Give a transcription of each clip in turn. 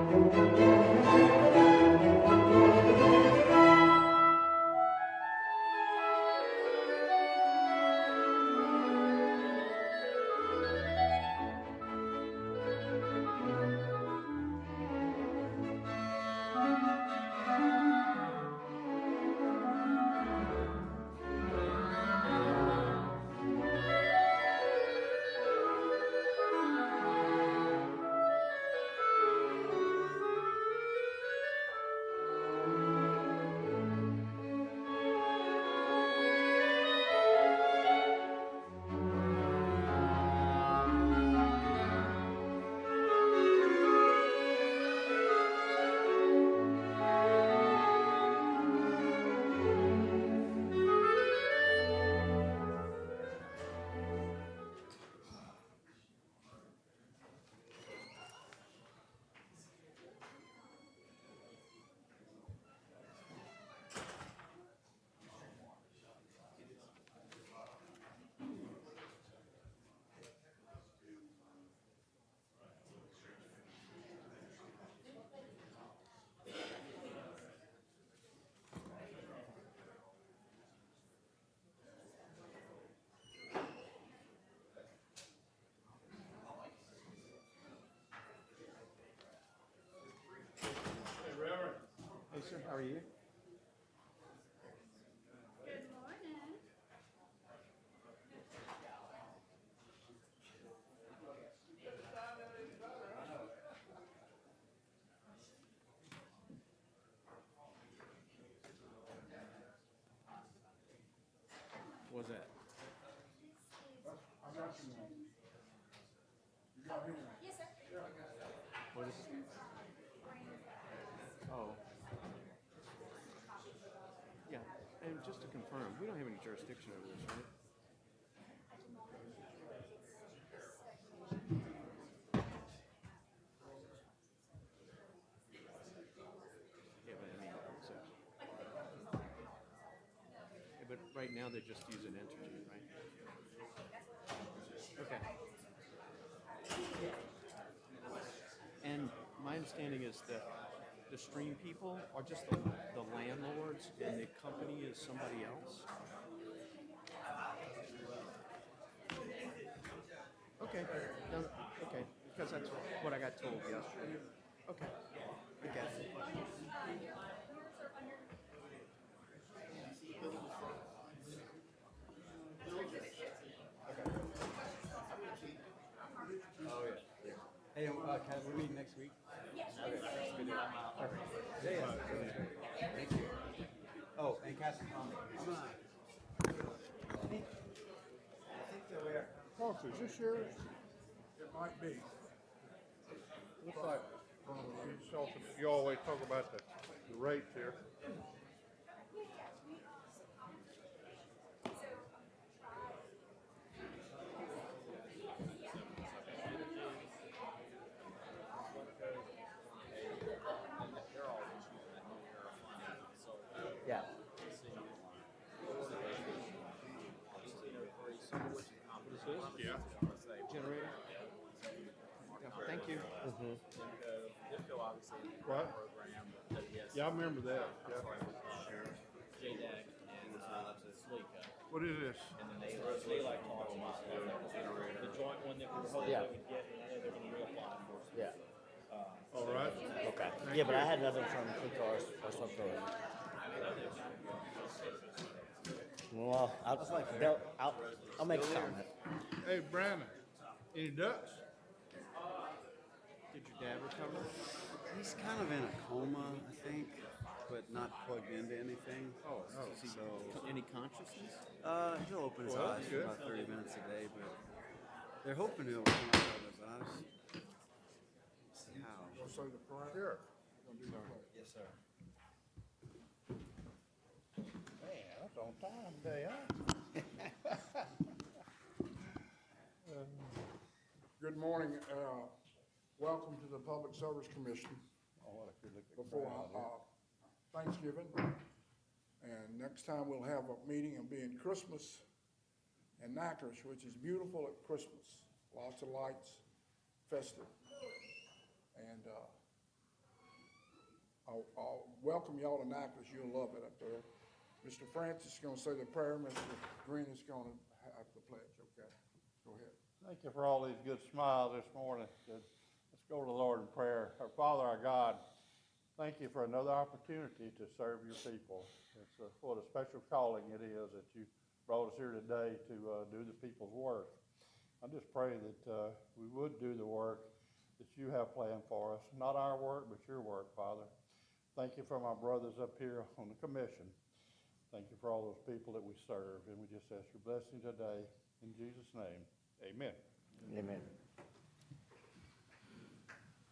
Hey, sir, how are you? Good morning. What was that? Yes, sir. What is it? Oh. Yeah, and just to confirm, we don't have any jurisdiction over this, right? Yeah, but I mean, so. Yeah, but right now they're just using Entergy, right? Okay. And my understanding is that the stream people are just the landlords and the company is somebody else? Okay. No, okay. Because that's what I got told yesterday. Okay. Okay. Oh, yeah. Hey, Kat, we're meeting next week? Okay, that's good. Perfect. Yeah, yeah. Thank you. Oh, and Kathy, I'm gonna. I think that we're. Oh, is this yours? It might be. Looks like, you always talk about the rates here. Yeah. Yeah. Generator? Thank you. What? Yeah, I remember that. Yeah. What is this? They like talking about the joint one that we were hoping Yeah. we would get, and I know they're gonna reapply for us. Yeah. All right. Okay. Yeah, but I had nothing from Quickars or something. Well, I'll make a comment. Hey, Brandon, any ducks? Did your dad recover? He's kind of in a coma, I think, but not plugged into anything. Oh, no. So, Any consciousness? he'll open his Well, eyes that's for good. about 30 minutes a day, but they're hoping he'll come out of it, but I just see how. We'll say the price. Sure. Yes, sir. Man, that's on time today, huh? Good morning. Welcome to the Public Service Commission before Thanksgiving. And next time we'll have a meeting, it'll be in Christmas and Natchitoches, which is beautiful at Christmas. Lots of lights, festive. And I'll welcome y'all tonight because you'll love it up there. Mr. Francis is going to say the prayer. Mr. Green is going to have the pledge, okay? Go ahead. Thank you for all these good smiles this morning. Let's go to the Lord in prayer. Our Father, our God, thank you for another opportunity to serve your people. It's what a special calling it is that you brought us here today to do the people's work. I just pray that we would do the work that you have planned for us. Not our work, but your work, Father. Thank you for my brothers up here on the commission. Thank you for all those people that we serve. And we just ask your blessing today. In Jesus' name, amen. Amen.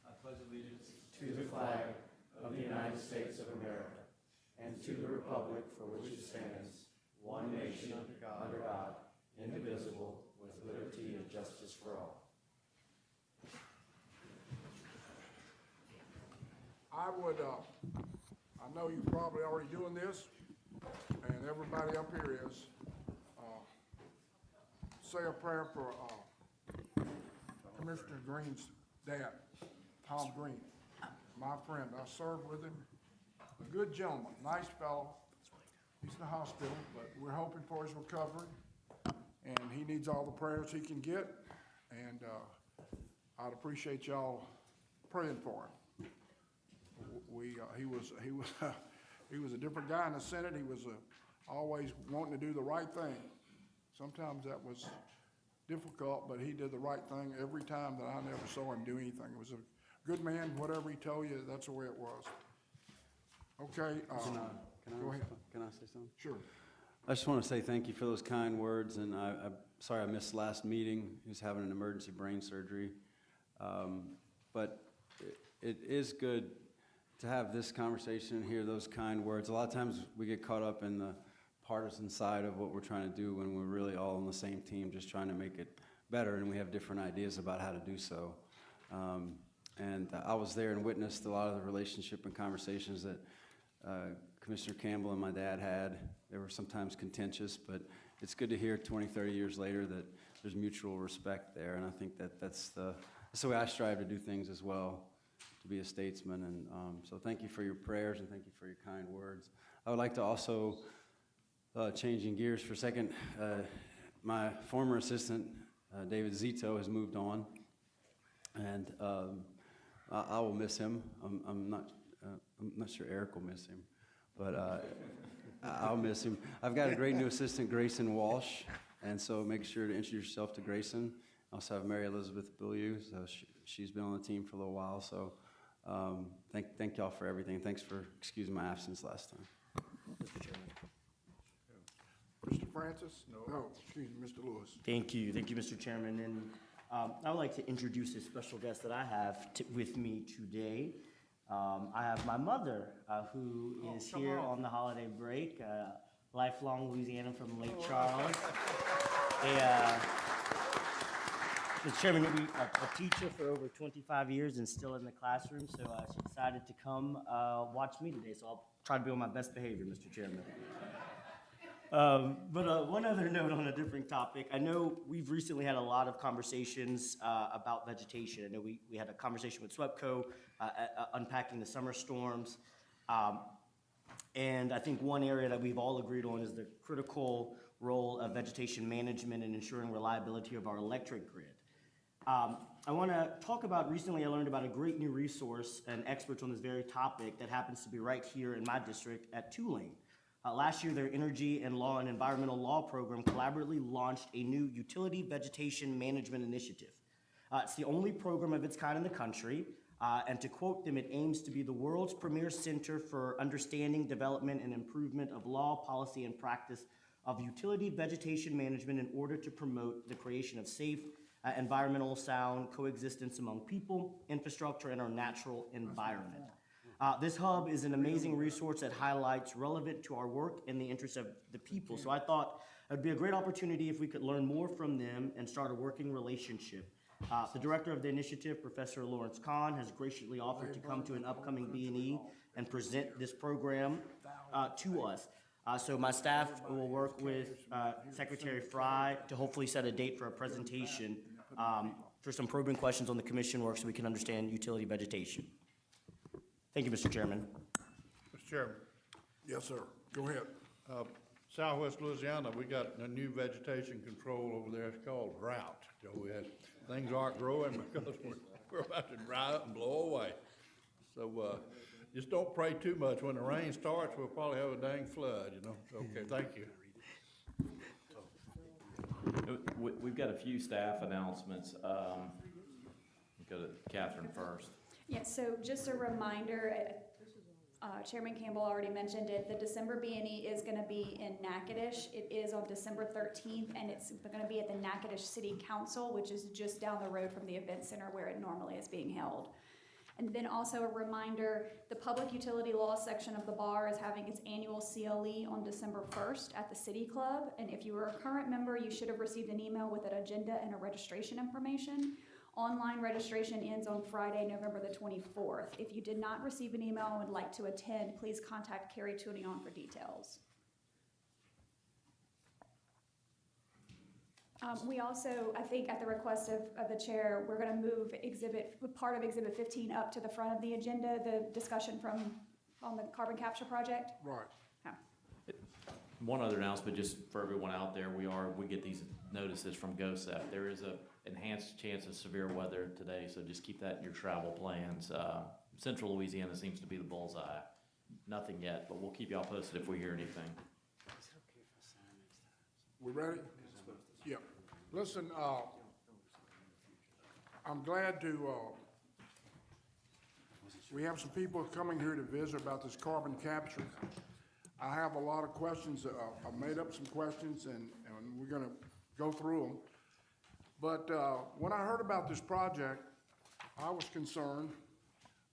I pledge allegiance to the flag of the United States of America and to the republic for which it stands, one nation under God, indivisible, with liberty and justice for all. I would, I know you're probably already doing this, and everybody up here is, say a prayer for Commissioner Green's dad, Tom Green, my friend. I served with him, a good gentleman, nice fellow. He's in the hospital, but we're hoping for his recovery, and he needs all the prayers he can get, and I'd appreciate y'all praying for him. He was a different guy in the Senate. He was always wanting to do the right thing. Sometimes that was difficult, but he did the right thing every time that I never saw him do anything. He was a good man. Whatever he told you, that's the way it was. Okay. Go ahead. Can I say something? Sure. I just want to say thank you for those kind words, and I'm sorry I missed last meeting. He was having an emergency brain surgery. But it is good to have this conversation and hear those kind words. A lot of times we get caught up in the partisan side of what we're trying to do when we're really all on the same team, just trying to make it better, and we have different ideas about how to do so. And I was there and witnessed a lot of the relationship and conversations that Commissioner Campbell and my dad had. They were sometimes contentious, but it's good to hear 20, 30 years later that there's mutual respect there, and I think that's the way I strive to do things as well, to be a statesman. And so thank you for your prayers and thank you for your kind words. I would like to also, changing gears for a second, my former assistant, David Zito, has moved on, and I will miss him. I'm not sure Eric will miss him, but I'll miss him. I've got a great new assistant, Grayson Walsh, and so make sure to introduce yourself to Grayson. I also have Mary Elizabeth Beaulieu, so she's been on the team for a little while, so thank y'all for everything. Thanks for excusing my absence last time. Mr. Chairman. Mr. Francis? No, excuse me, Mr. Lewis. Thank you, Mr. Chairman. And I would like to introduce a special guest that I have with me today. I have my mother, who is here on the holiday break, lifelong Louisiana from Lake Charles. Mr. Chairman, you'll be a teacher for over 25 years and still in the classroom, so she decided to come watch me today, so I'll try to be on my best behavior, Mr. Chairman. But one other note on a different topic. I know we've recently had a lot of conversations about vegetation. I know we had a conversation with SWEPCO unpacking the summer storms. And I think one area that we've all agreed on is the critical role of vegetation management in ensuring reliability of our electric grid. I want to talk about, recently I learned about a great new resource and experts on this very topic that happens to be right here in my district at Tulane. Last year, their Energy and Law and Environmental Law program collaboratively launched a new utility vegetation management initiative. It's the only program of its kind in the country, and to quote them, it aims to be the world's premier center for understanding, development, and improvement of law, policy, and practice of utility vegetation management in order to promote the creation of safe, environmental sound coexistence among people, infrastructure, and our natural environment. This hub is an amazing resource that highlights relevant to our work in the interest of the people. So I thought it'd be a great opportunity if we could learn more from them and start a working relationship. The director of the initiative, Professor Lawrence Kahn, has graciously offered to come to an upcoming B&E and present this program to us. So my staff will work with Secretary Fry to hopefully set a date for a presentation for some probing questions on the commission work so we can understand utility vegetation. Thank you, Mr. Chairman. Mr. Chairman, Yes, sir. Go ahead. Southwest Louisiana, we got a new vegetation control over there. It's called drought. So things aren't growing because we're about to dry up and blow away. So, just don't pray too much. When the rain starts, we'll probably have a dang flood, you know? Okay, thank you. We've got a few staff announcements. Go to Catherine first. Yeah, so just a reminder, Chairman Campbell already mentioned it, the December B&E is gonna be in Natchitoches. It is on December 13th, and it's gonna be at the Natchitoches City Council, which is just down the road from the event center where it normally is being held. And then also a reminder, the Public Utility Law section of the bar is having its annual CLE on December 1st at the City Club. And if you are a current member, you should have received an email with an agenda and a registration information. Online registration ends on Friday, November the 24th. If you did not receive an email and would like to attend, please contact Carrie Tunion for details. We also, I think at the request of the chair, we're gonna move part of Exhibit 15 up to the front of the agenda, the discussion on the carbon capture project. Right. Yeah. One other announcement, just for everyone out there, we get these notices from GOSEP. There is a enhanced chance of severe weather today, so just keep that in your travel plans. Central Louisiana seems to be the bullseye. Nothing yet, but we'll keep y'all posted if we hear anything. We ready? Yeah. Listen, I'm glad to, we have some people coming here to visit about this carbon capture. I have a lot of questions. I've made up some questions and we're gonna go through them. But when I heard about this project, I was concerned.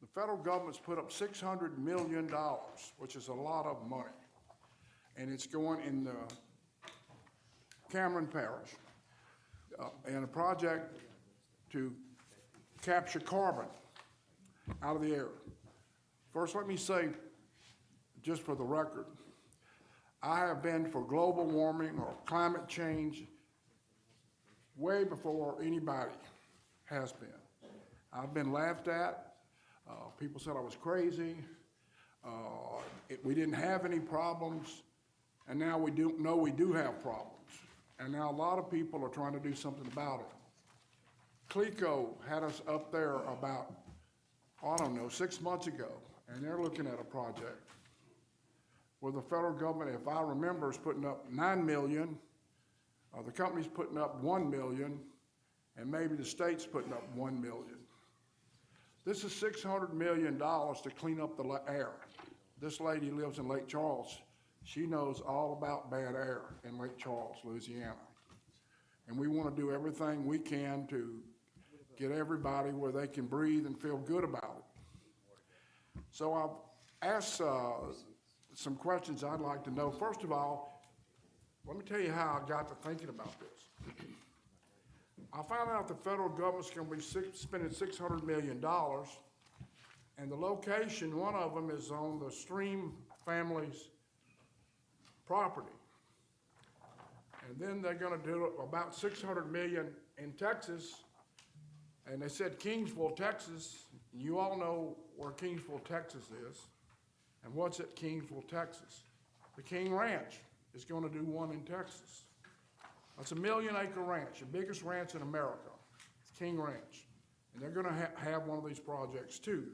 The federal government's put up $600 million, which is a lot of money. And it's going in the Cameron Parish, and a project to capture carbon out of the air. First, let me say, just for the record, I have been for global warming or climate change way before anybody has been. I've been laughed at. People said I was crazy. We didn't have any problems, and now we do know we do have problems. And now a lot of people are trying to do something about it. CLECO had us up there about, I don't know, 6 months ago, and they're looking at a project where the federal government, if I remember, is putting up $9 million, the company's putting up $1 million, and maybe the state's putting up $1 million. This is $600 million to clean up the air. This lady lives in Lake Charles. She knows all about bad air in Lake Charles, Louisiana. And we want to do everything we can to get everybody where they can breathe and feel good about it. So I've asked some questions I'd like to know. First of all, let me tell you how I got to thinking about this. I found out the federal government's going to be spending $600 million, and the location, one of them is on the Stream family's property. And then they're gonna do about $600 million in Texas, and they said Kingsville, Texas. You all know where Kingsville, Texas is. And what's at Kingsville, Texas? The King Ranch is gonna do one in Texas. That's a 1 million acre ranch, the biggest ranch in America. It's King Ranch. And they're gonna have one of these projects too.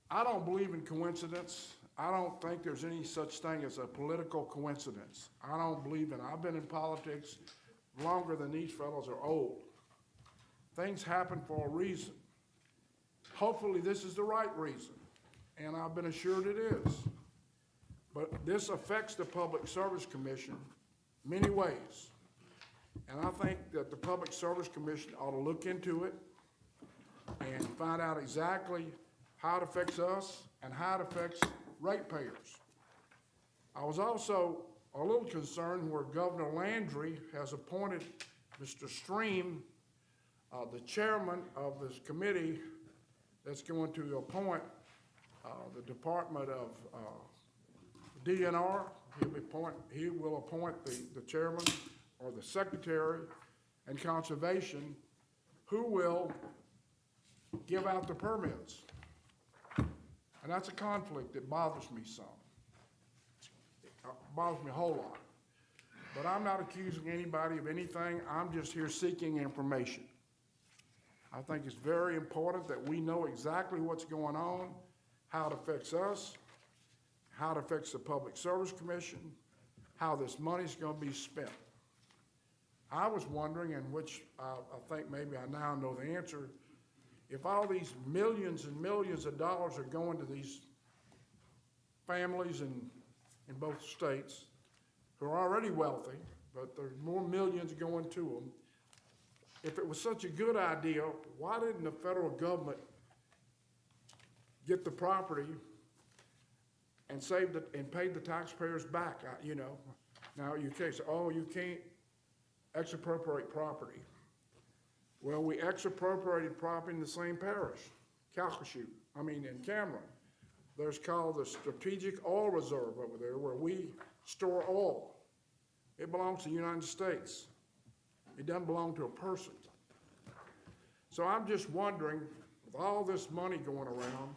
I don't believe in coincidence. I don't think there's any such thing as a political coincidence. I don't believe in it. I've been in politics longer than these fellows are old. Things happen for a reason. Hopefully this is the right reason, and I've been assured it is. But this affects the Public Service Commission many ways. And I think that the Public Service Commission ought to look into it and find out exactly how it affects us and how it affects ratepayers. I was also a little concerned where Governor Landry has appointed Mr. Stream, the chairman of this committee that's going to appoint the Department of DNR. He will appoint the chairman or the secretary and conservation who will give out the permits. And that's a conflict that bothers me some. It bothers me a whole lot. But I'm not accusing anybody of anything. I'm just here seeking information. I think it's very important that we know exactly what's going on, how it affects us, how it affects the Public Service Commission, how this money's going to be spent. I was wondering, and which I think maybe I now know the answer, if all these millions and millions of dollars are going to these families in both states who are already wealthy, but there's more millions going to them, if it was such a good idea, why didn't the federal government get the property and saved it and paid the taxpayers back? You know, now you can't say, oh, you can't expropriate property. Well, we expropriated property in the same parish, in Cameron. There's called the Strategic Oil Reserve over there where we store oil. It belongs to the United States. It doesn't belong to a person. So I'm just wondering, with all this money going around,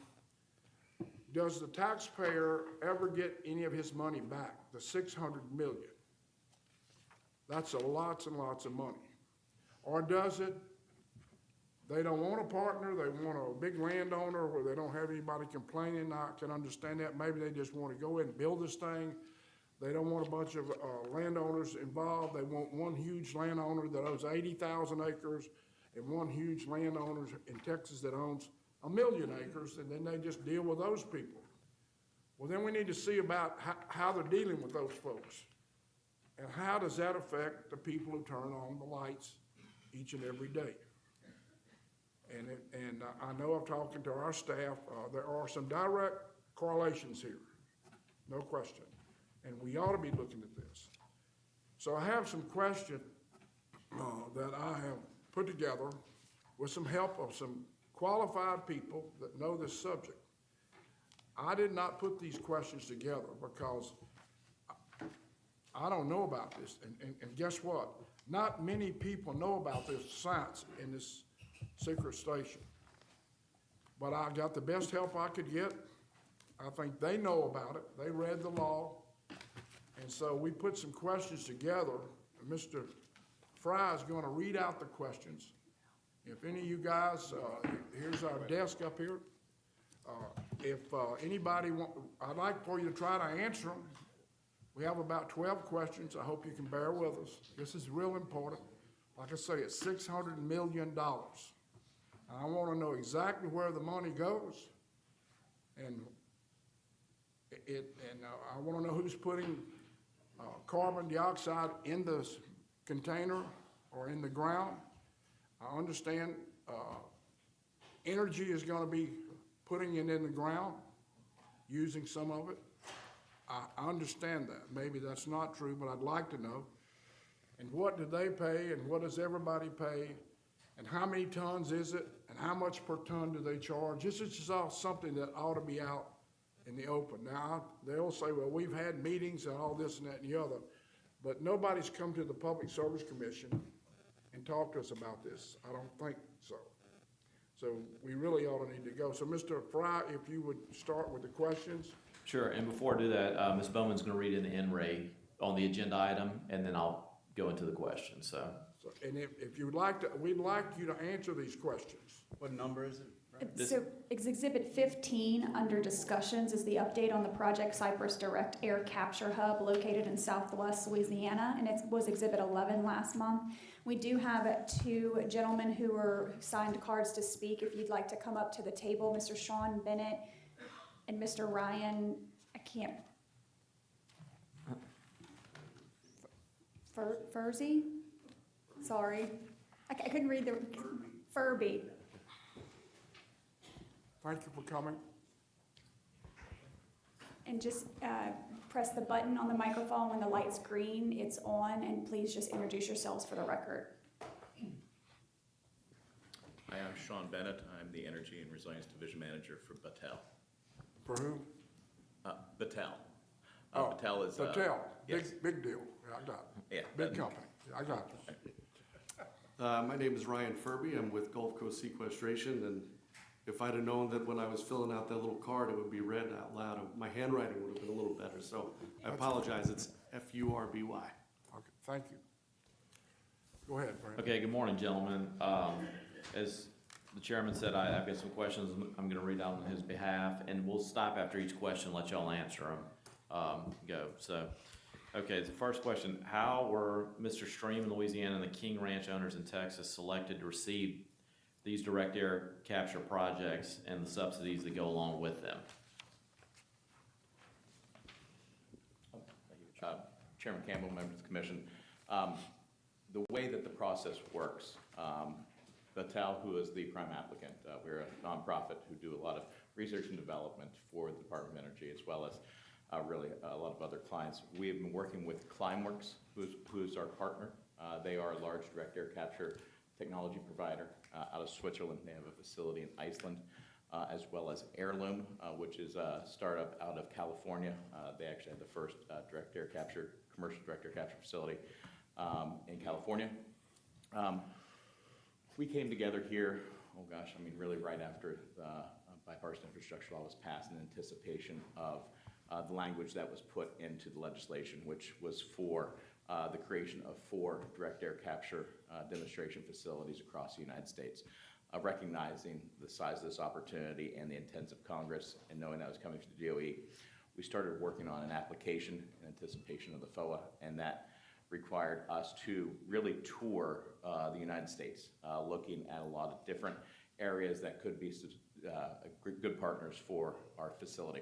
does the taxpayer ever get any of his money back, the $600 million? That's lots and lots of money. Or does it, they don't want a partner, they want a big landowner where they don't have anybody complaining? I can understand that. Maybe they just want to go in and build this thing. They don't want a bunch of landowners involved. They want one huge landowner that owns 80,000 acres and one huge landowner in Texas that owns 1 million acres, and then they just deal with those people. Well, then we need to see about how they're dealing with those folks. And how does that affect the people who turn on the lights each and every day? And I know I'm talking to our staff, there are some direct correlations here, no question. And we ought to be looking at this. So I have some questions that I have put together with some help of some qualified people that know this subject. I did not put these questions together because I don't know about this. And guess what? Not many people know about this science in this secret station. But I got the best help I could get. I think they know about it. They read the law. And so we put some questions together. Mr. Fry is going to read out the questions. If any of you guys, here's our desk up here. If anybody I'd like for you to try to answer them. We have about 12 questions. I hope you can bear with us. This is real important. Like I say, it's $600 million. And I want to know exactly where the money goes. And I want to know who's putting carbon dioxide in the container or in the ground. I understand energy is going to be putting it in the ground, using some of it. I understand that. Maybe that's not true, but I'd like to know. And what do they pay, and what does everybody pay, and how many tons is it, and how much per ton do they charge? This is just all something that ought to be out in the open. Now, they'll say, well, we've had meetings and all this and that and the other, but nobody's come to the Public Service Commission and talked to us about this. I don't think so. So we really ought to need to go. So Mr. Fry, if you would start with the questions. Sure, and before I do that, Ms. Bowman's gonna read in the NRA on the agenda item, and then I'll go into the questions, so. And if you would like to, we'd like you to answer these questions. What number is it? So it's Exhibit 15 under discussions is the update on the Project Cypress Direct Air Capture Hub located in Southwest Louisiana, and it was Exhibit 11 last month. We do have 2 gentlemen who signed cards to speak. If you'd like to come up to the table, Mr. Sean Bennett and Mr. Ryan, Furzy? Sorry, I couldn't read the, Furby. Thank you for coming. And just press the button on the microphone when the light's green, it's on, and please just introduce yourselves for the record. Hi, I'm Sean Bennett. I'm the Energy and Resilience Division Manager for Battelle. For who? Battelle. Oh, Battelle is. Battelle, yes. big deal. Yeah, I got it. Yeah. Big company. Yeah, I got it. My name is Ryan Furby. I'm with Gulf Coast Sequestration, and if I'd have known that when I was filling out that little card, it would be read out loud, my handwriting would have been a little better. So I apologize. It's F-U-R-B-Y. Okay, thank you. Go ahead, Brent. Okay, good morning, gentlemen. As the chairman said, I've got some questions I'm gonna read out on his behalf, and we'll stop after each question, let y'all answer them. Go, so. Okay, the first question, how were Mr. Stream in Louisiana and the King Ranch owners in Texas selected to receive these direct air capture projects and the subsidies that go along with them? Chairman Campbell, members of the commission. The way that the process works, Battelle, who is the prime applicant, we're a nonprofit who do a lot of research and development for the Department of Energy, as well as really a lot of other clients. We have been working with Climeworks, who's our partner. They are a large direct air capture technology provider out of Switzerland. They have a facility in Iceland, as well as Heirloom, which is a startup out of California. They actually had the first commercial direct air capture facility in California. We came together here, oh gosh, I mean, really right after the bipartisan infrastructure law was passed in anticipation of the language that was put into the legislation, which was for the creation of 4 direct air capture demonstration facilities across the United States. Recognizing the size of this opportunity and the intents of Congress, and knowing that was coming from the DOE, we started working on an application in anticipation of the FOA, and that required us to really tour the United States, looking at a lot of different areas that could be good partners for our facility.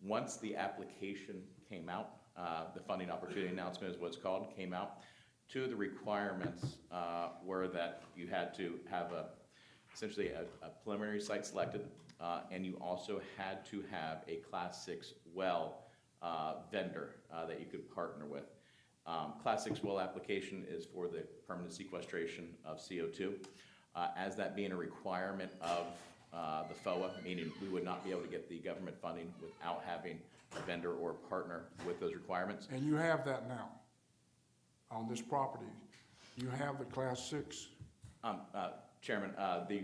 Once the application came out, the funding opportunity announcement is what it's called, came out, 2 of the requirements were that you had to have essentially a preliminary site selected, and you also had to have a Class 6 well vendor that you could partner with. Class 6 well application is for the permanent sequestration of CO2. As that being a requirement of the FOA, meaning we would not be able to get the government funding without having a vendor or a partner with those requirements. And you have that now on this property. You have the Class 6. Chairman, the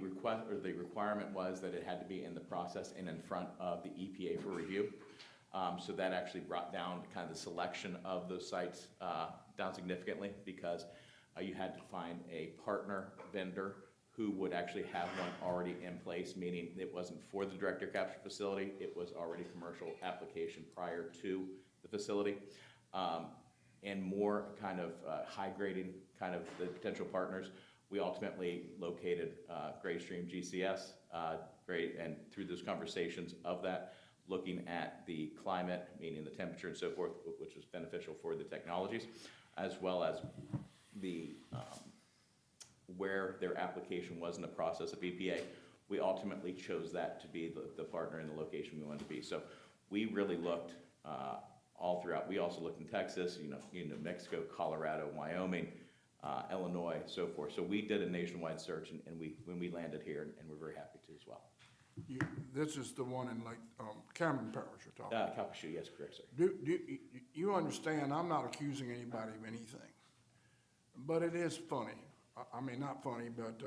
requirement was that it had to be in the process and in front of the EPA for review. So that actually brought down kind of the selection of those sites down significantly, because you had to find a partner vendor who would actually have one already in place, meaning it wasn't for the direct air capture facility, it was already commercial application prior to the facility. And more kind of high grading kind of the potential partners, we ultimately located Greystream GCS, and through those conversations of that, looking at the climate, meaning the temperature and so forth, which was beneficial for the technologies, as well as the where their application was in the process of EPA, we ultimately chose that to be the partner in the location we wanted to be. So we really looked all throughout. We also looked in Texas, New Mexico, Colorado, Wyoming, Illinois, so forth. So we did a nationwide search, and when we landed here, and we're very happy to as well. This is the one in Cameron Parish you're talking about. Calcasieu, yes, correct, sir. Do you understand, I'm not accusing anybody of anything, but it is funny. I mean, not funny, but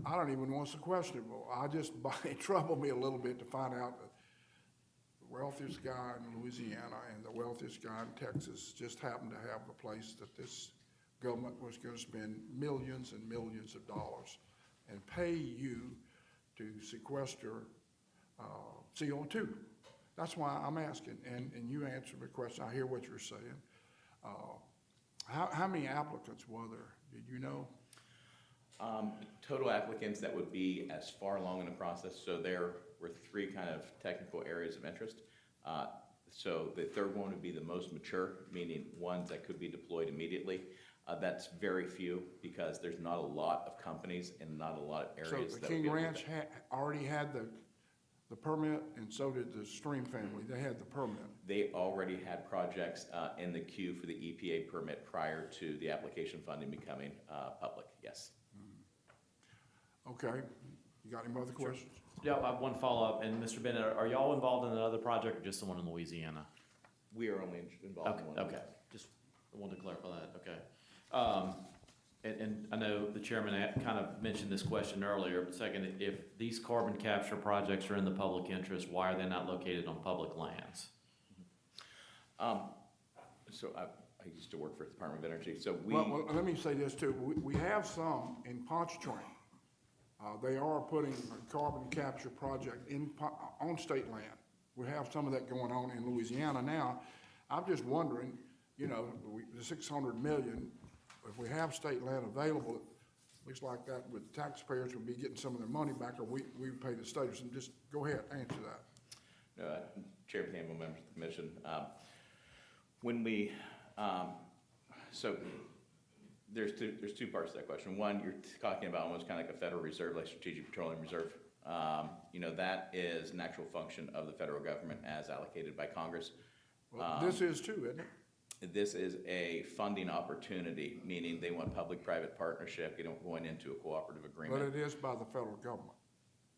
I don't even want to question it. It troubled me a little bit to find out that the wealthiest guy in Louisiana and the wealthiest guy in Texas just happened to have a place that this government was going to spend millions and millions of dollars and pay you to sequester CO2. That's why I'm asking, and you answered the question. I hear what you're saying. How many applicants were there? Did you know? Total applicants that would be as far along in the process, so there were 3 kind of technical areas of interest. So the third one would be the most mature, meaning ones that could be deployed immediately. That's very few, because there's not a lot of companies and not a lot of areas. So the King Ranch already had the permit, and so did the Stream family. They had the permit. They already had projects in the queue for the EPA permit prior to the application funding becoming public, yes. Okay. You got any other questions? Yeah, I have one follow-up. And Mr. Bennett, are y'all involved in another project or just the one in Louisiana? We are only involved in one. Okay, just wanted to clarify that, okay. and I know the chairman kind of mentioned this question earlier, but second, if these carbon capture projects are in the public interest, why are they not located on public lands? So I used to work for the Department of Energy, so we. Well, let me say this too. We have some in Pontchartrain. They are putting a carbon capture project on state land. We have some of that going on in Louisiana now. I'm just wondering, you know, the 600 million, if we have state land available, it looks like that with taxpayers would be getting some of their money back, or we pay the state. So just go ahead, answer that. No, Chairman Campbell, members of the commission. When we, so there's two parts to that question. One, you're talking about almost kind of like a Federal Reserve, like Strategic Petroleum Reserve. You know, that is an actual function of the federal government as allocated by Congress. Well, this is too, isn't it? This is a funding opportunity, meaning they want public-private partnership, you know, going into a cooperative agreement. But it is by the federal government.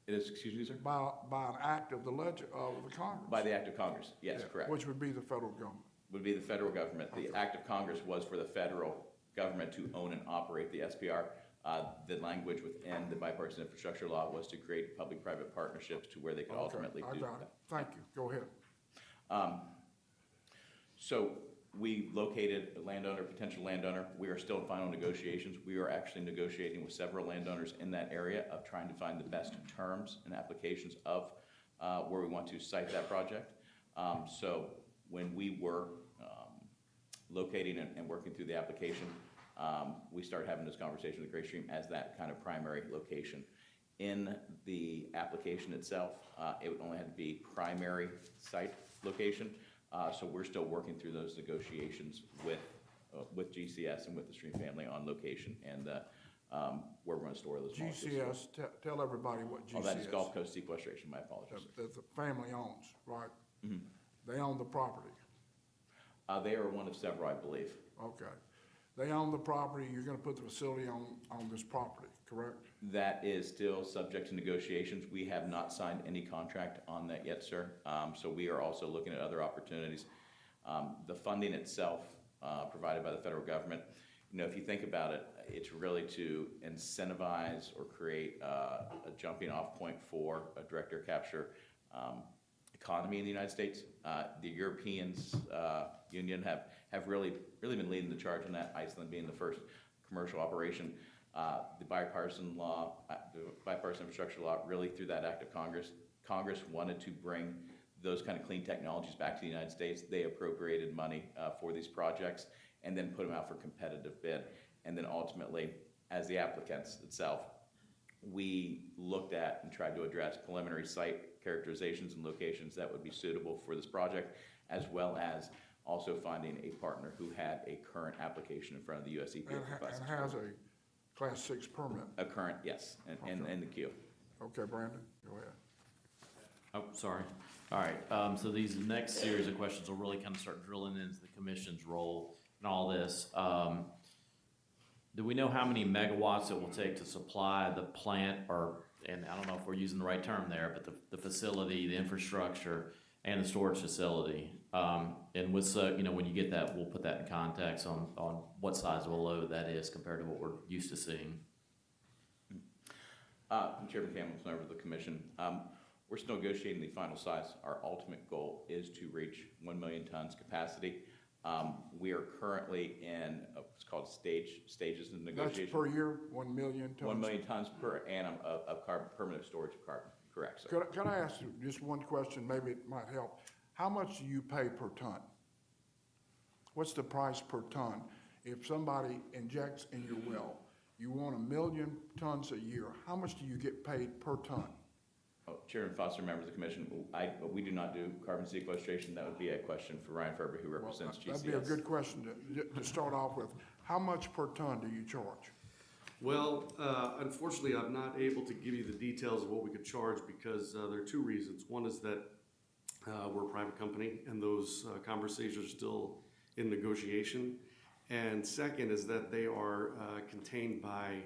It is, excuse me, sir? By an act of the Congress. By the act of Congress, yes, Yeah, correct. which would be the federal government. Would be the federal government. The Okay. act of Congress was for the federal government to own and operate the SPR. The language within the bipartisan infrastructure law was to create public-private partnerships to where they could Okay, ultimately I do got it. that. Thank you. Go ahead. So we located a landowner, potential landowner. We are still in final negotiations. We are actually negotiating with several landowners in that area of trying to find the best terms and applications of where we want to site that project. So when we were locating and working through the application, we started having this conversation with Gray Stream as that kind of primary location. In the application itself, it would only have to be primary site location. So we're still working through those negotiations with GCS and with the Stream family on location and where we're going to store those molecules. GCS, tell everybody what GCS. Oh, that is Gulf Coast Sequestration. My apologies. That the family owns, right? Mm-hmm. They own the property. They are one of several, I believe. Okay. They own the property. You're going to put the facility on this property, correct? That is still subject to negotiations. We have not signed any contract on that yet, sir. So we are also looking at other opportunities. The funding itself, provided by the federal government, you know, if you think about it, it's really to incentivize or create a jumping off point for a direct air capture economy in the United States. The Europeans Union have really been leading the charge on that, Iceland being the first commercial operation. The bipartisan law, the bipartisan infrastructure law, really through that act of Congress wanted to bring those kind of clean technologies back to the United States. They appropriated money for these projects and then put them out for competitive bid. And then ultimately, as the applicants itself, we looked at and tried to address preliminary site characterizations and locations that would be suitable for this project, as well as also finding a partner who had a current application in front of the US EPA. And has a Class 6 permit. A current, yes, and in the queue. Okay, Brandon, go ahead. Oh, sorry. All right, so these next series of questions will really kind of start drilling into the commission's role in all this. Do we know how many megawatts it will take to supply the plant, or, and I don't know if we're using the right term there, but the facility, the infrastructure, and the storage facility? And with, you know, when you get that, we'll put that in context on what size of a load that is compared to what we're used to seeing. Chairman Campbell, member of the commission, we're still negotiating the final size. Our ultimate goal is to reach 1 million tons capacity. We are currently in what's called stages of negotiation. That's per year, 1 million tons? 1 million tons per annum of carbon, permanent storage of carbon, correct, sir. Could I ask you just one question, maybe it might help? How much do you pay per ton? What's the price per ton? If somebody injects in your well, you want 1 million tons a year, how much do you get paid per ton? Oh, Chairman Foster, members of the commission, we do not do carbon sequestration. That would be a question for Ryan Ferber, who represents GCS. That'd be a good question to start off with. How much per ton do you charge? Well, unfortunately, I'm not able to give you the details of what we could charge because there are two reasons. One is that we're a private company and those conversations are still in negotiation. And second is that they are contained by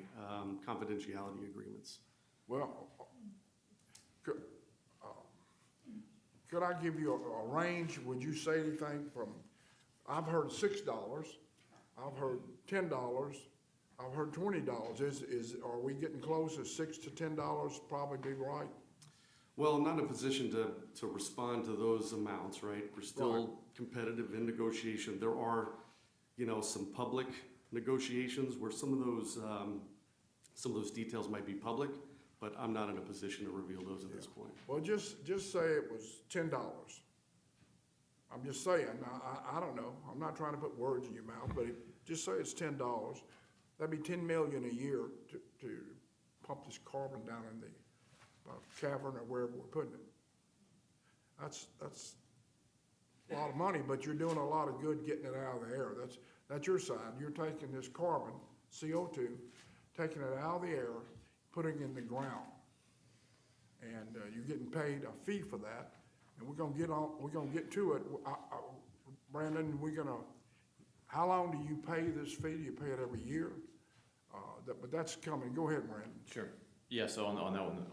confidentiality agreements. Well, could I give you a range? Would you say anything from, I've heard $6, I've heard $10, I've heard $20. Are we getting close? Is $6 to $10 probably be right? Well, I'm not in a position to respond to those amounts, right? We're still competitive in negotiation. There are, some public negotiations where some of those details might be public, but I'm not in a position to reveal those at this point. Well, just say it was $10. I'm just saying, I don't know, I'm not trying to put words in your mouth, but just say it's $10. That'd be $10 million a year to pump this carbon down in the cavern or wherever we're putting it. That's a lot of money, but you're doing a lot of good getting it out of the air. That's your side. You're taking this carbon, CO2, taking it out of the air, putting it in the ground. And you're getting paid a fee for that. And we're gonna get to it. Brandon, how long do you pay this fee? Do you pay it every year? But that's coming. Go ahead, Brandon. Sure. Yeah, so on that one,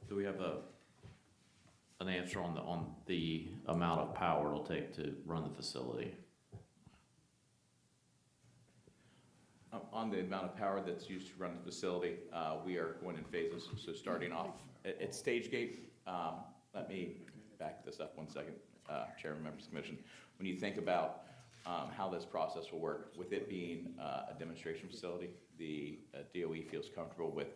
do we have an answer on the amount of power it'll take to run the facility? On the amount of power that's used to run the facility, we are going in phases. So starting off at stage gate, let me back this up one second, Chairman, members of the commission. When you think about how this process will work, with it being a demonstration facility, the DOE feels comfortable with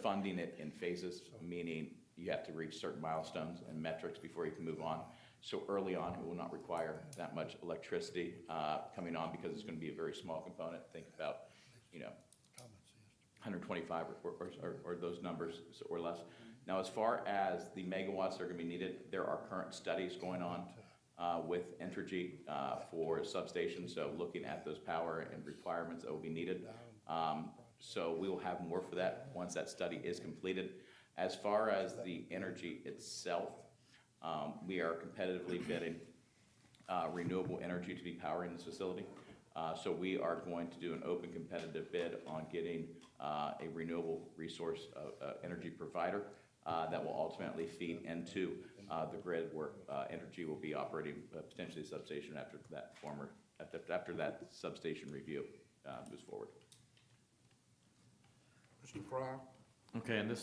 funding it in phases, meaning you have to reach certain milestones and metrics before you can move on. So early on, it will not require that much electricity coming on because it's going to be a very small component. Think about, 125 or those numbers or less. Now, as far as the megawatts that are going to be needed, there are current studies going on with Entergy for substations, so looking at those power and requirements that will be needed. So we will have more for that once that study is completed. As far as the energy itself, we are competitively bidding renewable energy to be powering this facility. So we are going to do an open competitive bid on getting a renewable resource energy provider that will ultimately feed into the grid where Entergy will be operating potentially a substation after that substation review moves forward. Mr. Fry? Okay, and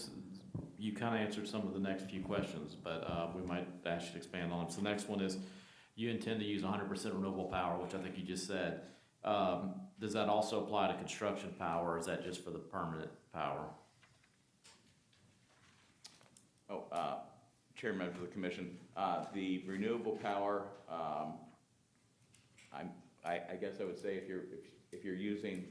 you kind of answered some of the next few questions, but we might ask you to expand on them. So the next one is, you intend to use 100% renewable power, which I think you just said. Does that also apply to construction power, or is that just for the permanent power? Chairman, members of the commission, the renewable power, I guess I would say if you're using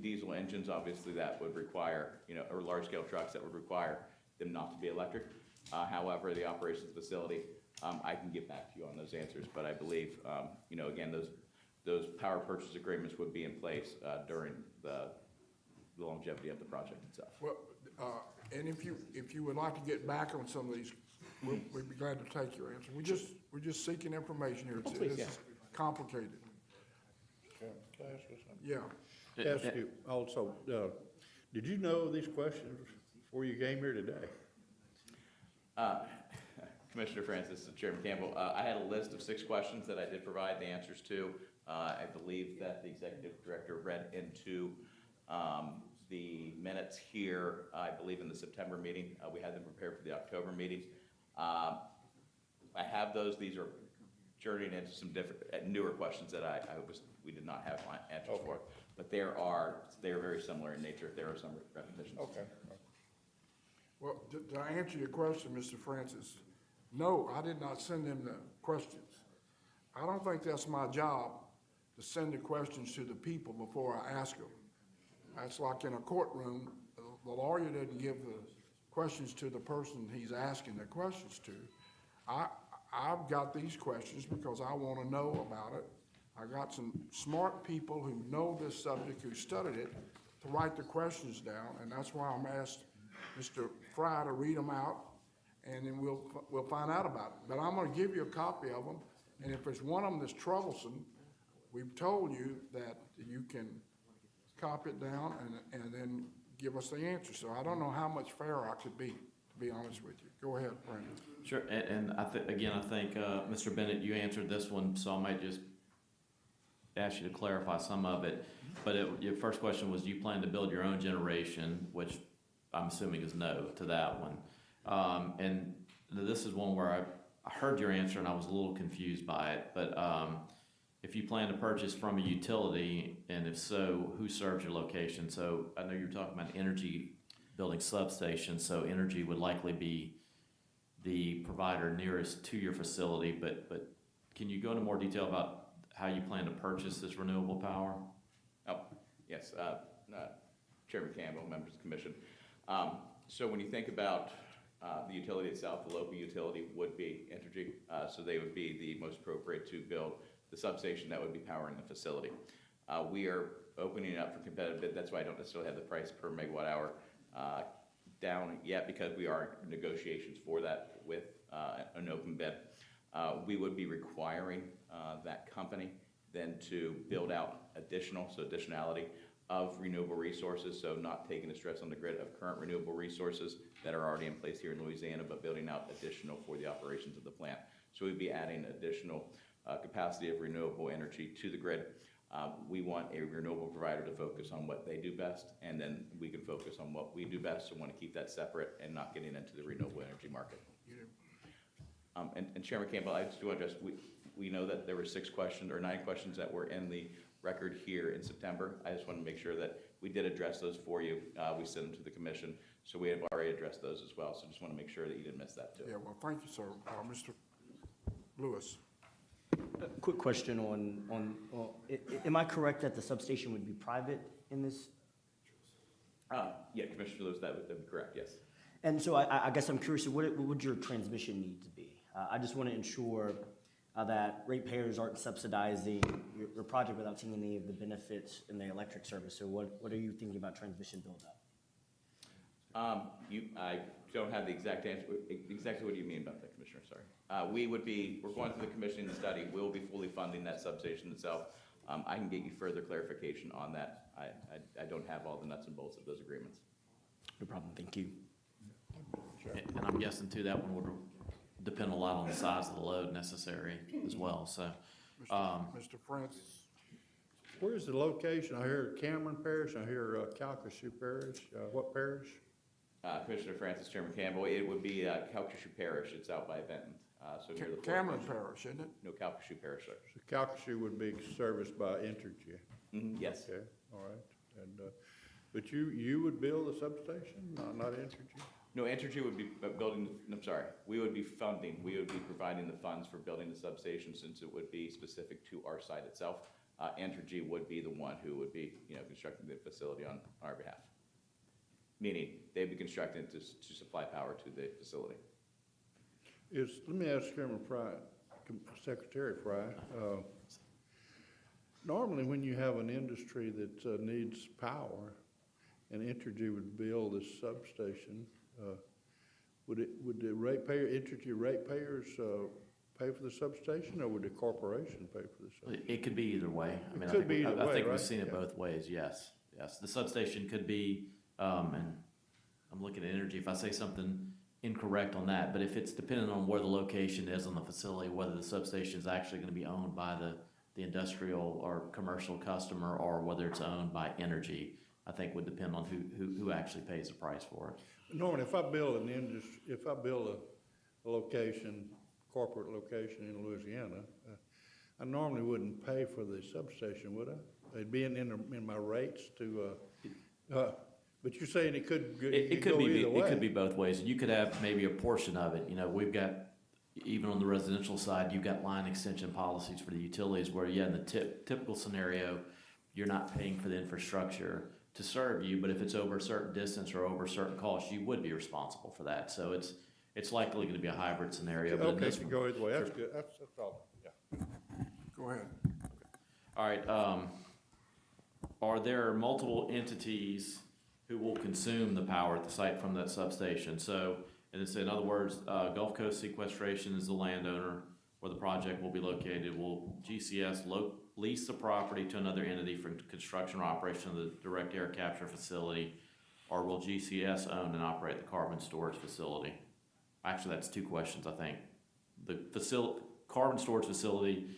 diesel engines, obviously that would require, or large scale trucks, that would require them not to be electric. However, the operations facility, I can get back to you on those answers, but I believe, again, those power purchase agreements would be in place during the longevity of the project itself. Well, and if you would like to get back on some of these, we'd be glad to take your answer. We're just seeking information here. It's complicated. Can I ask you something? Yeah. Ask you also, did you know these questions before you came here today? Commissioner Francis, Chairman Campbell, I had a list of 6 questions that I did provide the answers to. I believe that the executive director read into the minutes here, I believe in the September meeting. We had them prepared for the October meeting. I have those. These are journeying into some different, newer questions that we did not have answers for. But they are very similar in nature. There are some repetitions. Okay. Well, to answer your question, Mr. Francis, no, I did not send them the questions. I don't think that's my job to send the questions to the people before I ask them. That's like in a courtroom, the lawyer doesn't give the questions to the person he's asking the questions to. I've got these questions because I want to know about it. I got some smart people who know this subject, who studied it, to write the questions down, and that's why I'm asked Mr. Fry to read them out, and then we'll find out about it. But I'm going to give you a copy of them, and if there's one of them that's troublesome, we've told you that you can copy it down and then give us the answer. So I don't know how much fairer I could be, to be honest with you. Go ahead, Brandon. Sure, and I think, Mr. Bennett, you answered this one, so I might just ask you to clarify some of it, but your first question was, do you plan to build your own generation, which I'm assuming is no to that one. And this is one where I heard your answer and I was a little confused by it, but if you plan to purchase from a utility, and if so, who serves your location? So I know you're talking about energy building substation, so energy would likely be the provider nearest to your facility, but can you go into more detail about how you plan to purchase this renewable power? Oh, yes, Chairman Campbell, members of the commission. So when you think about the utility itself, the local utility would be Entergy, so they would be the most appropriate to build the substation that would be powering the facility. We are opening it up for competitive bid. That's why I don't necessarily have the price per megawatt hour down yet, because we are in negotiations for that with an open bid. We would be requiring that company then to build out additionality of renewable resources, so not taking the stress on the grid of current renewable resources that are already in place here in Louisiana, but building out additional for the operations of the plant. So we'd be adding additional capacity of renewable energy to the grid. We want a renewable provider to focus on what they do best, and then we can focus on what we do best, so want to keep that separate and not getting into the renewable energy market. And Chairman Campbell, I just want to address, we know that there were 9 questions that were in the record here in September. I just want to make sure that we did address those for you. We sent them to the commission, so we have already addressed those as well. So just want to make sure that you didn't miss that too. Yeah, well, thank you, sir. Mr. Lewis. Quick question am I correct that the substation would be private in this? Yeah, Commissioner Lewis, that would be correct, yes. And so I guess I'm curious, what would your transmission need to be? I just want to ensure that ratepayers aren't subsidizing your project without seeing any of the benefits in the electric service. So what are you thinking about transmission build-out? I don't have the exact answer. Exactly what do you mean about that, Commissioner? Sorry. We're going through the commissioning the study. We'll be fully funding that substation itself. I can get you further clarification on that. I don't have all the nuts and bolts of those agreements. No problem, thank you. And I'm guessing too, that one would depend a lot on the size of the load necessary as well, so. Mr. Francis. Where's the location? I hear Cameron Parish, I hear Calcasieu Parish. What parish? Commissioner Francis, Chairman Campbell, it would be Calcasieu Parish. It's out by Benton. So near the Cameron Parish, isn't it? No, Calcasieu Parish, sir. So Calcasieu would be serviced by Entergy. Yes. Okay, all right. And but you would build a substation, not Entergy? No, Entergy would be building, I'm sorry, we would be providing the funds for building the substation, since it would be specific to our site itself. Entergy would be the one who would be, constructing the facility on our behalf. Meaning, they'd be constructing it to supply power to the facility. Let me ask Chairman Fry, Secretary Fry, normally when you have an industry that needs power and Entergy would build this substation, would the Entergy ratepayers pay for the substation, or would the corporation pay for the substation? It could be either way. I mean, I think we've seen it both ways, yes. Yes, the substation could be, and I'm looking at energy, if I say something incorrect on that, but if it's dependent on where the location is on the facility, whether the substation is actually going to be owned by the industrial or commercial customer, or whether it's owned by energy, I think would depend on who actually pays the price for it. Norman, if I build a location, corporate location in Louisiana, I normally wouldn't pay for the substation, would I? They'd be in my rates to, but you're saying it could go either way. It could be both ways. You could have maybe a portion of it. We've got, even on the residential side, you've got line extension policies for the utilities where, in the typical scenario, you're not paying for the infrastructure to serve you, but if it's over a certain distance or over a certain cost, you would be responsible for that. So it's likely going to be a hybrid scenario. But Okay, it can go either way. That's good. That's all. Yeah. Go ahead. All right. Are there multiple entities who will consume the power at the site from that substation? So, in other words, Gulf Coast Sequestration is the landowner where the project will be located. Will GCS lease the property to another entity for construction or operation of the direct air capture facility, or will GCS own and operate the carbon storage facility? Actually, that's 2 questions, I think. The carbon storage facility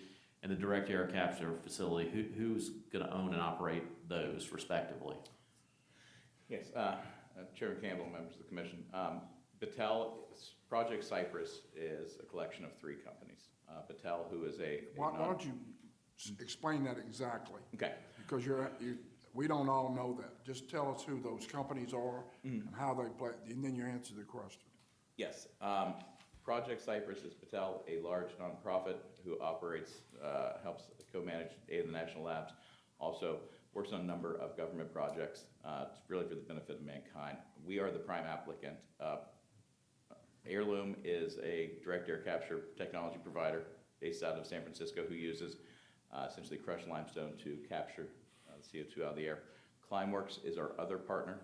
and the direct air capture facility, who's gonna own and operate those respectively? Yes, Chairman Campbell, members of the commission. Battelle, Project Cypress is a collection of 3 companies. Battelle, who is Why don't you explain that exactly? Okay. Because we don't all know that. Just tell us who those companies are and how they play, and then you answer the question. Yes. Project Cypress is Battelle, a large nonprofit who operates, helps co-manage 8 of the national labs, also works on a number of government projects. It's really for the benefit of mankind. We are the prime applicant. Heirloom is a direct air capture technology provider based out of San Francisco who uses essentially crushed limestone to capture the CO2 out of the air. Climeworks is our other partner.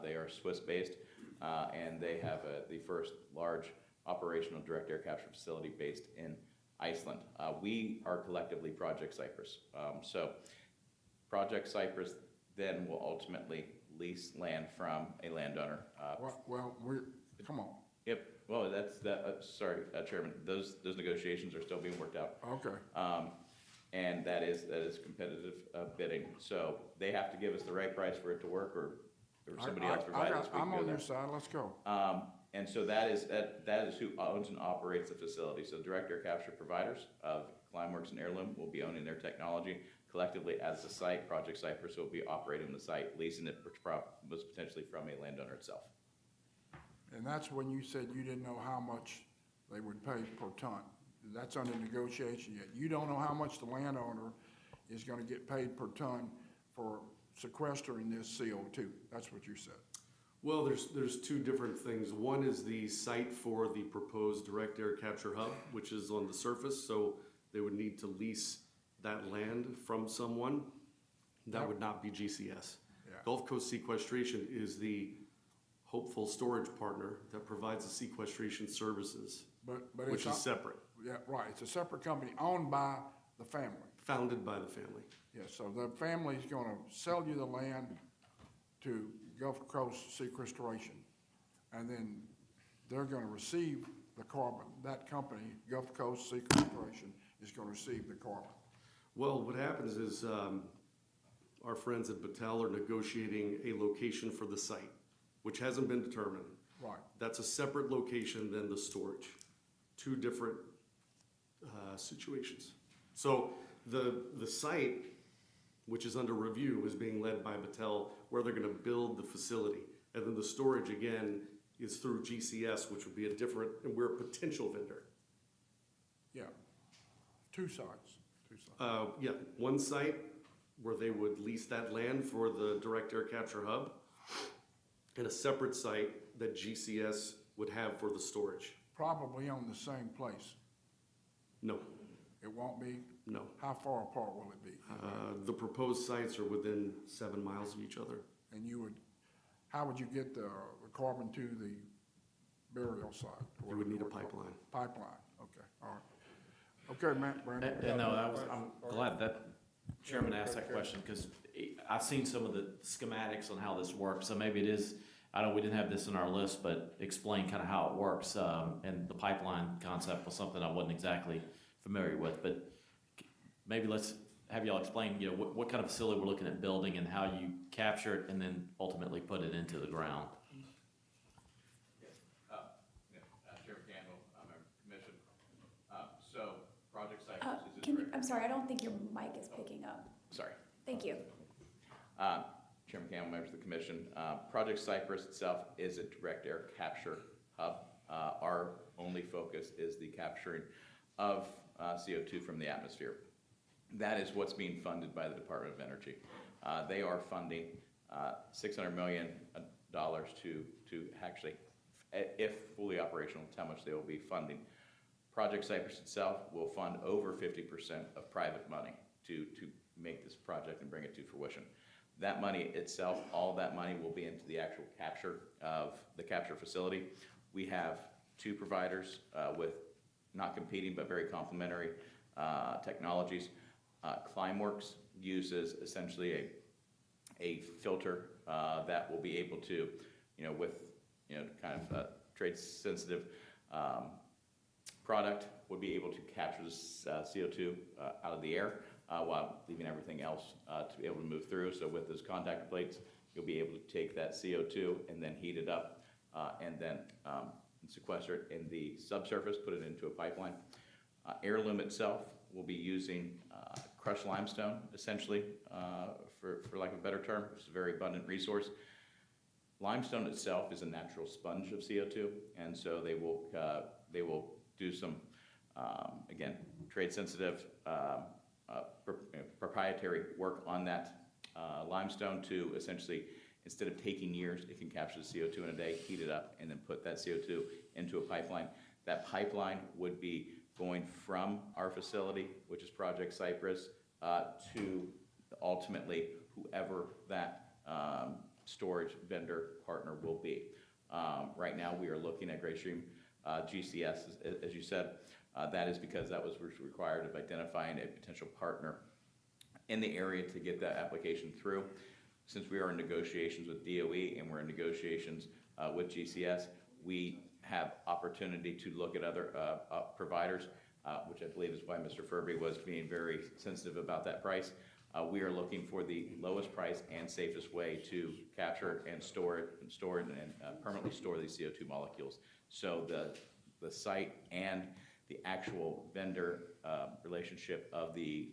They are Swiss-based, and they have the first large operational direct air capture facility based in Iceland. We are collectively Project Cypress. So Project Cypress then will ultimately lease land from a landowner. Well, come on. Yep. Well, sorry, Chairman. Those negotiations are still being worked out. Okay. And that is competitive bidding. So they have to give us the right price for it to work, or somebody else provide us. I'm on your side. Let's go. And so that is who owns and operates the facility. So direct air capture providers of Climeworks and Heirloom will be owning their technology. Collectively, as the site, Project Cypress will be operating the site, leasing it most potentially from a landowner itself. And that's when you said you didn't know how much they would pay per ton. That's under negotiation yet. You don't know how much the landowner is gonna get paid per ton for sequestering this CO2. That's what you said. Well, there's 2 different things. One is the site for the proposed direct air capture hub, which is on the surface, so they would need to lease that land from someone. That would not be GCS. Yeah. Gulf Coast Sequestration is the hopeful storage partner that provides the sequestration services, But which is separate, Yeah, right. It's a separate company owned by the family. founded by the family. Yeah, so the family's gonna sell you the land to Gulf Coast Sequestration, and then they're gonna receive the carbon. That company, Gulf Coast Sequestration, is gonna receive the carbon. Well, what happens is our friends at Battelle are negotiating a location for the site, which hasn't been determined. Right. That's a separate location than the storage. 2 different situations. So the site, which is under review, is being led by Battelle, where they're gonna build the facility. And then the storage, again, is through GCS, which would be a different, and we're a potential vendor. Yeah. 2 sites. 2 sites. Yeah, one site where they would lease that land for the direct air capture hub, and a separate site that GCS would have for the storage. Probably on the same place. No, It won't be? no. How far apart will it be? The proposed sites are within 7 miles of each other. And how would you get the carbon to the burial site? You would need a pipeline. Pipeline, okay, all right. Okay, Matt, Brandon. And no, I'm glad that Chairman asked that question, because I've seen some of the schematics on how this works, so maybe it is, I know we didn't have this in our list, but explain kind of how it works, and the pipeline concept was something I wasn't exactly familiar with, but maybe let's have y'all explain, what kind of facility we're looking at building and how you capture it and then ultimately put it into the ground. Chairman Campbell, member of the commission. So Project Cypress is I'm sorry, I don't think your mic is picking up. Sorry. Thank you. Chairman Campbell, members of the commission. Project Cypress itself is a direct air capture hub. Our only focus is the capturing of CO2 from the atmosphere. That is what's being funded by the Department of Energy. They are funding $600 million to actually, if fully operational, how much they will be funding. Project Cypress itself will fund over 50% of private money to make this project and bring it to fruition. That money itself, all that money will be into the actual capture of the capture facility. We have 2 providers with not competing but very complementary technologies. Climeworks uses essentially a filter that will be able to, with kind of a trade sensitive product would be able to capture this CO2 out of the air while leaving everything else to be able to move through. So with those contactor plates, you'll be able to take that CO2 and then heat it up and then sequester it in the subsurface, put it into a pipeline. Heirloom itself will be using crushed limestone, essentially, for lack of a better term. It's a very abundant resource. Limestone itself is a natural sponge of CO2, and so they will do some, again, trade-sensitive, proprietary work on that limestone to essentially, instead of taking years, it can capture the CO2 in a day, heat it up, and then put that CO2 into a pipeline. That pipeline would be going from our facility, which is Project Cypress, to ultimately whoever that storage vendor partner will be. Right now, we are looking at Greystream GCS, as you said. That is because that was required of identifying a potential partner in the area to get that application through. Since we are in negotiations with DOE and we're in negotiations with GCS, we have opportunity to look at other providers, which I believe is why Mr. Furby was being very sensitive about that price. We are looking for the lowest price and safest way to capture and store it and permanently store these CO2 molecules. So the site and the actual vendor relationship of the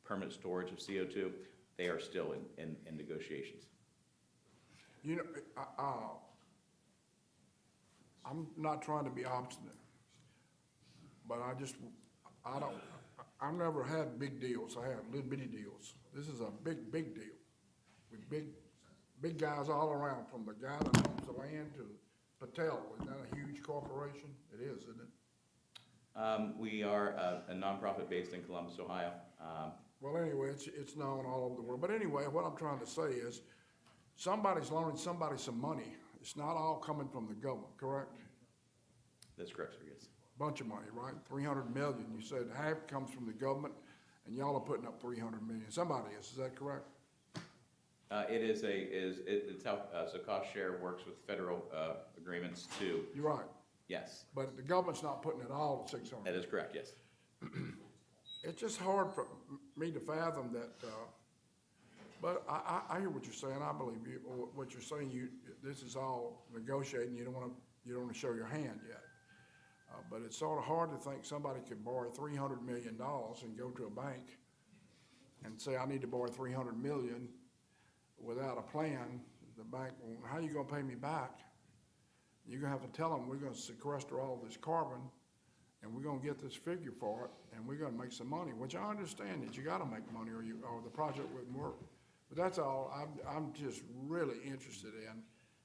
permanent storage of CO2, they are still in negotiations. You know, I'm not trying to be obstinate, but I've never had big deals. I have little bitty deals. This is a big deal with big guys all around, from the guy that owns the land to Patel. Isn't that a huge corporation? It is, isn't it? We are a nonprofit based in Columbus, Ohio. Well, anyway, it's known all over the world. But anyway, what I'm trying to say is somebody's loaning somebody some money. It's not all coming from the government, correct? That's correct, sir, yes. Bunch of money, right? 300 million. You said half comes from the government, and y'all are putting up 300 million. Somebody is that correct? It's how so cost share works with federal agreements to. You're right. Yes. But the government's not putting it all to 600. That is correct, yes. It's just hard for me to fathom that, but I hear what you're saying. I believe you. What you're saying, this is all negotiating. You don't want to show your hand yet. But it's sort of hard to think somebody could borrow $300 million and go to a bank and say, I need to borrow $300 million without a plan. The bank, well, how are you going to pay me back? You're going to have to tell them we're going to sequester all this carbon and we're going to get this figure for it and we're going to make some money, which I understand that you got to make money or the project wouldn't work. But that's all. I'm just really interested in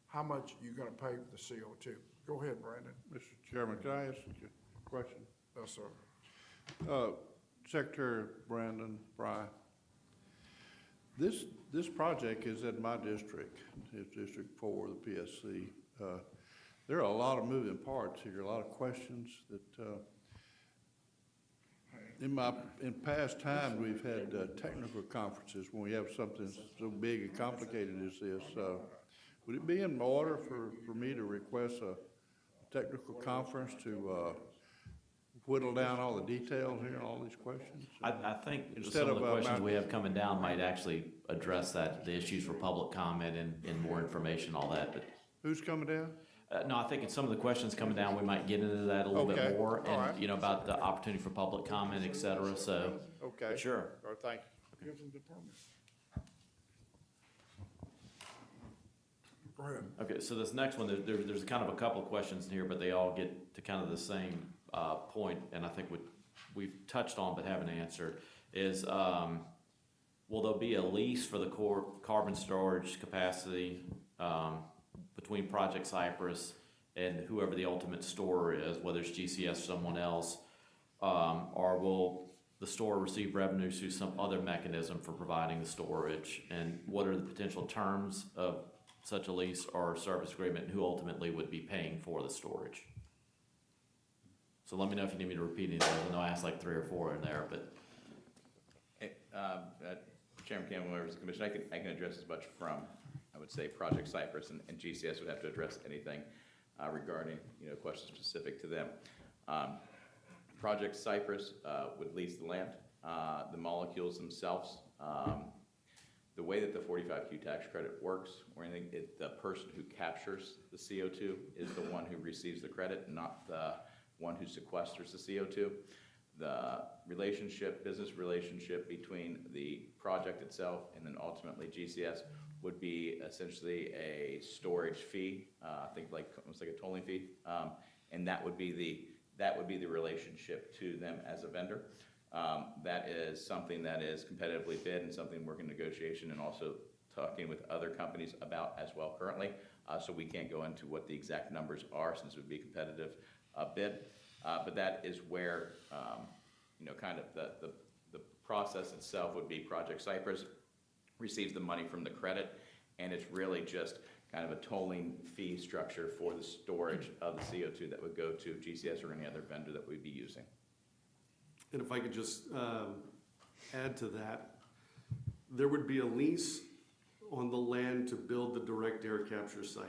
how much you're going to pay for the CO2. Go ahead, Brandon. Mr. Chairman, can I ask you a question? Yes, sir. Secretary Brandon Fry, this project is in my district. It's District 4, the PSC. There are a lot of moving parts here, a lot of questions that in past times we've had technical conferences when we have something so big and complicated as this. Would it be in order for me to request a technical conference to whittle down all the details here, all these questions? I think Instead some of the of, questions we have coming down might actually address the issues for public comment and more information, all that, but. Who's coming down? No, I think in some of the questions coming down, we might get into that a little Okay. bit more, All right. and, about the opportunity for public comment, et cetera, so. Okay. Sure. All right, thank you. Give them the permit. Go ahead. Okay, so this next one, there's kind of a couple of questions in here, but they all get to kind of the same point, and I think what we've touched on but haven't answered is, will there be a lease for the core carbon storage capacity between Project Cypress and whoever the ultimate storer is, whether it's GCS or someone else, or will the store receive revenues through some other mechanism for providing the storage, and what are the potential terms of such a lease or service agreement, and who ultimately would be paying for the storage? So let me know if you need me to repeat anything. I know I asked like 3 or 4 in there, but. Chairman Campbell, members of the commission, I can address as much from, I would say, Project Cypress, and GCS would have to address anything regarding questions specific to them. Project Cypress would lease the land. The molecules themselves, the way that the 45Q tax credit works, or anything, the person who captures the CO2 is the one who receives the credit, not the one who sequesters the CO2. The relationship, business relationship between the project itself and then ultimately GCS would be essentially a storage fee, think like almost like a tolling fee, and that would be the relationship to them as a vendor. That is something that is competitively bid and something we're in negotiation and also talking with other companies about as well currently. So we can't go into what the exact numbers are since it would be a competitive bid. But that is where, kind of the process itself would be Project Cypress receives the money from the credit, and it's really just kind of a tolling fee structure for the storage of the CO2 that would go to GCS or any other vendor that we'd be using. And if I could just add to that, there would be a lease on the land to build the direct air capture site.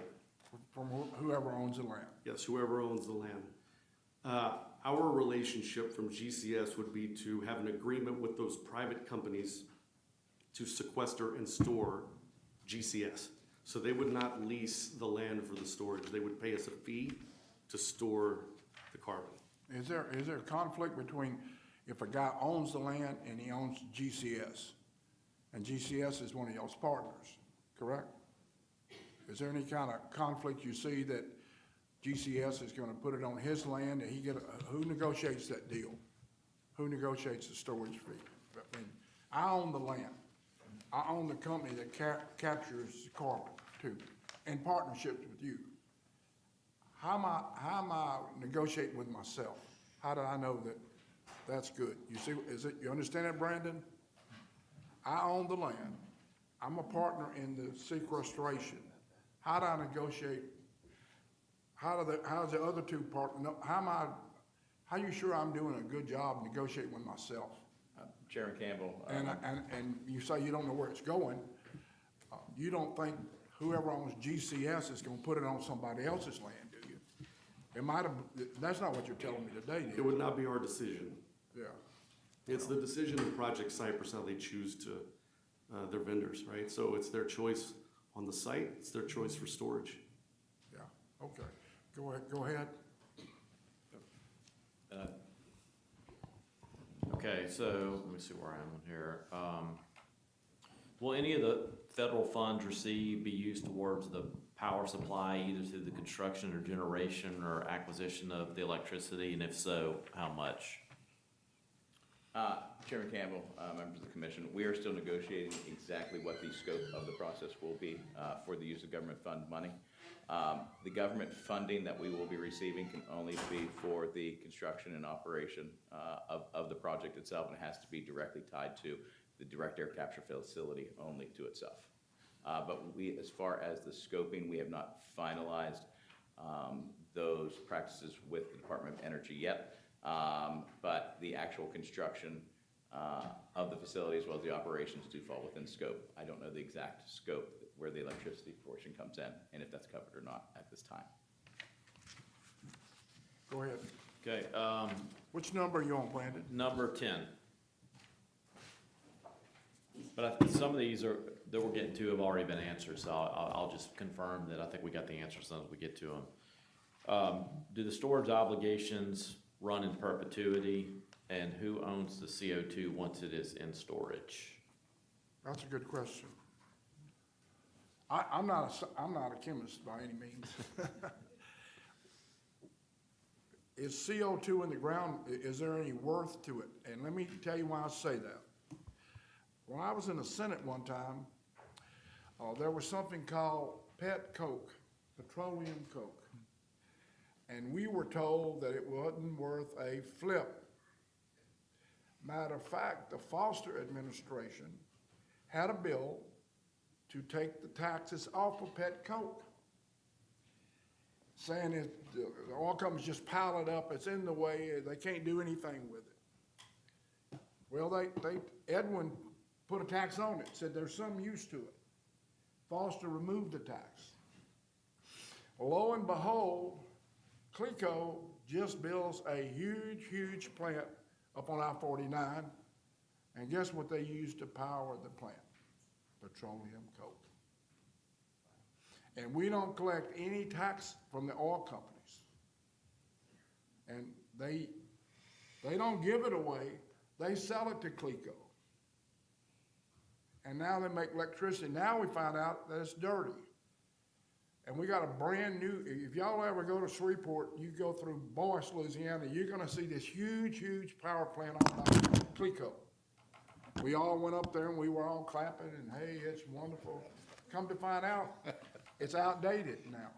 From whoever owns the land. Yes, whoever owns the land. Our relationship from GCS would be to have an agreement with those private companies to sequester and store GCS. So they would not lease the land for the storage. They would pay us a fee to store the carbon. Is there a conflict between if a guy owns the land and he owns GCS, and GCS is one of y'all's partners, correct? Is there any kind of conflict you see that GCS is gonna put it on his land and who negotiates that deal? Who negotiates the storage fee? I mean, I own the land. I own the company that captures carbon too, in partnerships with you. How am I negotiating with myself? How do I know that that's good? You see, you understand that, Brandon? I own the land. I'm a partner in the sequestration. How do I negotiate? How's the other two partners? How are you sure I'm doing a good job negotiating with myself? Chairman Campbell. And you say you don't know where it's going. You don't think whoever owns GCS is gonna put it on somebody else's land, do you? It might have, that's not what you're telling me today, It would not be our decision. Yeah. It's the decision of Project Cypress how they choose to their vendors, right? So it's their choice on the site. It's their choice for storage. Yeah, okay. Go ahead. Okay, so let me see where I am here. Will any of the federal funds received be used towards the power supply, either through the construction or generation or acquisition of the electricity? And if so, how much? Chairman Campbell, members of the commission, we are still negotiating exactly what the scope of the process will be for the use of government fund money. The government funding that we will be receiving can only be for the construction and operation of the project itself, and it has to be directly tied to the direct air capture facility only to itself. But we, as far as the scoping, we have not finalized those practices with the Department of Energy yet. But the actual construction of the facility as well as the operations do fall within scope. I don't know the exact scope where the electricity portion comes in and if that's covered or not at this time. Go ahead. Okay, Which number are you on, Brandon? number 10. But some of these that we're getting to have already been answered, so I'll just confirm that I think we got the answers as we get to them. Do the storage obligations run in perpetuity, and who owns the CO2 once it is in storage? That's a good question. I'm not a chemist by any means. Is CO2 in the ground, is there any worth to it? And let me tell you why I say that. When I was in the Senate one time, there was something called pet coke, petroleum coke. And we were told that it wasn't worth a flip. Matter of fact, the Foster administration had a bill to take the taxes off of pet coke, saying the oil companies just pile it up, it's in the way, they can't do anything with it. Well, Edwin put a tax on it, said there's some use to it. Foster removed the tax. Lo and behold, CLECO just builds a huge, huge plant up on I-49, and guess what they use to power the plant? Petroleum coke. And we don't collect any tax from the oil companies. And they don't give it away, they sell it to Clico. And now they make electricity. Now we find out that it's dirty. And we got a brand new, if y'all ever go to Shreveport, you go through Boyce, Louisiana, you're gonna see this huge, huge power plant on Clico. We all went up there and we were all clapping and hey, it's wonderful. Come to find out, it's outdated now.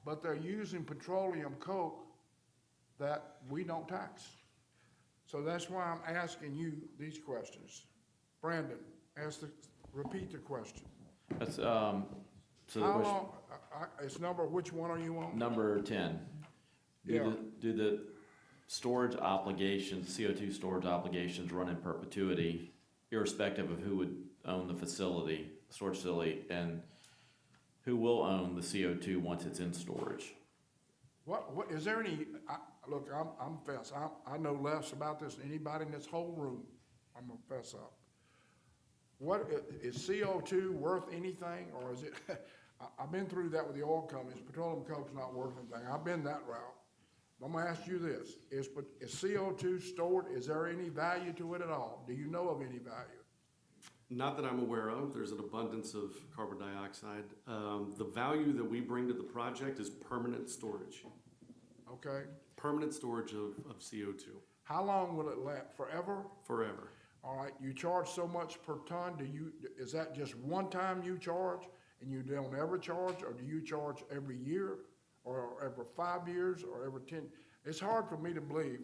But they're using petroleum coke that we don't tax. So that's why I'm asking you these questions. Brandon, repeat the question. That's, so the How question, long, it's number, which one are you on? number 10. Yeah. Do the storage obligations, CO2 storage obligations run in perpetuity, irrespective of who would own the facility, storage facility, and who will own the CO2 once it's in storage? What, is there any, look, I'm fess, I know less about this than anybody in this whole room. I'm gonna fess up. What, is CO2 worth anything, or is it, I've been through that with the oil companies, petroleum coke's not worth anything, I've been that route. I'm gonna ask you this, is CO2 stored, is there any value to it at all? Do you know of any value? Not that I'm aware of. There's an abundance of carbon dioxide. The value that we bring to the project is permanent storage. Okay, Permanent storage of CO2, how long will it last, forever? forever. All right, you charge so much per ton, is that just one time you charge and you don't ever charge, or do you charge every year, or every 5 years, or every 10? It's hard for me to believe,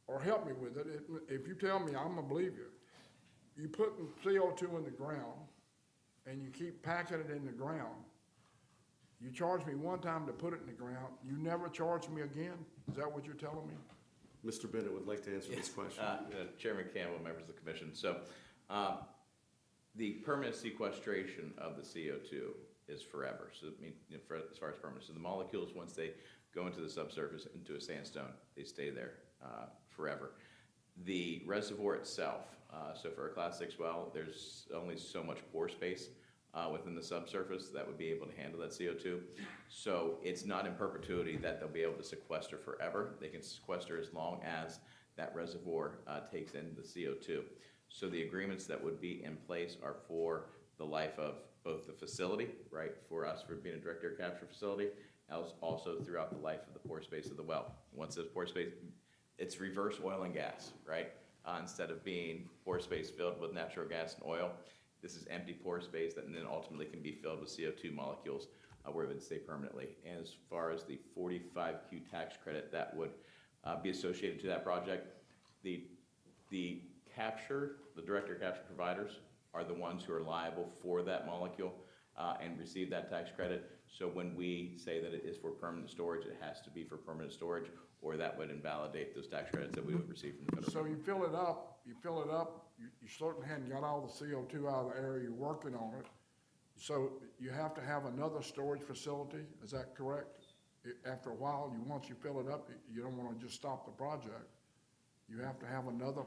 or help me with it. If you tell me, I'm gonna believe you. You put CO2 in the ground and you keep packing it in the ground. You charge me one time to put it in the ground, you never charge me again? Is that what you're telling me? Mr. Bennett would like to answer this question. Chairman Campbell, members of the commission. So the permanent sequestration of the CO2 is forever. So I mean, as far as permanent, so the molecules, once they go into the subsurface, into a sandstone, they stay there forever. The reservoir itself, so for a class 6 well, there's only so much pore space within the subsurface that would be able to handle that CO2. So it's not in perpetuity that they'll be able to sequester forever. They can sequester as long as that reservoir takes in the CO2. So the agreements that would be in place are for the life of both the facility, right, for us for being a direct air capture facility, as also throughout the life of the pore space of the well. Once this pore space, it's reverse oil and gas, right? Instead of being pore space filled with natural gas and oil, this is empty pore space that then ultimately can be filled with CO2 molecules where it would stay permanently. And as far as the 45Q tax credit that would be associated to that project, the capture, the direct air capture providers are the ones who are liable for that molecule and receive that tax credit. So when we say that it is for permanent storage, it has to be for permanent storage, or that would invalidate those tax credits that we would receive from the federal government. So you fill it up, you certainly hadn't got all the CO2 out of the area, you're working on it. So you have to have another storage facility, is that correct? After a while, once you fill it up, you don't wanna just stop the project. You have to have another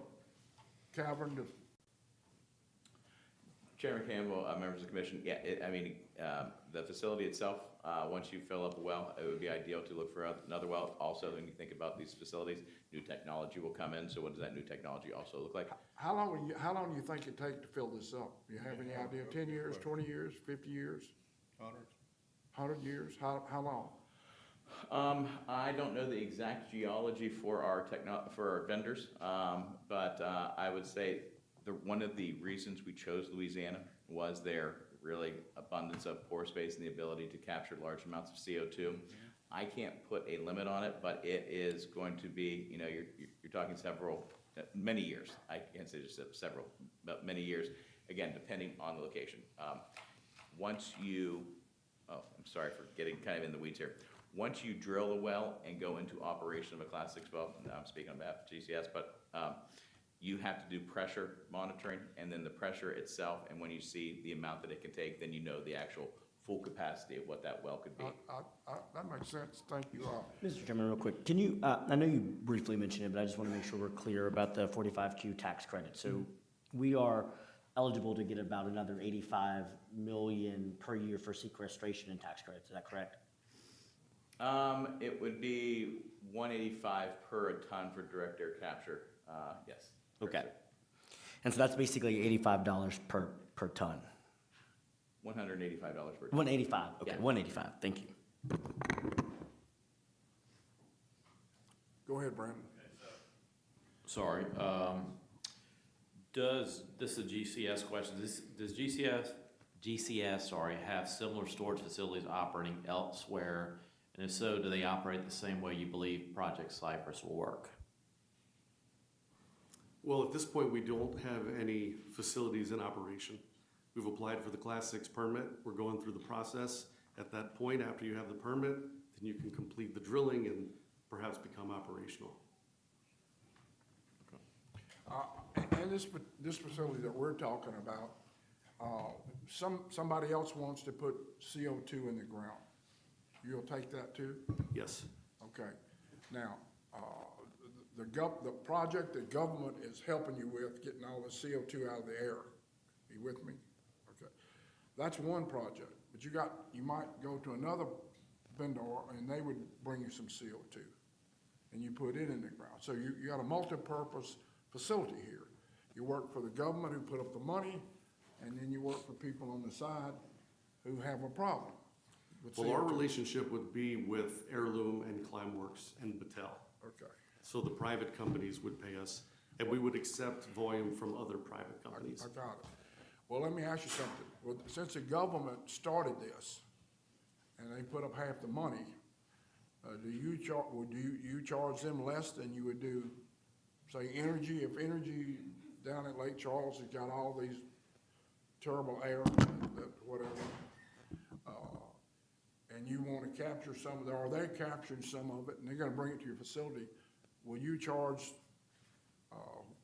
cavern to. Chairman Campbell, members of the commission, yeah, the facility itself, once you fill up a well, it would be ideal to look for another well. Also, when you think about these facilities, new technology will come in. So what does that new technology also look like? How long do you think it take to fill this up? Do you have any idea? 10 years, 20 years, 50 years? 100 years? How long? I don't know the exact geology for our vendors, but I would say one of the reasons we chose Louisiana was their really abundance of pore space and the ability to capture large amounts of CO2. I can't put a limit on it, but it is going to be, you're talking many years. I can't say just several, but many years, again, depending on the location. I'm sorry for getting kind of in the weeds here. Once you drill a well and go into operation of a class 6 well, now I'm speaking on behalf of GCS, but you have to do pressure monitoring, and then the pressure itself, and when you see the amount that it can take, then you know the actual full capacity of what that well could be. That makes sense. Thank you. Mr. Chairman, real quick, can you, I know you briefly mentioned it, but I just want to make sure we're clear about the 45Q tax credit. So we are eligible to get about another 85 million per year for sequestration and tax credits, is that correct? It would be 185 per a ton for direct air capture, yes. Okay. And so that's basically $85 per ton. $185 per ton. 185, okay, Yeah. 185, thank you. Go ahead, Brandon. Sorry, this is a GCS question, does GCS, have similar storage facilities operating elsewhere? And if so, do they operate the same way you believe Project Cypress will work? Well, at this point, we don't have any facilities in operation. We've applied for the Class 6 permit. We're going through the process. At that point, after you have the permit, then you can complete the drilling and perhaps become operational. And this facility that we're talking about, somebody else wants to put CO2 in the ground. You'll take that too? Yes. Okay. Now, the project the government is helping you with, getting all the CO2 out of the air. You with me? Okay. That's one project, but you might go to another vendor and they would bring you some CO2 and you put it in the ground. So you got a multi-purpose facility here. You work for the government who put up the money, and then you work for people on the side who have a problem with Well, our CO2. relationship would be with Heirloom and Climeworks and Battelle. Okay. So the private companies would pay us, and we would accept volume from other private companies. I got it. Well, let me ask you something. Well, since the government started this, and they put up half the money, do you charge them less than you would do, say, Energy? If Energy down at Lake Charles has got all these terrible air, whatever, and you want to capture some of it, or they're capturing some of it, and they're going to bring it to your facility, will you charge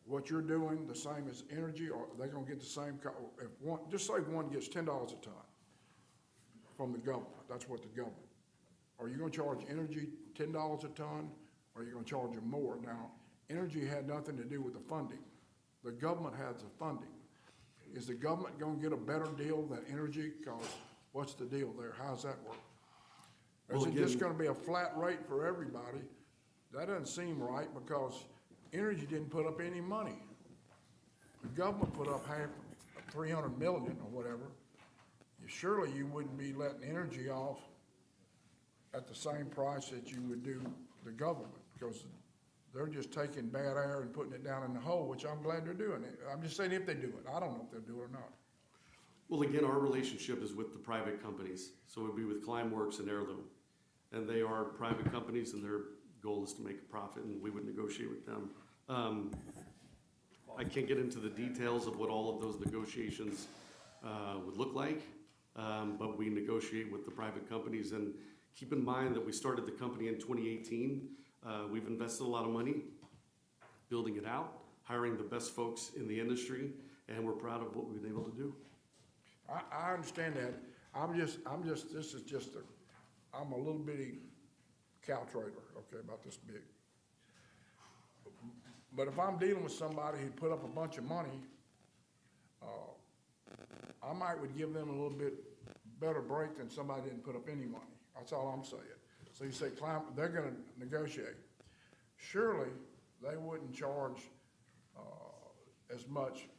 what you're doing the same as Energy, or are they going to get the same? If one, just say one gets $10 a ton from the government. That's what the government. Are you going to charge Energy $10 a ton, or are you going to charge them more? Now, Energy had nothing to do with the funding. The government has the funding. Is the government going to get a better deal than Energy? Because what's the deal there? How's that work? Is it just going to be a flat rate for everybody? That doesn't seem right, because Energy didn't put up any money. The government put up half, 300 million or whatever. Surely you wouldn't be letting Energy off at the same price that you would do the government, because they're just taking bad air and putting it down in the hole, which I'm glad they're doing it. I'm just saying if they do it. I don't know if they'll do it or not. Well, again, our relationship is with the private companies. So it would be with Climeworks and Heirloom. And they are private companies, and their goal is to make a profit, and we would negotiate with them. I can't get into the details of what all of those negotiations would look like, but we negotiate with the private companies. And keep in mind that we started the company in 2018. We've invested a lot of money building it out, hiring the best folks in the industry, and we're proud of what we've been able to do. I understand that. This is just I'm a little bitty cow trader, okay, about this big. But if I'm dealing with somebody who put up a bunch of money, I would give them a little bit better break than somebody didn't put up any money. That's all I'm saying. So you say, they're gonna negotiate. Surely they wouldn't charge as much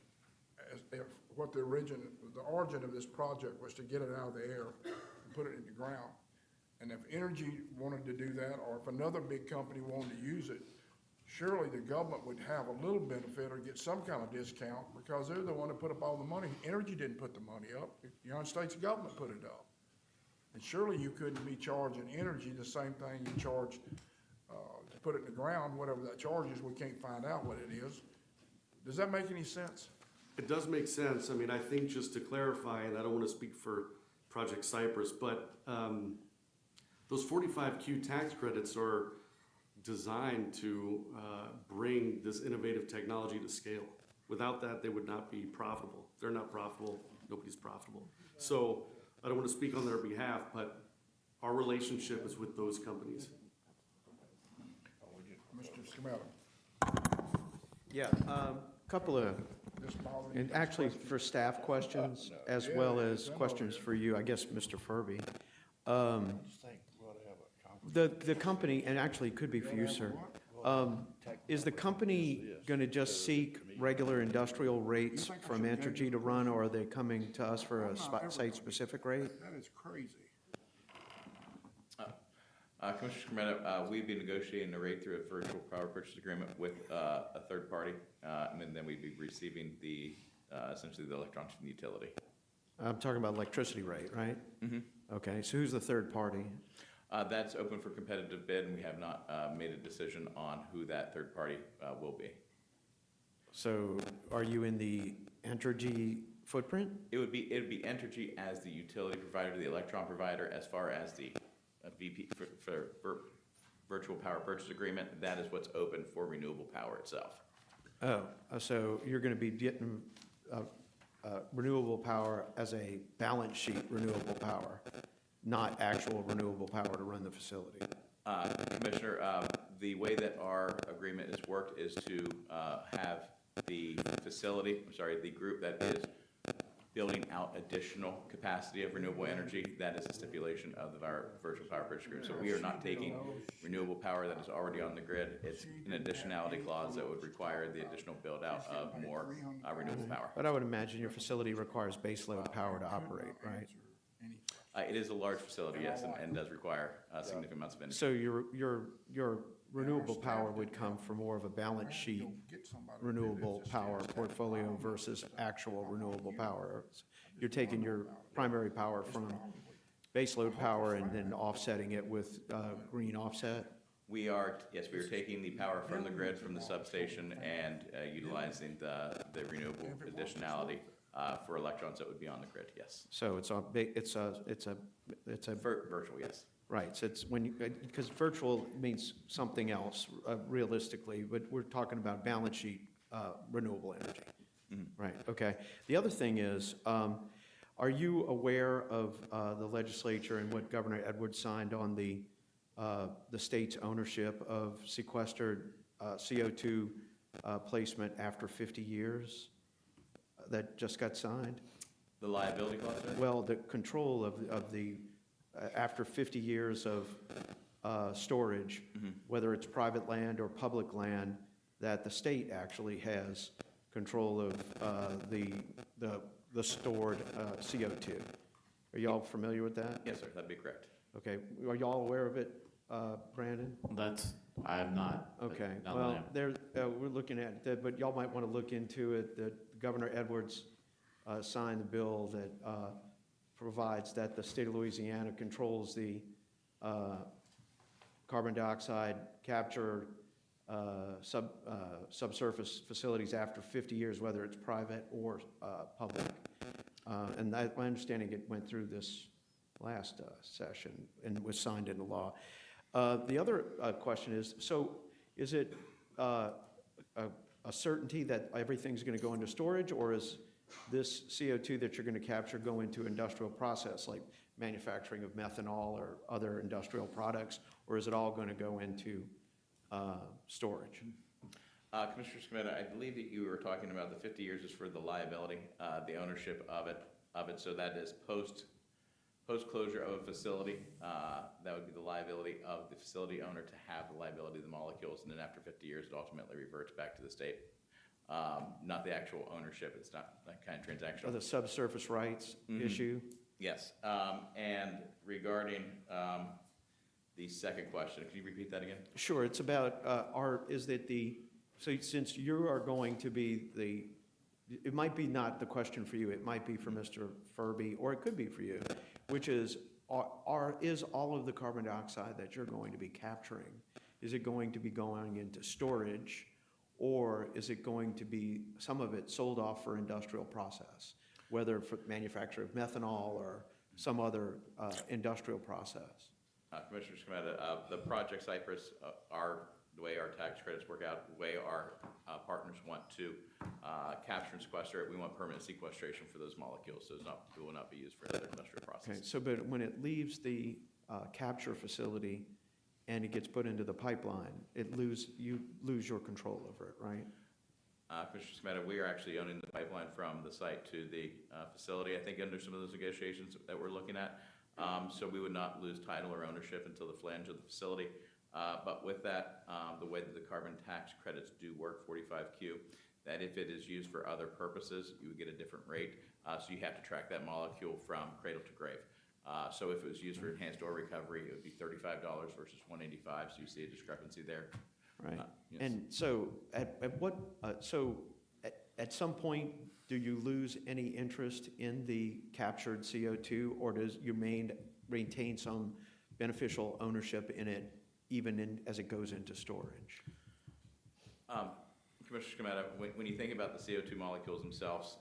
as if what the origin of this project was to get it out of the air and put it in the ground. And if Energy wanted to do that, or if another big company wanted to use it, surely the government would have a little benefit or get some kind of discount, because they're the one that put up all the money. Energy didn't put the money up. The United States government put it up. And surely you couldn't be charging Energy the same thing you charge to put it in the ground, whatever that charge is. We can't find out what it is. Does that make any sense? It does make sense. I mean, I think just to clarify, and I don't want to speak for Project Cypress, but those 45Q tax credits are designed to bring this innovative technology to scale. Without that, they would not be profitable. If they're not profitable, nobody's profitable. So I don't want to speak on their behalf, but our relationship is with those companies. Mr. Scametta. Yeah, couple of, Ms. Molly, and actually for staff questions, as well as questions for you, I guess, Mr. Furby. The company, and actually it could be for you, sir, is the company gonna just seek regular industrial rates from Entergy to run, or are they coming to us for a site-specific rate? That is crazy. Commissioner Scametta, we'd be negotiating a rate through a virtual power purchase agreement with a third party, and then we'd be receiving the, essentially the electronics from the utility. I'm talking about electricity rate, right? Mm-hmm. Okay, so who's the third party? That's open for competitive bid, and we have not made a decision on who that third party will be. So are you in the Entergy footprint? It'd be Entergy as the utility provider, the electron provider, as far as the VP for virtual power purchase agreement. That is what's open for renewable power itself. Oh, so you're gonna be getting renewable power as a balance sheet renewable power, not actual renewable power to run the facility. Commissioner, the way that our agreement is worked is to have the the group that is building out additional capacity of renewable energy. That is a stipulation of our virtual power purchase agreement. So we are not taking renewable power that is already on the grid. It's an additionality clause that would require the additional build out of more renewable power. But I would imagine your facility requires baseload power to operate, right? It is a large facility, yes, and does require significant amounts of energy. So your renewable power would come from more of a balance sheet renewable power portfolio versus actual renewable power. You're taking your primary power from baseload power and then offsetting it with green offset? We are taking the power from the grid, from the substation, and utilizing the renewable additionality for electrons that would be on the grid, yes. So it's a Virtual, yes. right. So it's when because virtual means something else realistically, but we're talking about balance sheet renewable energy. Mm-hmm. Right. Okay. The other thing is, are you aware of the legislature and what Governor Edwards signed on the state's ownership of sequestered CO2 placement after 50 years? That just got signed? The liability clause, sir? Well, the control of the, after 50 years of storage, whether it's private land or public land, that the state actually has control of the stored CO2. Are y'all familiar with that? Yes, sir, that'd be correct. Okay, are y'all aware of it, Brandon? I am not. but Okay, now that I well, am. there, we're looking at that, but y'all might want to look into it, that Governor Edwards signed the bill that provides that the state of Louisiana controls the carbon dioxide capture subsurface facilities after 50 years, whether it's private or public. And my understanding, it went through this last session and was signed into law. The other question is, so is it a certainty that everything's going to go into storage, or is this CO2 that you're going to capture go into industrial process like manufacturing of methanol or other industrial products, or is it all going to go into storage? Commissioner Scametta, I believe that you were talking about the 50 years is for the liability, the ownership of it. So that is post-closure of a facility. That would be the liability of the facility owner to have the liability of the molecules, and then after 50 years, it ultimately reverts back to the state. Not the actual ownership. It's not that kind of transaction. Or the subsurface rights issue? Yes. And regarding the second question, can you repeat that again? Sure. It's about so since you are going to be it might be not the question for you, it might be for Mr. Furby, or it could be for you, which is, is all of the carbon dioxide that you're going to be capturing, is it going to be going into storage, or is it going to be some of it sold off for industrial process, whether for manufacture of methanol or some other industrial process? Commissioner Scametta, the Project Cypress, our the way our tax credits work out, the way our partners want to capture and sequester it, we want permanent sequestration for those molecules, so it will not be used for another industrial Okay, process. so but when it leaves the capture facility and it gets put into the pipeline, you lose your control over it, right? Commissioner Smetto, we are actually owning the pipeline from the site to the facility, I think under some of those negotiations that we're looking at. So we would not lose title or ownership until the flange of the facility. But with that, the way that the carbon tax credits do work, 45Q, that if it is used for other purposes, you would get a different rate. So you have to track that molecule from cradle to grave. So if it was used for enhanced oil recovery, it would be $35 versus $185. So you see a discrepancy there. Right. Yes. And so at some point, do you lose any interest in the captured CO2, or does you maintain some beneficial ownership in it, even as it goes into storage? Commissioner Scametta, when you think about the CO2 molecules themselves,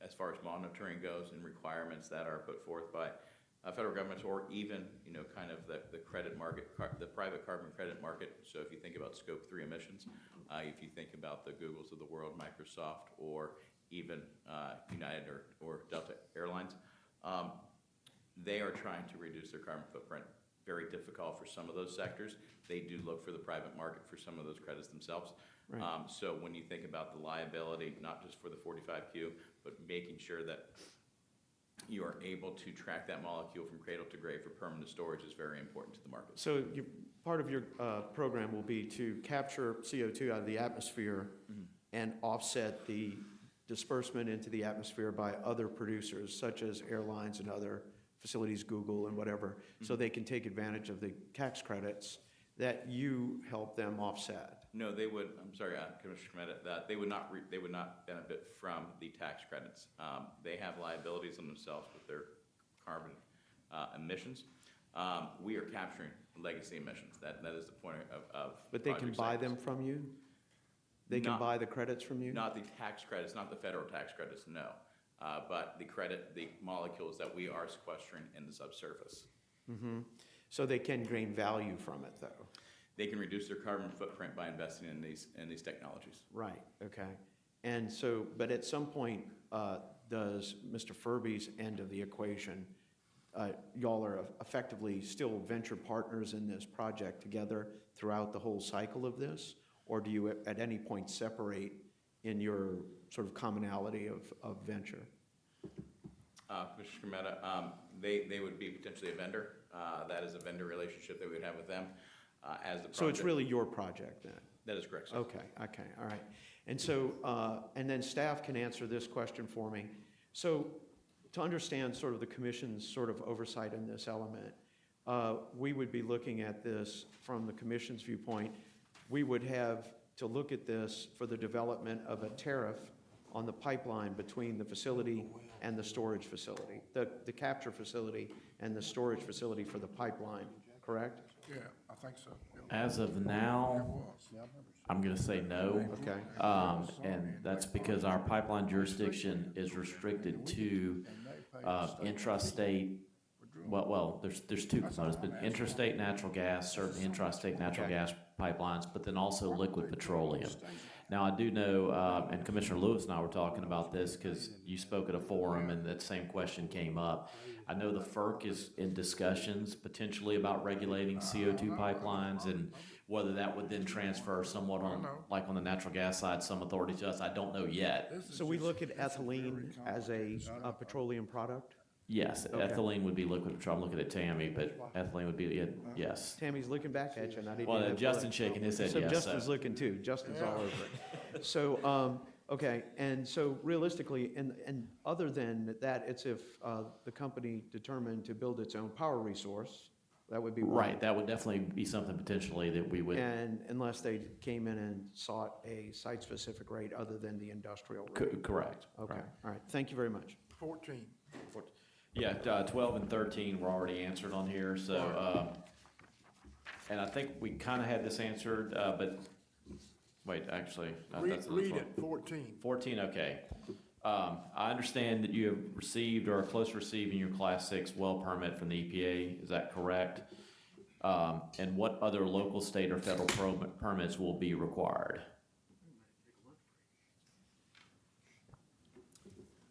as far as monitoring goes and requirements that are put forth by federal governments, or even, kind of the credit market, the private carbon credit market. So if you think about Scope 3 emissions, if you think about the Googles of the world, Microsoft, or even United or Delta Airlines, they are trying to reduce their carbon footprint. Very difficult for some of those sectors. They do look for the private market for some of those credits themselves. Right. So when you think about the liability, not just for the 45Q, but making sure that you are able to track that molecule from cradle to grave for permanent storage is very important to the market. So part of your program will be to capture CO2 out of the atmosphere and offset the disbursement into the atmosphere by other producers, such as airlines and other facilities, Google and whatever, so they can take advantage of the tax credits that you help them offset. No, they would. I'm sorry, Commissioner Schmidt, that they would not benefit from the tax credits. They have liabilities on themselves with their carbon emissions. We are capturing legacy emissions. That is the point of. But they can project buy cycles. them from you? They can buy the credits from you? Not the tax credits, not the federal tax credits, no. But the molecules that we are sequestering in the subsurface. Mm-hmm. So they can gain value from it, though? They can reduce their carbon footprint by investing in these technologies. Right, okay. And so, but at some point, does Mr. Furby's end of the equation, y'all are effectively still venture partners in this project together throughout the whole cycle of this? Or do you at any point separate in your sort of commonality of venture? Commissioner Scametta, they would be potentially a vendor. That is a vendor relationship that we would have with them as the project. So it's really your project then? That is correct, sir. Okay, all right. And so, and then staff can answer this question for me. So to understand sort of the commission's sort of oversight in this element, we would be looking at this from the commission's viewpoint. We would have to look at this for the development of a tariff on the pipeline between the facility and the storage facility, the capture facility and the storage facility for the pipeline, correct? Yeah, I think so. As of now, I'm gonna say no. Okay. And that's because our pipeline jurisdiction is restricted to intrastate, well, there's two components, but intrastate natural gas, certain intrastate natural gas pipelines, but then also liquid petroleum. Now, I do know, and Commissioner Lewis and I were talking about this because you spoke at a forum and that same question came up. I know the FERC is in discussions potentially about regulating CO2 pipelines and whether that would then transfer somewhat on, like on the natural gas side, some authority to us. I don't know yet. So we look at ethylene as a petroleum product? Yes, Okay. ethylene would be liquid petroleum. I'm looking at Tammy, but ethylene would be, yes. Tammy's looking back at you, and I didn't. Well, even Justin's shaking his head So yes. Justin's looking too. Justin's all over it. So, okay, and so realistically, and other than that, it's if the company determined to build its own power resource, that would be one. Right, that would definitely be something potentially that we would, And unless they came in and sought a site-specific rate other than the industrial rate. correct. Okay, Right. all right. Thank you very much. 14. Yeah, 12 and 13 were already answered on here, so, and I think we kind of had this answered, but, wait, actually, that's the Read one. it, 14. 14, okay. I understand that you have received or are close to receiving your Class 6 well permit from the EPA, is that correct? And what other local, state, or federal permits will be required?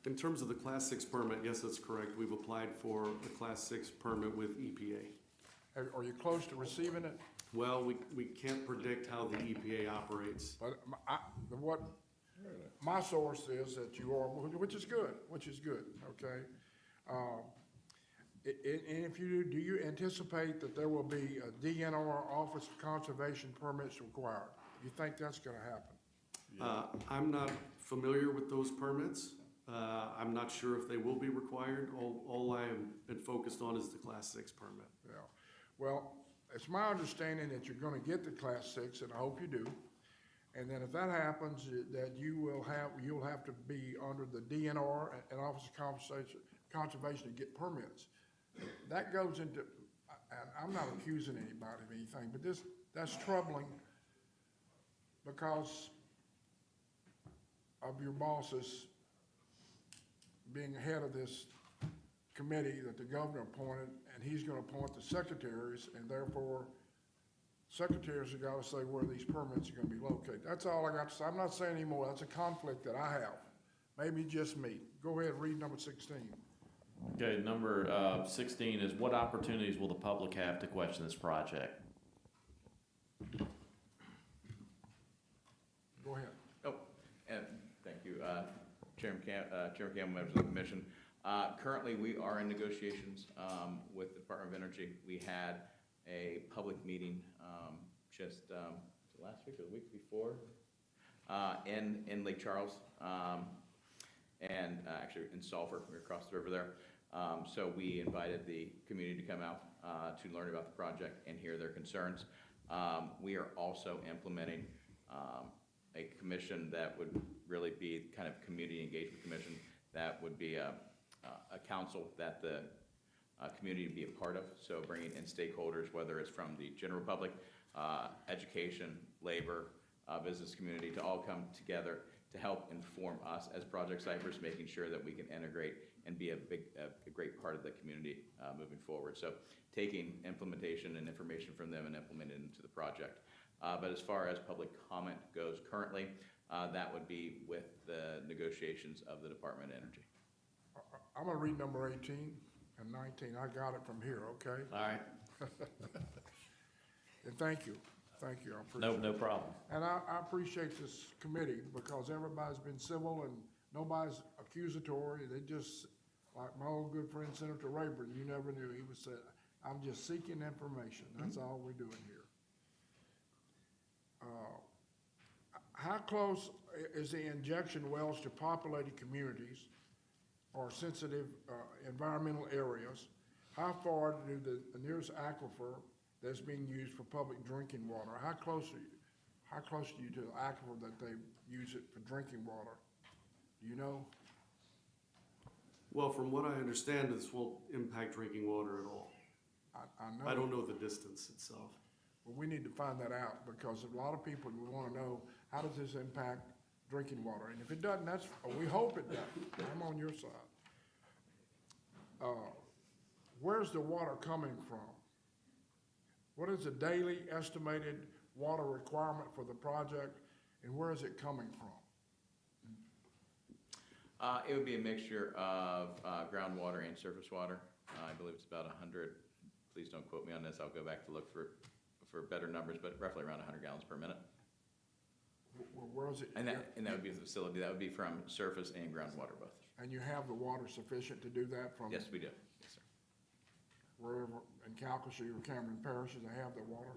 In terms of the Class 6 permit, yes, that's correct. We've applied for a Class 6 permit with EPA. Are you close to receiving it? Well, we can't predict how the EPA operates. But what my source is that you are, which is good, okay? And if you do you anticipate that there will be a DNR Office of Conservation permits required? You think that's gonna happen? I'm not familiar with those permits. I'm not sure if they will be required. All I have been focused on is the Class 6 permit. Yeah. Well, it's my understanding that you're gonna get the Class 6, and I hope you do. And then if that happens, that you'll have to be under the DNR and Office of Conservation to get permits. That goes into, and I'm not accusing anybody of anything, but that's troubling because of your bosses being head of this committee that the governor appointed, and he's gonna appoint the secretaries, and therefore secretaries have gotta say where these permits are gonna be located. That's all I got to say. I'm not saying anymore. That's a conflict that I have. Maybe just me. Go ahead, read number 16. Okay, number 16 is what opportunities will the public have to question this project? Go ahead. Oh, and thank you, Chairman Campbell, members of the commission. Currently, we are in negotiations with the Department of Energy. We had a public meeting just last week or the week before in Lake Charles, and actually in Sulphur. We're across the river there. So we invited the community to come out to learn about the project and hear their concerns. We are also implementing a commission that would really be kind of community engagement commission that would be a council that the community would be a part of. So bringing in stakeholders, whether it's from the general public, education, labor, business community, to all come together to help inform us as Project Cypress, making sure that we can integrate and be a great part of the community moving forward. So taking implementation and information from them and implementing it into the project. But as far as public comment goes currently, that would be with the negotiations of the Department of Energy. I'm gonna read number 18 and 19. I got it from here, okay? All right. And thank you. I appreciate it. No problem. And I appreciate this committee because everybody's been civil and nobody's accusatory. They just, like my old good friend Senator Rayburn, you never knew, he would say, I'm just seeking information. That's all we're doing here. How close is the injection wells to populated communities or sensitive environmental areas? How far do the nearest aquifer that's being used for public drinking water, how close are you to the aquifer that they use it for drinking water? Do you know? Well, from what I understand, this won't impact drinking water at all. I know. I don't know the distance itself. Well, we need to find that out because a lot of people want to know, how does this impact drinking water? And if it doesn't, we hope it doesn't. I'm on your side. Where's the water coming from? What is the daily estimated water requirement for the project, and where is it coming from? It would be a mixture of groundwater and surface water. I believe it's about 100. Please don't quote me on this. I'll go back to look for better numbers, but roughly around 100 gallons per minute. Where is it? And that would be the facility. That would be from surface and groundwater both. And you have the water sufficient to do that from? Yes, we do. Yes, sir. Wherever in Calcasieu or Cameron parishes, they have the water?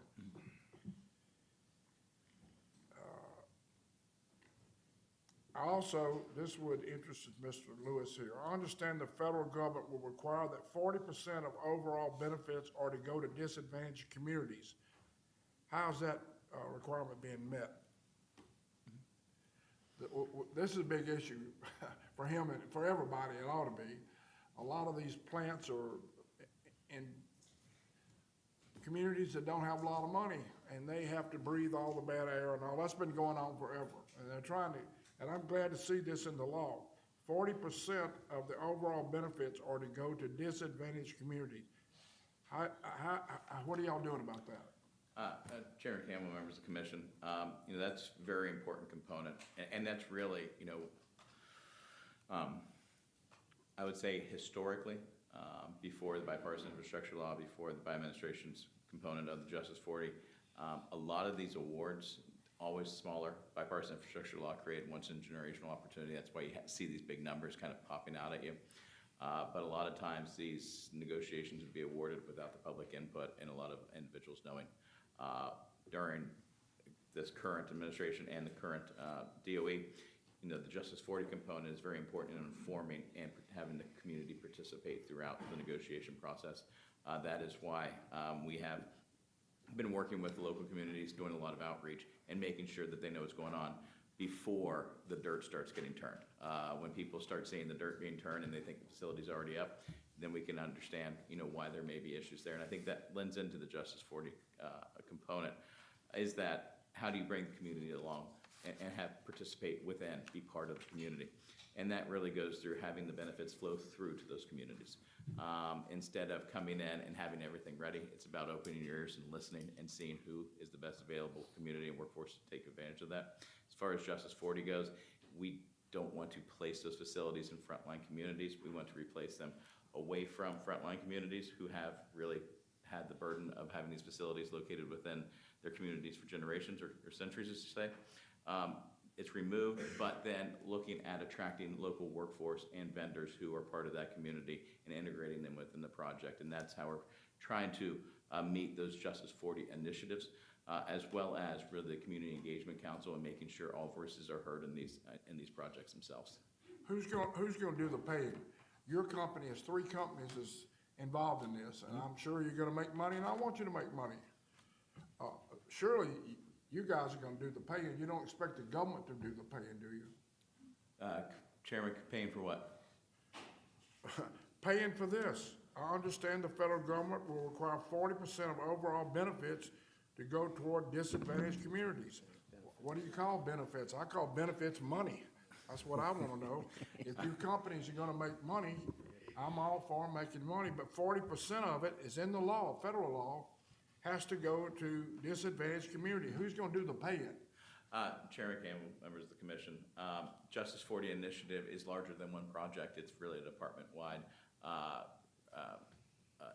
Also, this would interest Mr. Lewis here. I understand the federal government will require that 40% of overall benefits are to go to disadvantaged communities. How's that requirement being met? This is a big issue for him and for everybody. It ought to be. A lot of these plants are in communities that don't have a lot of money, and they have to breathe all the bad air and all. That's been going on forever, and they're trying to. And I'm glad to see this in the law. 40% of the overall benefits are to go to disadvantaged communities. What are y'all doing about that? Chairman Campbell, members of the commission, that's a very important component, and that's really, I would say historically, before the bipartisan infrastructure law, before the by-administration's component of the Justice 40, a lot of these awards, always smaller, bipartisan infrastructure law created once-in-a-generational opportunity. That's why you see these big numbers kind of popping out at you. But a lot of times these negotiations would be awarded without the public input and a lot of individuals knowing. During this current administration and the current DOE, the Justice 40 component is very important in informing and having the community participate throughout the negotiation process. That is why we have been working with the local communities, doing a lot of outreach and making sure that they know what's going on before the dirt starts getting turned. When people start seeing the dirt being turned and they think the facility's already up, then we can understand, why there may be issues there. And I think that lends into the Justice 40 component, is that how do you bring the community along and have participate within, be part of the community? And that really goes through having the benefits flow through to those communities. Instead of coming in and having everything ready, it's about opening your ears and listening and seeing who is the best available community and workforce to take advantage of that. As far as Justice 40 goes, we don't want to place those facilities in frontline communities. We want to replace them away from frontline communities who have really had the burden of having these facilities located within their communities for generations or centuries, as you say. It's removed, but then looking at attracting local workforce and vendors who are part of that community and integrating them within the project. And that's how we're trying to meet those Justice 40 initiatives, as well as really the Community Engagement Council and making sure all voices are heard in these projects themselves. Who's going to do the paying? Your company has 3 companies is involved in this, and I'm sure you're going to make money, and I want you to make money. Surely you guys are going to do the paying. You don't expect the government to do the paying, do you? Chairman, paying for what? Paying for this. I understand the federal government will require 40% of overall benefits to go toward disadvantaged communities. What do you call benefits? I call benefits money. That's what I want to know. If your companies are going to make money, I'm all for making money, but 40% of it is in the law, federal law, has to go to disadvantaged community. Who's going to do the paying? Chairman Campbell, members of the commission, Justice 40 initiative is larger than one project. It's really a department-wide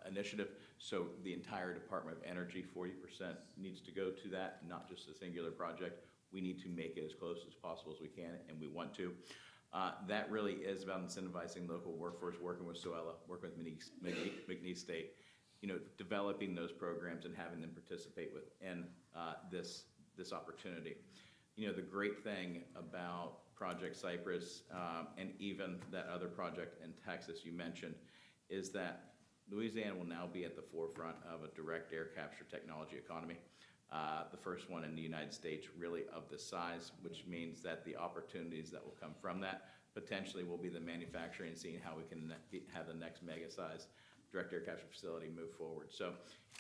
initiative. So the entire Department of Energy, 40% needs to go to that, not just a singular project. We need to make it as close as possible as we can, and we want to. That really is about incentivizing local workforce, working with SOELA, working with McNeese State, developing those programs and having them participate within this opportunity. The great thing about Project Cypress and even that other project in Texas you mentioned is that Louisiana will now be at the forefront of a direct air capture technology economy. The first one in the United States really of this size, which means that the opportunities that will come from that potentially will be the manufacturing and seeing how we can have the next mega size direct air capture facility move forward. So,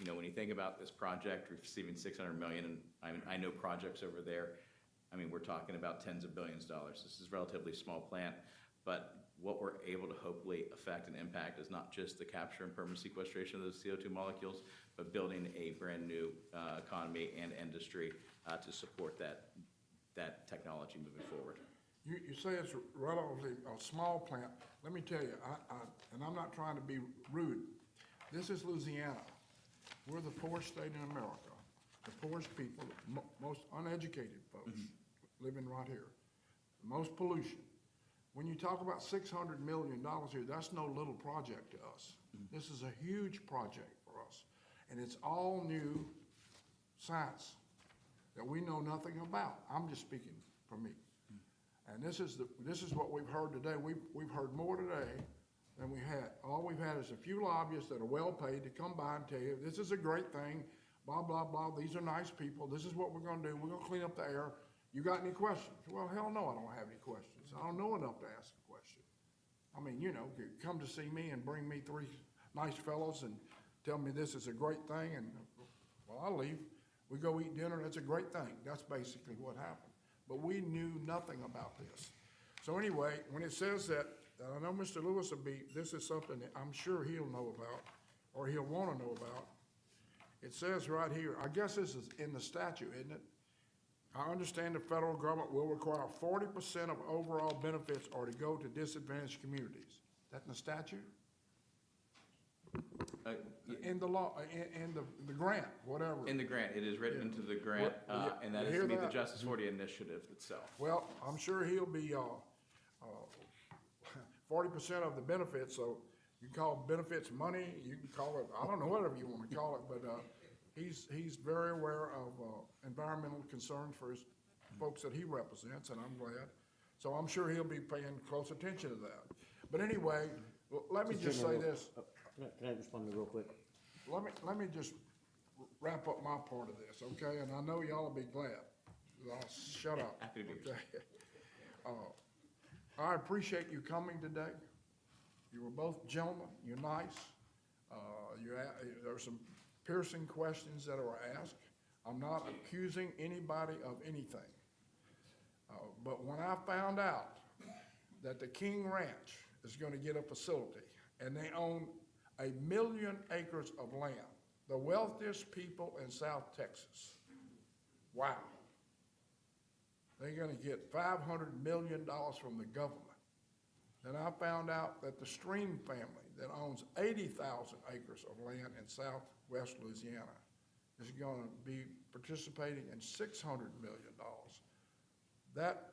when you think about this project receiving $600 million, and I know projects over there, we're talking about tens of billions of dollars. This is a relatively small plant, but what we're able to hopefully affect and impact is not just the capture and permanent sequestration of those CO2 molecules, but building a brand new economy and industry to support that technology moving forward. You say it's relatively a small plant. Let me tell you, and I'm not trying to be rude, this is Louisiana. We're the poorest state in America, the poorest people, most uneducated folks living right here, most pollution. When you talk about $600 million here, that's no little project to us. This is a huge project for us, and it's all new science that we know nothing about. I'm just speaking for me. And this is what we've heard today. We've heard more today than we had. All we've had is a few lobbyists that are well paid to come by and tell you, this is a great thing, blah, blah, blah. These are nice people. This is what we're going to do. We're going to clean up the air. You got any questions? Well, hell no, I don't have any questions. I don't know enough to ask a question. Come to see me and bring me 3 nice fellows and tell me this is a great thing, and, well, I'll leave. We go eat dinner, that's a great thing. That's basically what happened. But we knew nothing about this. So anyway, when it says that, I know Mr. Lewis will be, this is something that I'm sure he'll know about. or he'll wanna know about. It says right here, I guess this is in the statute, isn't it? I understand the federal government will require 40% of overall benefits are to go to disadvantaged communities. Is that in the statute? In the law, in the grant, whatever. In the grant, it is written into the grant, and that You is hear to be the that? Justice 40 initiative itself. Well, I'm sure he'll be, 40% of the benefits, so you can call benefits money, you can call it, I don't know, whatever you wanna call it, but, he's very aware of, environmental concerns for his folks that he represents, and I'm glad. So I'm sure he'll be paying close attention to that. But anyway, let me just say this. Can I respond real quick? Let me just wrap up my part of this, okay? And I know y'all will be glad. I'll shut up. Happy to be here. Okay? I appreciate you coming today. You were both gentlemen. You're nice. There are some piercing questions that were asked. I'm not accusing anybody of anything. But when I found out that the King Ranch is going to get a facility and they own 1 million acres of land, the wealthiest people in South Texas. Wow. They're going to get $500 million from the government. Then I found out that the Stream family that owns 80,000 acres of land in southwest Louisiana is going to be participating in $600 million. That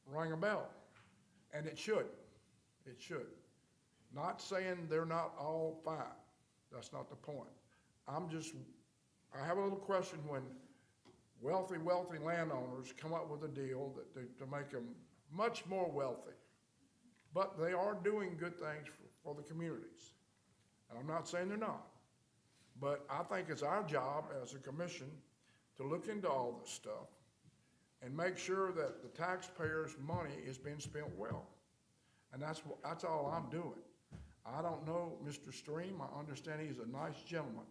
rang a bell, and it should. It should. Not saying they're not all fine. That's not the point. I have a little question when wealthy landowners come up with a deal to make them much more wealthy. But they are doing good things for the communities. And I'm not saying they're not. But I think it's our job as a commission to look into all this stuff and make sure that the taxpayers' money is being spent well. And that's all I'm doing. I don't know Mr. Stream. I understand he's a nice gentleman.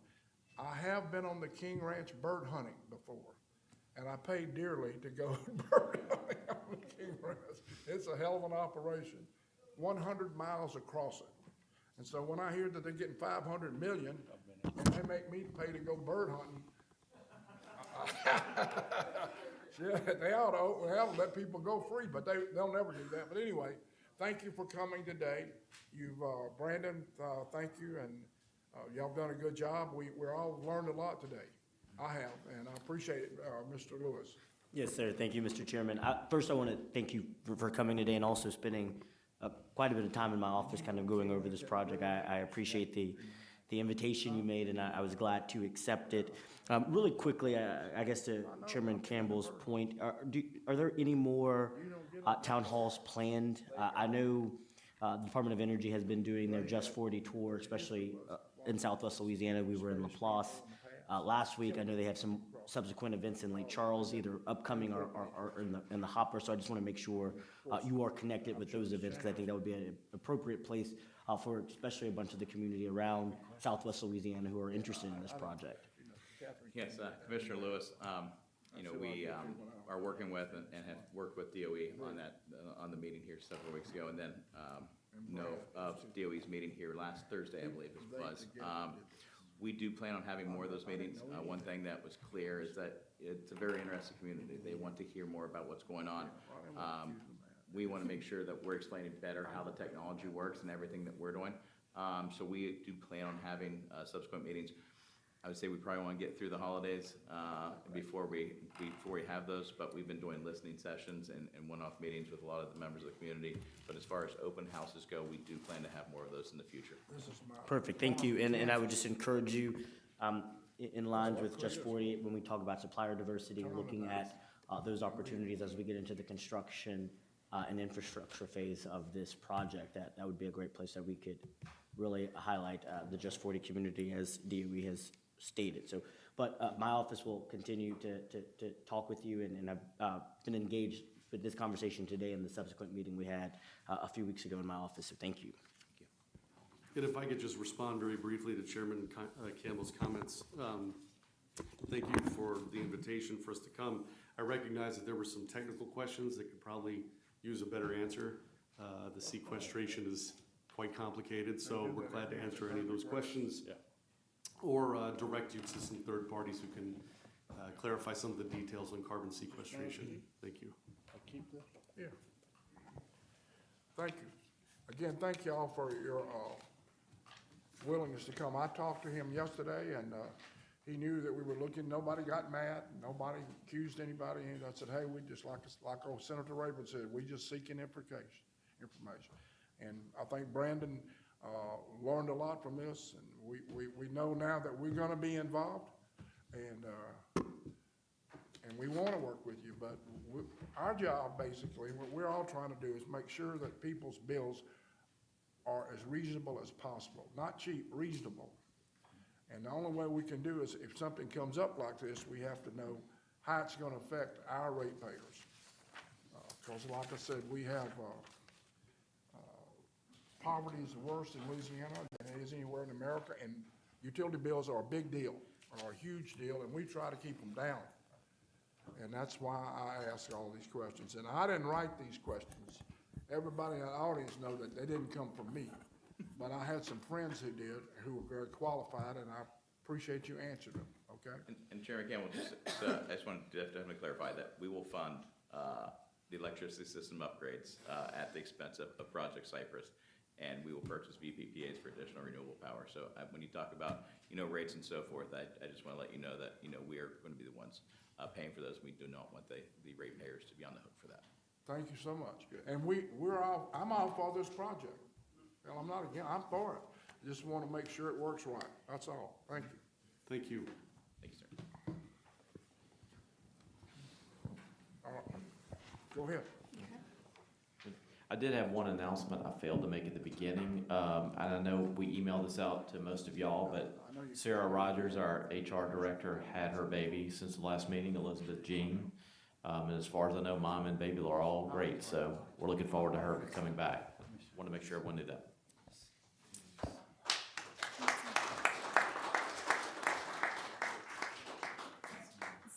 I have been on the King Ranch bird hunting before, and I paid dearly to go bird hunting on the King Ranch. It's a hell of an operation, 100 miles across it. And so when I hear that they're getting $500 million and they make me pay to go bird hunting, they ought to let people go free, but they'll never do that. But anyway, thank you for coming today. Brandon, thank you, and y'all done a good job. We're all learned a lot today. I have, and I appreciate it, Mr. Lewis. Yes, sir. Thank you, Mr. Chairman. First, I want to thank you for coming today and also spending quite a bit of time in my office kind of going over this project. I appreciate the invitation you made, and I was glad to accept it. Really quickly, I guess to Chairman Campbell's point, are there any more town halls planned? I know the Department of Energy has been doing their Just 40 tour, especially in Southwest Louisiana. We were in LaPlace last week. I know they have some subsequent events in Lake Charles, either upcoming or in the hopper. So I just want to make sure you are connected with those events, because I think that would be an appropriate place for especially a bunch of the community around Southwest Louisiana who are interested in this project. Yes, Commissioner Lewis, we are working with and have worked with DOE on the meeting here several weeks ago, and then know of DOE's meeting here last Thursday, I believe it was. We do plan on having more of those meetings. One thing that was clear is that it's a very interesting community. They want to hear more about what's going on. We want to make sure that we're explaining better how the technology works and everything that we're doing. So we do plan on having subsequent meetings. I would say we probably want to get through the holidays before we have those, but we've been doing listening sessions and one-off meetings with a lot of the members of the community. But as far as open houses go, we do plan to have more of those in the future. Perfect, thank you. And I would just encourage you, in line with Just 40, when we talk about supplier diversity, looking at those opportunities as we get into the construction and infrastructure phase of this project, that would be a great place that we could really highlight the Just 40 community, as DOE has stated. So, but my office will continue to talk with you, and I've been engaged with this conversation today and the subsequent meeting we had a few weeks ago in my office, so thank you. And if I could just respond very briefly to Chairman Campbell's comments. Thank you for the invitation for us to come. I recognize that there were some technical questions that could probably use a better answer. The sequestration is quite complicated, so we're glad to answer any of those questions. Or direct you to some third parties who can clarify some of the details on carbon sequestration. Thank you. I keep this? Yeah. Thank you. Again, thank you all for your willingness to come. I talked to him yesterday, and he knew that we were looking. Nobody got mad. Nobody accused anybody. And I said, hey, we just, like old Senator Rayburn said, we just seeking information. And I think Brandon learned a lot from this, and we know now that we're gonna be involved, and we wanna work with you, but our job, basically, what we're all trying to do is make sure that people's bills are as reasonable as possible. Not cheap, reasonable. And the only way we can do is if something comes up like this, we have to know how it's gonna affect our ratepayers. Because like I said, we have, poverty is worse in Louisiana than it is anywhere in America, and utility bills are a big deal, are a huge deal, and we try to keep them down. And that's why I ask all these questions. And I didn't write these questions. Everybody in the audience know that they didn't come from me. But I had some friends who did, who were very qualified, and I appreciate you answering them, okay? And Chairman Campbell, I just want to definitely clarify that we will fund the electricity system upgrades at the expense of Project Cypress, and we will purchase VPPAs for additional renewable power. So when you talk about, rates and so forth, I just want to let you know that, we are going to be the ones paying for those. We do not want the ratepayers to be on the hook for that. Thank you so much. And I'm all for this project. Well, I'm not against, I'm for it. Just want to make sure it works right. That's all. Thank you. Thank you. Thank you, sir. All right. Go ahead. I did have one announcement I failed to make at the beginning. And I know we emailed this out to most of y'all, but Sarah Rogers, our HR director, had her baby since the last meeting, Elizabeth Jean. And as far as I know, mom and baby are all great, so we're looking forward to her coming back. Want to make sure everyone knew that.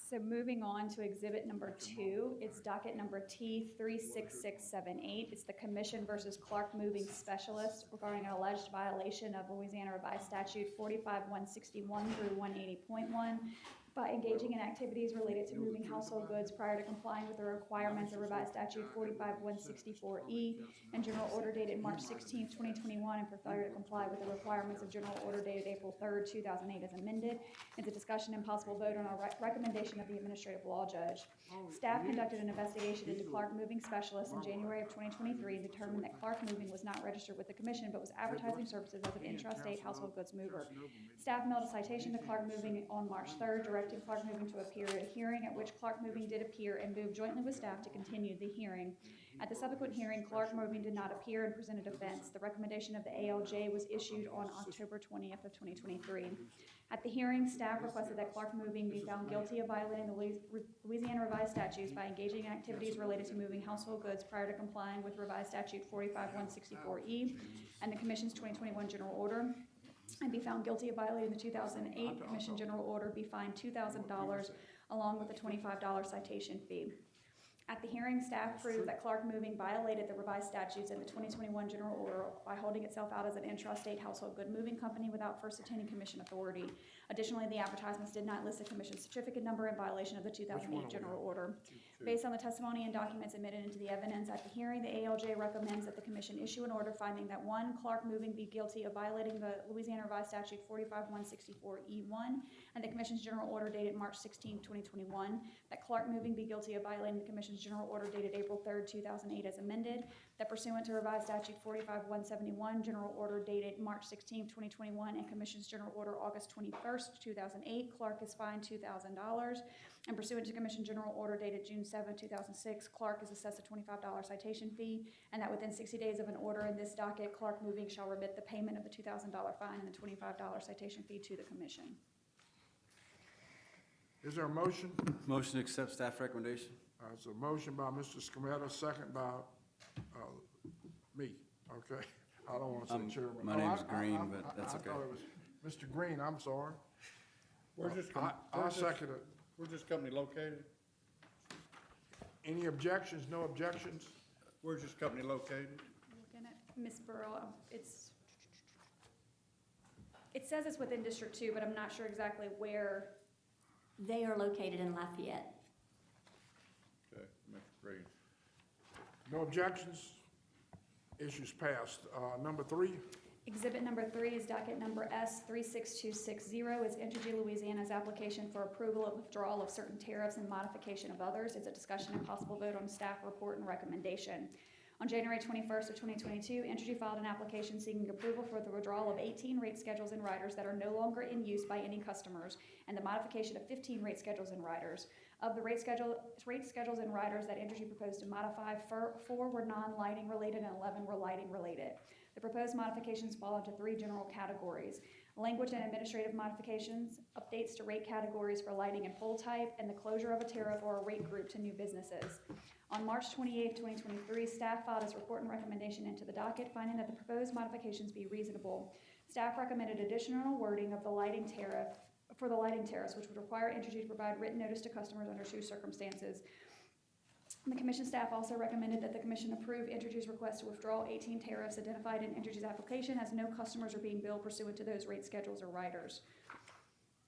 So moving on to exhibit number 2, it's docket number T36678. It's the Commission versus Clark Moving Specialist regarding an alleged violation of Louisiana Revised Statute 45161 through 180.1 by engaging in activities related to moving household goods prior to complying with the requirements of Revised Statute 45164E and General Order dated March 16, 2021, and for failure to comply with the requirements of General Order dated April 3, 2008 as amended. It's a discussion and possible vote on a recommendation of the Administrative Law Judge. Staff conducted an investigation into Clark Moving Specialist in January of 2023 and determined that Clark Moving was not registered with the Commission but was advertising services as an intrastate household goods mover. Staff mailed a citation to Clark Moving on March 3rd, directing Clark Moving to appear at a hearing at which Clark Moving did appear and moved jointly with staff to continue the hearing. At the subsequent hearing, Clark Moving did not appear and present a defense. The recommendation of the ALJ was issued on October 20th of 2023. At the hearing, staff requested that Clark Moving be found guilty of violating the Louisiana Revised Statutes by engaging in activities related to moving household goods prior to complying with Revised Statute 45164E and the Commission's 2021 General Order, and be found guilty of violating the 2008 Commission General Order, be fined $2,000 along with a $25 citation fee. At the hearing, staff proved that Clark Moving violated the revised statutes and the 2021 General Order by holding itself out as an intrastate household good moving company without first obtaining Commission authority. Additionally, the advertisements did not list a Commission certificate number in violation of the 2008 General Order. Based on the testimony and documents admitted into the evidence at the hearing, the ALJ recommends that the Commission issue an order finding that 1, Clark Moving be guilty of violating the Louisiana Revised Statute 45164E1 and the Commission's General Order dated March 16, 2021, that Clark Moving be guilty of violating the Commission's General Order dated April 3, 2008 as amended, that pursuant to Revised Statute 45171, General Order dated March 16, 2021, and Commission's General Order August 21, 2008, Clark is fined $2,000, and pursuant to Commission General Order dated June 7, 2006, Clark is assessed a $25 citation fee, and that within 60 days of an order in this docket, Clark Moving shall remit the payment of the $2,000 fine and the $25 citation fee to the Commission. Is there a motion? Motion to accept staff recommendation? It's a motion by Mr. Scametta, second by me, okay? I don't want to say chairman. My name's Green, but that's okay. I thought it was Mr. Green, I'm sorry. Where's this I second it. Where's this company located? Any objections, no objections? Where's this company located? Ms. Burrow, it says it's within District 2, but I'm not sure exactly where. They are located in Lafayette. Okay, Mr. Green. No objections? Issues passed. Number 3, Exhibit number 3 is docket number S36260. It's Entergy Louisiana's application for approval of withdrawal of certain tariffs and modification of others. It's a discussion and possible vote on staff report and recommendation. On January 21st of 2022, Entergy filed an application seeking approval for the withdrawal of 18 rate schedules and riders that are no longer in use by any customers, and the modification of 15 rate schedules and riders. Of the rate schedules and riders that Entergy proposed to modify, 4 were non-lighting related and 11 were lighting related. The proposed modifications fall into 3 general categories: language and administrative modifications, updates to rate categories for lighting and pole type, and the closure of a tariff or a rate group to new businesses. On March 28, 2023, staff filed its report and recommendation into the docket, finding that the proposed modifications be reasonable. Staff recommended additional wording of the lighting tariff for the lighting tariffs, which would require Entergy to provide written notice to customers under 2 circumstances. The Commission staff also recommended that the Commission approve Entergy's request to withdraw 18 tariffs identified in Entergy's application, as no customers are being billed pursuant to those rate schedules or riders.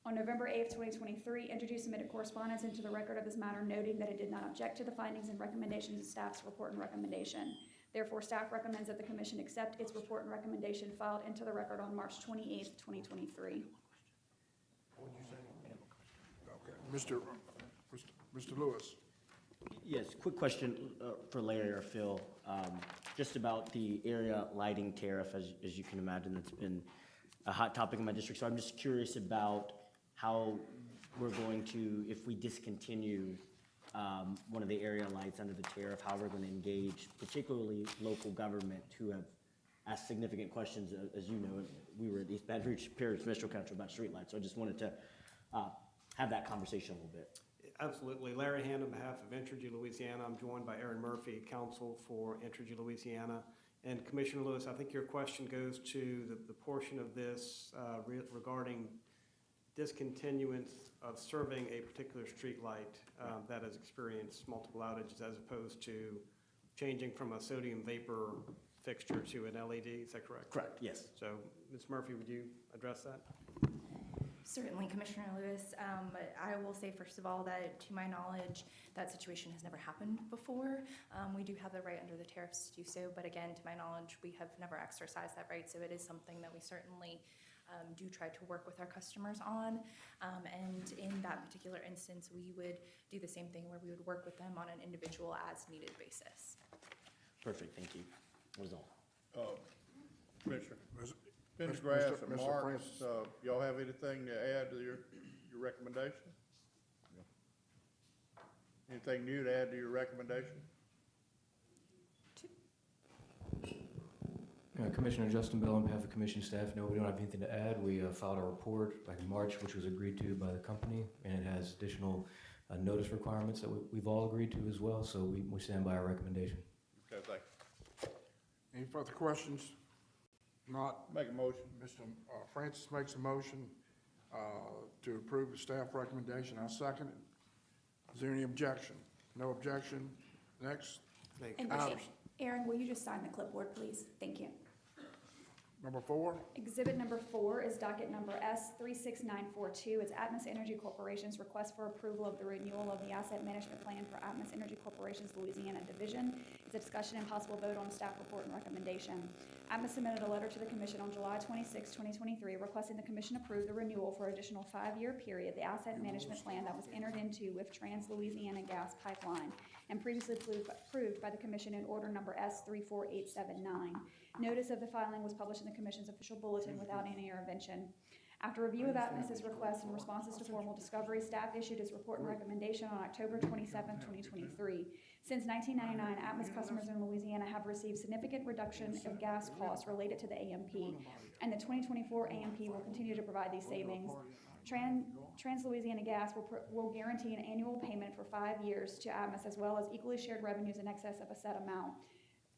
On November 8, 2023, Entergy submitted correspondence into the record of this matter, noting that it did not object to the findings and recommendations of staff's report and recommendation. Therefore, staff recommends that the Commission accept its report and recommendation filed into the record on March 28, 2023. okay. Mr. Lewis. Yes, quick question for Larry or Phil, just about the area lighting tariff. As you can imagine, that's been a hot topic in my district. So I'm just curious about how we're going to, if we discontinue one of the area lights under the tariff, how we're going to engage particularly local government who have asked significant questions. As you know, we were at East Baton Rouge Parish Metro Council about streetlights. So I just wanted to have that conversation a little bit. Absolutely. Larry Hand on behalf of Entergy Louisiana. I'm joined by Aaron Murphy, counsel for Entergy Louisiana. And Commissioner Lewis, I think your question goes to the portion of this regarding discontinuance of serving a particular street light that has experienced multiple outages, as opposed to changing from a sodium vapor fixture to an LED. Is that correct? Correct, yes. So, Ms. Murphy, would you address that? Certainly, Commissioner Lewis. I will say, first of all, that to my knowledge, that situation has never happened before. We do have the right under the tariffs to do so, but again, to my knowledge, we have never exercised that right, so it is something that we certainly do try to work with our customers on. And in that particular instance, we would do the same thing where we would work with them on an individual as-needed basis. Perfect, thank you. That was all. Commissioner Pendergrass and Mr. Mark, Francis. y'all have anything to add to your recommendation? Anything new to add to your recommendation? Commissioner Justin Bell on behalf of Commission staff. No, we don't have anything to add. We filed our report back in March, which was agreed to by the company, and it has additional notice requirements that we've all agreed to as well, so we stand by our recommendation. Okay, thank you. Any further questions? Not. Make a motion. Mr. Francis makes a motion to approve the staff recommendation. I second it. Is there any objection? No objection. Next. And Item Aaron, will you just sign the clipboard, please? Thank you. number 4. Exhibit number 4 is docket number S36942. It's Atmos Energy Corporation's request for approval of the renewal of the asset management plan for Atmos Energy Corporation's Louisiana division. It's a discussion and possible vote on staff report and recommendation. Atmos submitted a letter to the Commission on July 26, 2023, requesting the Commission approve the renewal for additional 5-year period, the asset management plan that was entered into with Trans-Louisiana Gas Pipeline and previously approved by the Commission in order number S34879. Notice of the filing was published in the Commission's official bulletin without any intervention. After review of Atmos's request and responses to formal discovery, staff issued its report and recommendation on October 27, 2023. Since 1999, Atmos customers in Louisiana have received significant reduction of gas costs related to the AMP, and the 2024 AMP will continue to provide these savings. Trans-Louisiana Gas will guarantee an annual payment for 5 years to Atmos, as well as equally shared revenues in excess of a set amount.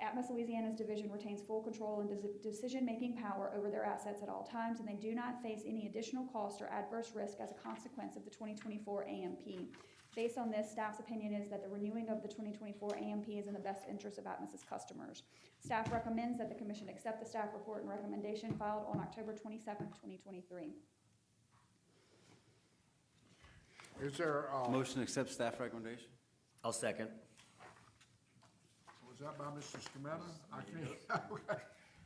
Atmos Louisiana's division retains full control and decision-making power over their assets at all times, and they do not face any additional cost or adverse risk as a consequence of the 2024 AMP. Based on this, staff's opinion is that the renewing of the 2024 AMP is in the best interest of Atmos's customers. Staff recommends that the Commission accept the staff report and recommendation filed on October 27, 2023. Is there, Motion to accept staff recommendation? I'll second. was that by Mr. Scametta? I can't, okay.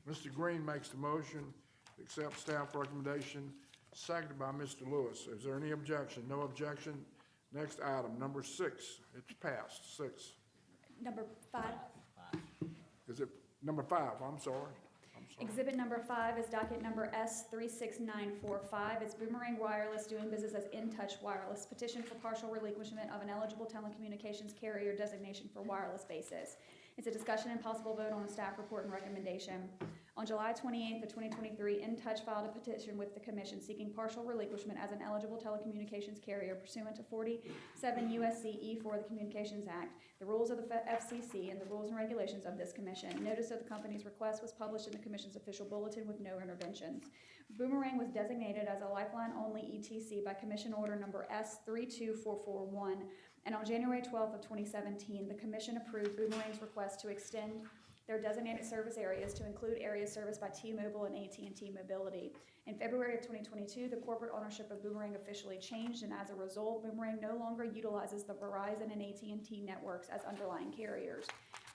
Mr. Green makes the motion, to accept staff recommendation, seconded by Mr. Lewis. Is there any objection? No objection. Next item, number 6. It's passed. 6. Number 5. Is it number 5? I'm sorry. Exhibit number 5 is docket number S36945. It's Boomerang Wireless doing business as In Touch Wireless. Petition for partial relinquishment of an eligible telecommunications carrier designation for wireless basis. It's a discussion and possible vote on a staff report and recommendation. On July 28th of 2023, In Touch filed a petition with the Commission seeking partial relinquishment as an eligible telecommunications carrier pursuant to 47 U.S.C. E4 of the Communications Act, the rules of the FCC, and the rules and regulations of this Commission. Notice of the company's request was published in the Commission's official bulletin with no interventions. Boomerang was designated as a lifeline-only ETC by Commission Order number S32441, and on January 12th of 2017, the Commission approved Boomerang's request to extend their designated service areas to include areas serviced by T-Mobile and AT&T Mobility. In February of 2022, the corporate ownership of Boomerang officially changed, and as a result, Boomerang no longer utilizes the Verizon and AT&T networks as underlying carriers.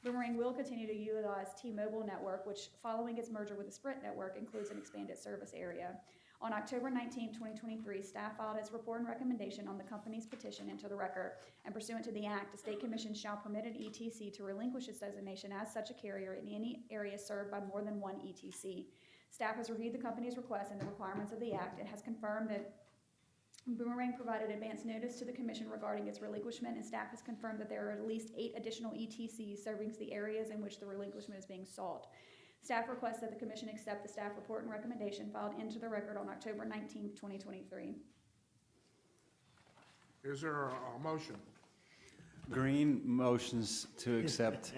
Boomerang will continue to utilize T-Mobile network, which, following its merger with the Sprint network, includes an expanded service area. On October 19, 2023, staff filed its report and recommendation on the company's petition into the record, and pursuant to the Act, the State Commission shall permit an ETC to relinquish its designation as such a carrier in any area served by more than one ETC. Staff has reviewed the company's request and the requirements of the Act and has confirmed that Boomerang provided advance notice to the Commission regarding its relinquishment, and staff has confirmed that there are at least 8 additional ETCs serving the areas in which the relinquishment is being sought. Staff requests that the Commission accept the staff report and recommendation filed into the record on October 19, 2023. Is there a motion? Green motions to accept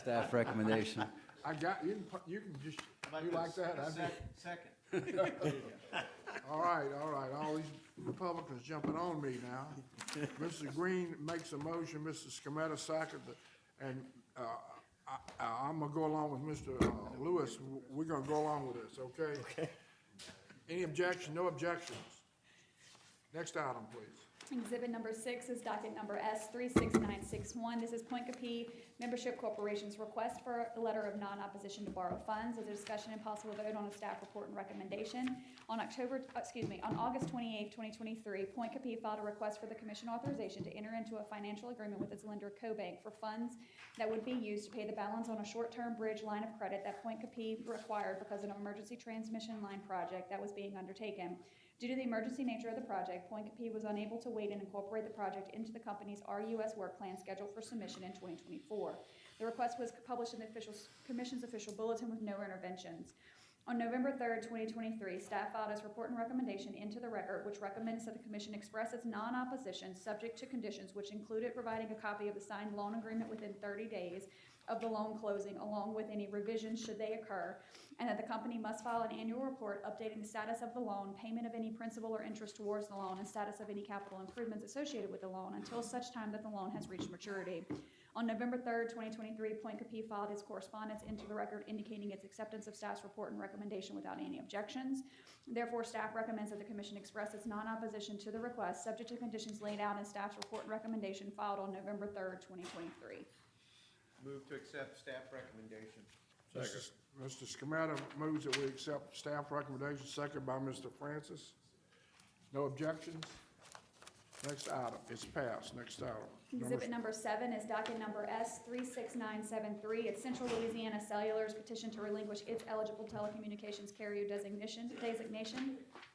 staff recommendation. I got, you can just, you like that? Second. All right. All these Republicans jumping on me now. Mr. Green makes a motion, Mr. Scametta second, and I'm gonna go along with Mr. Lewis. We're gonna go along with this, okay? Okay. Any objection? No objections. Next item, please. Exhibit number 6 is docket number S36961. This is Point Capee Membership Corporation's request for a letter of non-opposition to borrow funds as a discussion and possible vote on a staff report and recommendation. On August 28, 2023, Point Capee filed a request for the Commission authorization to enter into a financial agreement with its lender, CoBank, for funds that would be used to pay the balance on a short-term bridge line of credit that Point Capee required because of an emergency transmission line project that was being undertaken. Due to the emergency nature of the project, Point Capee was unable to wait and incorporate the project into the company's RUS work plan scheduled for submission in 2024. The request was published in the Commission's official bulletin with no interventions. On November 3rd, 2023, staff filed its report and recommendation into the record, which recommends that the Commission express its non-opposition subject to conditions, which included providing a copy of the signed loan agreement within 30 days of the loan closing, along with any revisions should they occur, and that the company must file an annual report updating the status of the loan, payment of any principal or interest towards the loan, and status of any capital improvements associated with the loan until such time that the loan has reached maturity. On November 3rd, 2023, Point Capee filed its correspondence into the record indicating its acceptance of staff's report and recommendation without any objections. Therefore, staff recommends that the Commission express its non-opposition to the request, subject to conditions laid out in staff's report and recommendation filed on November 3rd, 2023. Move to accept staff recommendation. Mr. Scametta moves that we accept staff recommendation, second by Mr. Francis. No objections? Next item, it's passed. Next item. Exhibit number 7 is docket number S36973. It's Central Louisiana Cellular's petition to relinquish its eligible telecommunications carrier designation. It's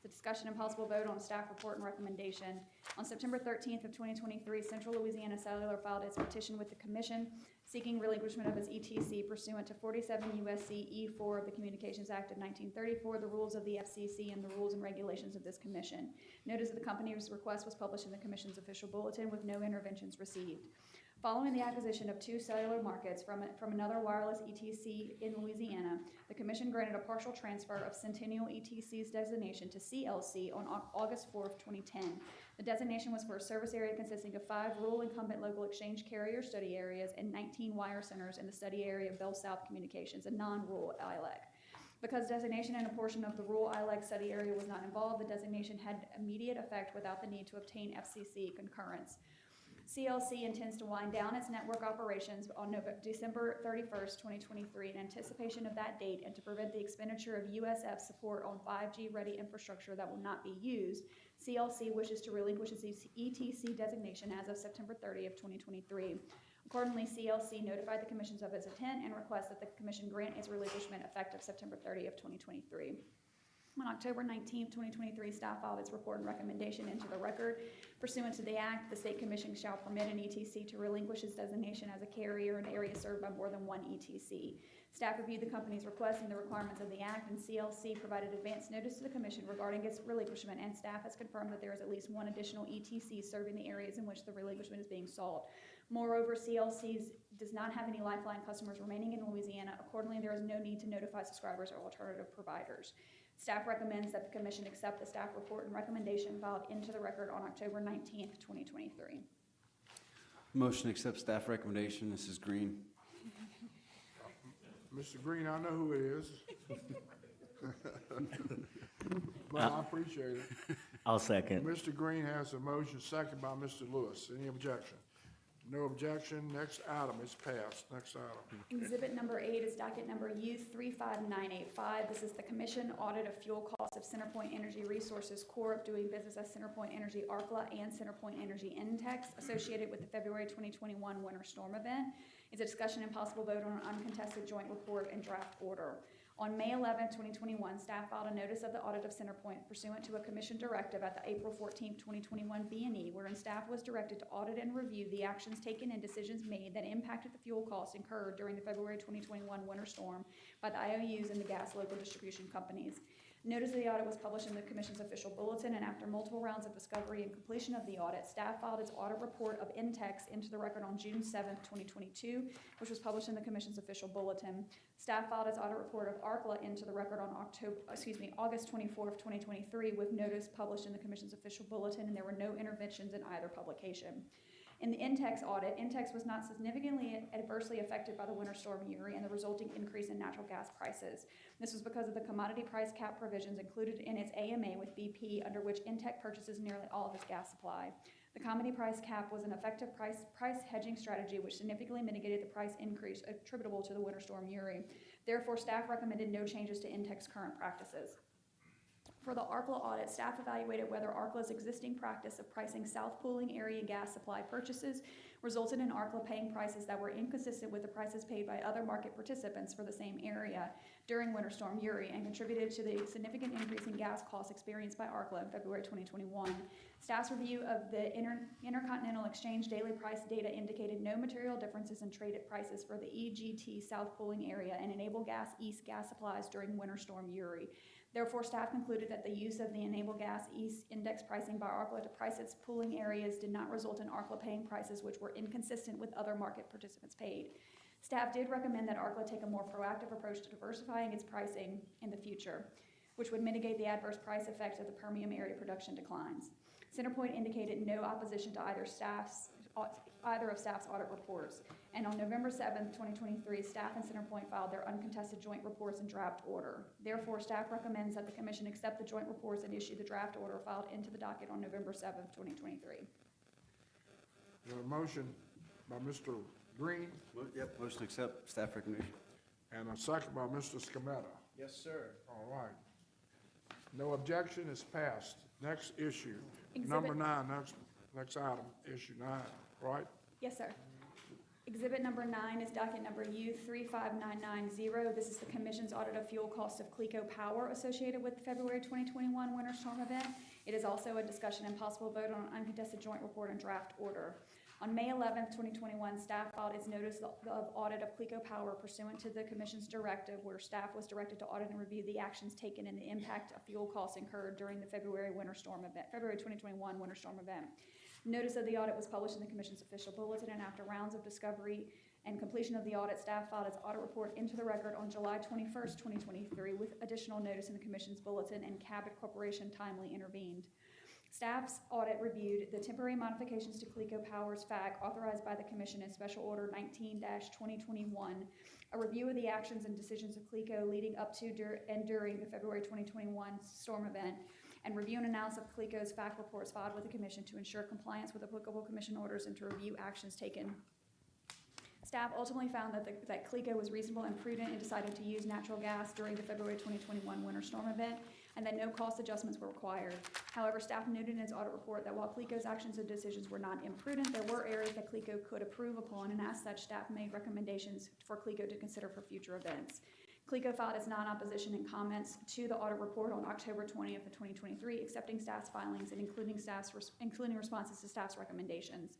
a discussion and possible vote on staff report and recommendation. On September 13th of 2023, Central Louisiana Cellular filed its petition with the Commission seeking relinquishment of its ETC pursuant to 47 U.S.C. E4 of the Communications Act of 1934, the rules of the FCC, and the rules and regulations of this Commission. Notice of the company's request was published in the Commission's official bulletin with no interventions received. Following the acquisition of 2 cellular markets from another wireless ETC in Louisiana, the Commission granted a partial transfer of Centennial ETC's designation to CLC on August 4th, 2010. The designation was for a service area consisting of 5 rural incumbent local exchange carrier study areas and 19 wire centers in the study area of Bell South Communications, a non-rural ILEC. Because designation in a portion of the rural ILEC study area was not involved, the designation had immediate effect without the need to obtain FCC concurrence. CLC intends to wind down its network operations on December 31st, 2023 in anticipation of that date and to prevent the expenditure of USF support on 5G-ready infrastructure that will not be used. CLC wishes to relinquish its ETC designation as of September 30th, 2023. Accordingly, CLC notified the commissions of its intent and requests that the commission grant its relinquishment effective September 30th, 2023. On October 19th, 2023, staff filed its report and recommendation into the record. Pursuant to the Act, the State Commission shall permit an ETC to relinquish its designation as a carrier in an area served by more than one ETC. Staff reviewed the company's request and the requirements of the Act, and CLC provided advance notice to the Commission regarding its relinquishment, and staff has confirmed that there is at least one additional ETC serving the areas in which the relinquishment is being sought. Moreover, CLC does not have any Lifeline customers remaining in Louisiana. Accordingly, there is no need to notify subscribers or alternative providers. Staff recommends that the Commission accept the staff report and recommendation filed into the record on October 19th, 2023. Motion to accept staff recommendation. Mrs. Green. Mr. Green, I know who it is. But I appreciate it. I'll second. Mr. Green has a motion, second by Mr. Lewis. Any objection? No objection. Next item is passed. Next item. Exhibit number 8 is docket number U35985. This is the Commission audit of fuel costs of CenterPoint Energy Resources Corp. doing business as CenterPoint Energy ARCLA and CenterPoint Energy Intex associated with the February 2021 winter storm event. It's a discussion and possible vote on an uncontested joint report and draft order. On May 11, 2021, staff filed a notice of the audit of CenterPoint pursuant to a commission directive at the April 14, 2021 B&E, wherein staff was directed to audit and review the actions taken and decisions made that impacted the fuel costs incurred during the February 2021 winter storm by the IOUs and the gas local distribution companies. Notice of the audit was published in the Commission's official bulletin, and after multiple rounds of discovery and completion of the audit, staff filed its audit report of Intex into the record on June 7, 2022, which was published in the Commission's official bulletin. Staff filed its audit report of ARCLA into the record on August 24, 2023, with notice published in the Commission's official bulletin, and there were no interventions in either publication. In the Intex audit, Intex was not significantly adversely affected by the winter storm Uri and the resulting increase in natural gas prices. This was because of the commodity price cap provisions included in its AMA with BP, under which Intex purchases nearly all of its gas supply. The commodity price cap was an effective price hedging strategy which significantly mitigated the price increase attributable to the winter storm Uri. Therefore, staff recommended no changes to Intex's current practices. For the ARCLA audit, staff evaluated whether ARCLA's existing practice of pricing South Pooling area gas supply purchases resulted in ARCLA paying prices that were inconsistent with the prices paid by other market participants for the same area during Winter Storm Uri and contributed to the significant increase in gas costs experienced by ARCLA in February 2021. Staff's review of the Intercontinental Exchange daily price data indicated no material differences in traded prices for the EGT South Pooling area and Enable Gas East gas supplies during Winter Storm Uri. Therefore, staff concluded that the use of the Enable Gas East index pricing by ARCLA to price its pooling areas did not result in ARCLA paying prices which were inconsistent with other market participants paid. Staff did recommend that ARCLA take a more proactive approach to diversifying its pricing in the future, which would mitigate the adverse price effects of the Permian area production declines. CenterPoint indicated no opposition to either of staff's audit reports. And on November 7, 2023, staff and CenterPoint filed their uncontested joint reports and draft order. Therefore, staff recommends that the Commission accept the joint reports and issue the draft order filed into the docket on November 7, 2023. There's a motion by Mr. Green Yep, motion to accept staff recommendation. and a second by Mr. Scametta. Yes, sir. All right. No objection is passed. Next issue, Exhibit- number 9, next item, issue 9, right? Yes, sir. Exhibit number 9 is docket number U35990. This is the Commission's audit of fuel costs of Clico Power associated with the February 2021 winter storm event. It is also a discussion and possible vote on an uncontested joint report and draft order. On May 11, 2021, staff filed its notice of audit of Clico Power pursuant to the Commission's directive, where staff was directed to audit and review the actions taken and the impact of fuel costs incurred during the February 2021 winter storm event. Notice of the audit was published in the Commission's official bulletin, and after rounds of discovery and completion of the audit, staff filed its audit report into the record on July 21st, 2023, with additional notice in the Commission's bulletin, and Cabot Corporation timely intervened. Staff's audit reviewed the temporary modifications to Clico Power's FAC authorized by the Commission in Special Order 19-2021, a review of the actions and decisions of Clico leading up to and during the February 2021 storm event, and review and analysis of Clico's FAC reports filed with the Commission to ensure compliance with applicable Commission orders and to review actions taken. Staff ultimately found that Clico was reasonable and prudent in deciding to use natural gas during the February 2021 winter storm event, and that no cost adjustments were required. However, staff noted in its audit report that while Clico's actions and decisions were not imprudent, there were areas that Clico could improve upon, and as such, staff made recommendations for Clico to consider for future events. Clico filed its non-opposition and comments to the audit report on October 20th of 2023, accepting staff's filings and including responses to staff's recommendations.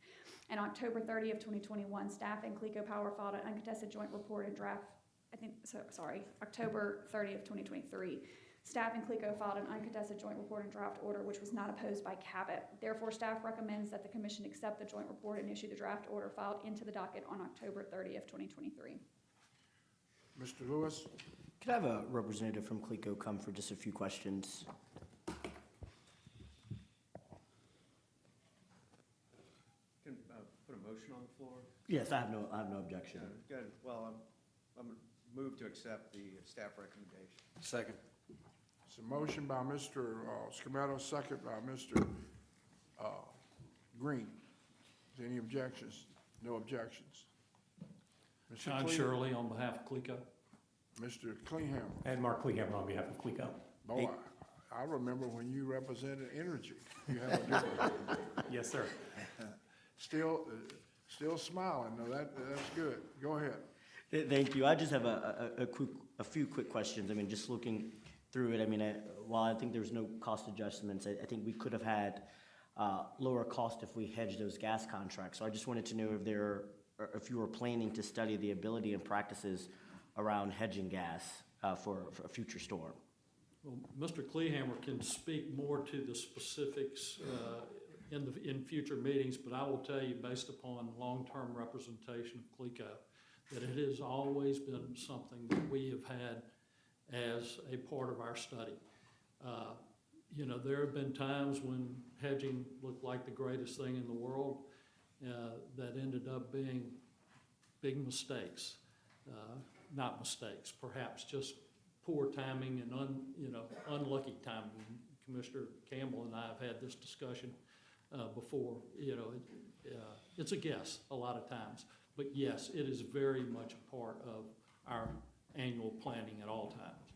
And October 30th of 2021, staff and Clico Power filed an uncontested joint report and draft, October 30th of 2023. Staff and Clico filed an uncontested joint report and draft order, which was not opposed by Cabot. Therefore, staff recommends that the Commission accept the joint report and issue the draft order filed into the docket on October 30th, 2023. Mr. Lewis? Could I have a representative from Clico come for just a few questions? Can put a motion on the floor? Yes, I have no objection. Good. Well, I'm moved to accept the staff recommendation. Second. It's a motion by Mr. Scametto, second by Mr. Green. Is there any objections? No objections. Mr. John Clea- Shirley on behalf of Clico. Mr. Clehammer. And Mark Clehammer on behalf of Clico. Boy, I remember when you represented Energy. You have a different. Yes, sir. Still smiling. No, that's good. Go ahead. Thank you. I just have a few quick questions. I mean, just looking through it, I mean, while I think there's no cost adjustments, I think we could have had lower cost if we hedged those gas contracts. So I just wanted to know if you were planning to study the ability and practices around hedging gas for a future storm. Well, Mr. Clehammer can speak more to the specifics in future meetings, but I will tell you, based upon long-term representation of Clico, that it has always been something that we have had as a part of our study. There have been times when hedging looked like the greatest thing in the world that ended up being big mistakes. Not mistakes, perhaps just poor timing and unlucky timing. Commissioner Campbell and I have had this discussion before. It's a guess a lot of times, but yes, it is very much a part of our annual planning at all times.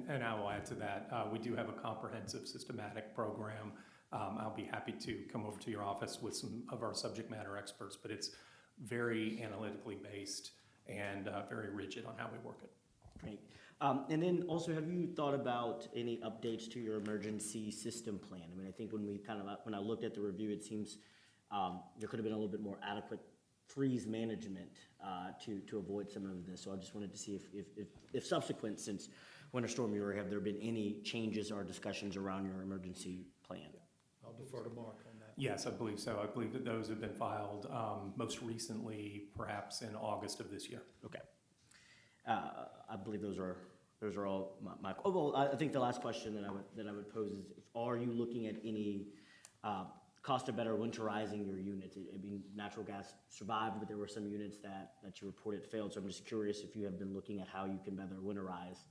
And I will add to that, we do have a comprehensive systematic program. I'll be happy to come over to your office with some of our subject matter experts, but it's very analytically based and very rigid on how we work it. Great. And then also, have you thought about any updates to your emergency system plan? I mean, I think when I looked at the review, it seems there could have been a little bit more adequate freeze management to avoid some of this. So I just wanted to see if subsequent, since Winter Storm Uri, have there been any changes or discussions around your emergency plan? I'll defer to Mark on that. Yes, I believe so. I believe that those have been filed most recently, perhaps in August of this year. Okay. I believe those are all my. Oh, well, I think the last question that I would pose is: are you looking at any cost of better winterizing your units? I mean, natural gas survived, but there were some units that you reported failed. So I'm just curious if you have been looking at how you can better winterize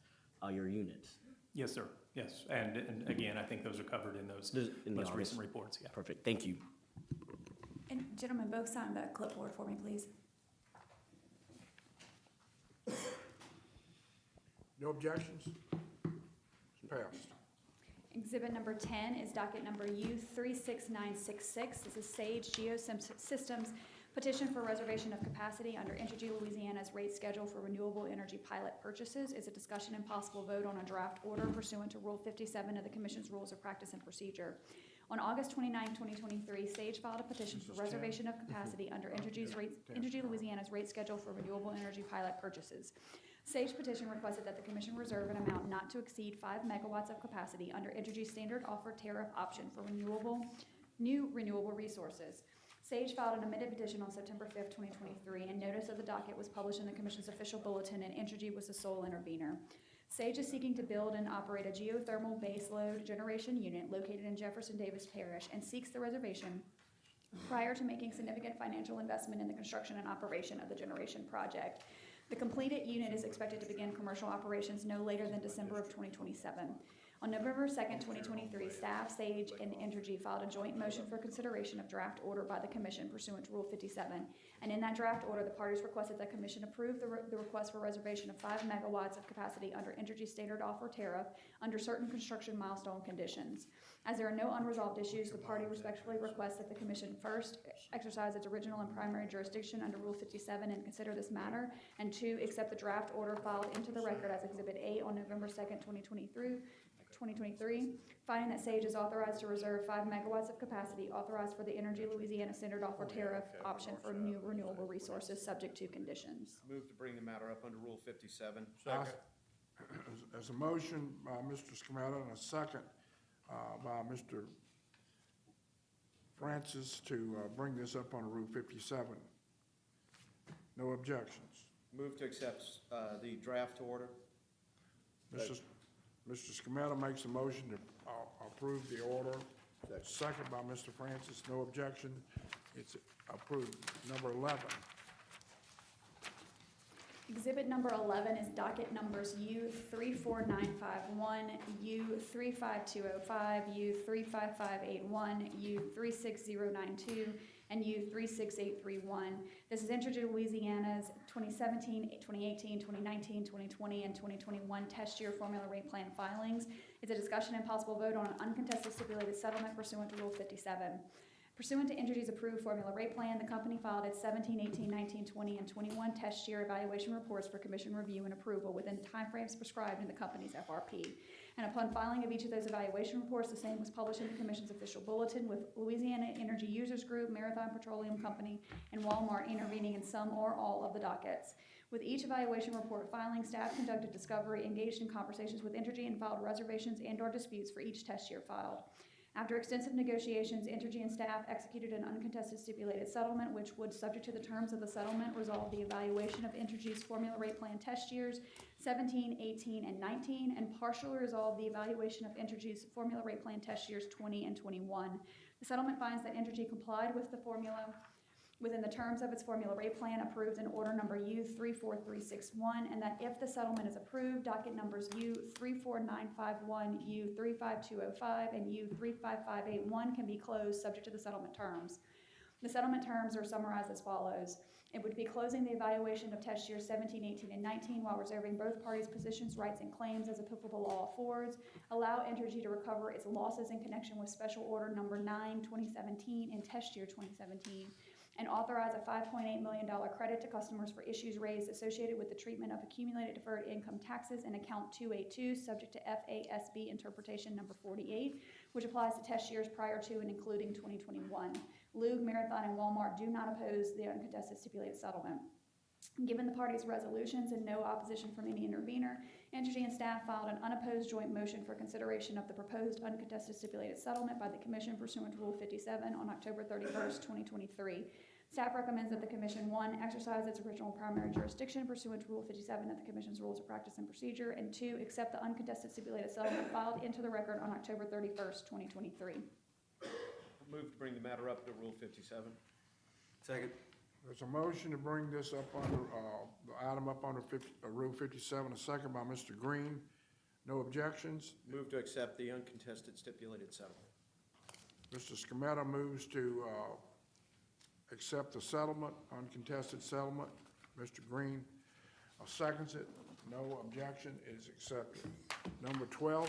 your units. Yes, sir. Yes, and again, I think those are covered in those most recent reports. Yeah. Perfect. Thank you. And gentlemen, both sign the clipboard for me, please. No objections? It's passed. Exhibit number 10 is docket number U36966. This is Sage Geosystems petition for reservation of capacity under Entergy Louisiana's rate schedule for renewable energy pilot purchases. Is a discussion and possible vote on a draft order pursuant to Rule 57 of the Commission's Rules of Practice and Procedure. On August 29, 2023, Sage filed a petition for reservation of capacity under Entergy Louisiana's rate schedule for renewable energy pilot purchases. Sage petition requested that the Commission reserve an amount not to exceed 5 megawatts of capacity under Entergy's standard offer tariff option for renewable new renewable resources. SAGE filed an amended petition on September 5th, 2023, and notice of the docket was published in the Commission's official bulletin, and Entergy was the sole intervener. SAGE is seeking to build and operate a geothermal baseload generation unit located in Jefferson Davis Parish and seeks the reservation prior to making significant financial investment in the construction and operation of the generation project. The completed unit is expected to begin commercial operations no later than December of 2027. On November 2nd, 2023, staff, SAGE, and Entergy filed a joint motion for consideration of draft order by the Commission pursuant to Rule 57. And in that draft order, the parties requested that the Commission approve the request for reservation of 5 megawatts of capacity under Entergy's standard offer tariff under certain construction milestone conditions. As there are no unresolved issues, the party respectfully requests that the Commission first exercise its original and primary jurisdiction under Rule 57 and consider this matter, and 2, accept the draft order filed into the record as Exhibit A on November 2nd, 2023, finding that SAGE is authorized to reserve 5 megawatts of capacity authorized for the Energy Louisiana Standard Offer Tariff option for new renewable resources subject to conditions. Move to bring the matter up under Rule 57. Second. There's a motion by Mr. Scametta and a second by Mr. Francis to bring this up on Rule 57. No objections. Move to accept the draft order. Mr. Scametta makes a motion to approve the order. Second by Mr. Francis. No objection. It's approved. Number 11. Exhibit number 11 is docket numbers U34951, U35205, U35581, U36092, and U36831. This is Entergy Louisiana's 2017, 2018, 2019, 2020, and 2021 test year formula rate plan filings. It's a discussion and possible vote on an uncontested stipulated settlement pursuant to Rule 57. Pursuant to Entergy's approved formula rate plan, the company filed its 17, 18, 19, 20, and 21 test year evaluation reports for Commission review and approval within timeframes prescribed in the company's FRP. And upon filing of each of those evaluation reports, the same was published in the Commission's official bulletin, with Louisiana Energy Users Group, Marathon Petroleum Company, and Walmart intervening in some or all of the dockets. With each evaluation report filing, staff conducted discovery, engaged in conversations with Entergy, and filed reservations and/or disputes for each test year filed. After extensive negotiations, Entergy and staff executed an uncontested stipulated settlement, which would, subject to the terms of the settlement, resolve the evaluation of Entergy's formula rate plan test years 17, 18, and 19, and partially resolve the evaluation of Entergy's formula rate plan test years 20 and 21. The settlement finds that Entergy complied with the formula within the terms of its formula rate plan approved in order number U34361, and that if the settlement is approved, docket numbers U34951, U35205, and U35581 can be closed subject to the settlement terms. The settlement terms are summarized as follows. It would be closing the evaluation of test years 17, 18, and 19 while reserving both parties' positions, rights, and claims as applicable law affords, allow Entergy to recover its losses in connection with Special Order Number 9, 2017, and test year 2017, and authorize a $5.8 million credit to customers for issues raised associated with the treatment of accumulated deferred income taxes in Account 282, subject to FASB Interpretation Number 48, which applies to test years prior to and including 2021. Lug, Marathon, and Walmart do not oppose the uncontested stipulated settlement. Given the parties' resolutions and no opposition from any intervener, Entergy and staff filed an unopposed joint motion for consideration of the proposed uncontested stipulated settlement by the Commission pursuant to Rule 57 on October 31st, 2023. Staff recommends that the Commission, 1, exercise its original primary jurisdiction pursuant to Rule 57 of the Commission's Rules of Practice and Procedure, and 2, accept the uncontested stipulated settlement filed into the record on October 31st, 2023. Move to bring the matter up to Rule 57. Second. There's a motion to bring this up under, the item up under Rule 57, a second by Mr. Green. No objections. Move to accept the uncontested stipulated settlement. Mr. Scametta moves to accept the settlement, uncontested settlement. Mr. Green seconds it. No objection. It is accepted. Number 12.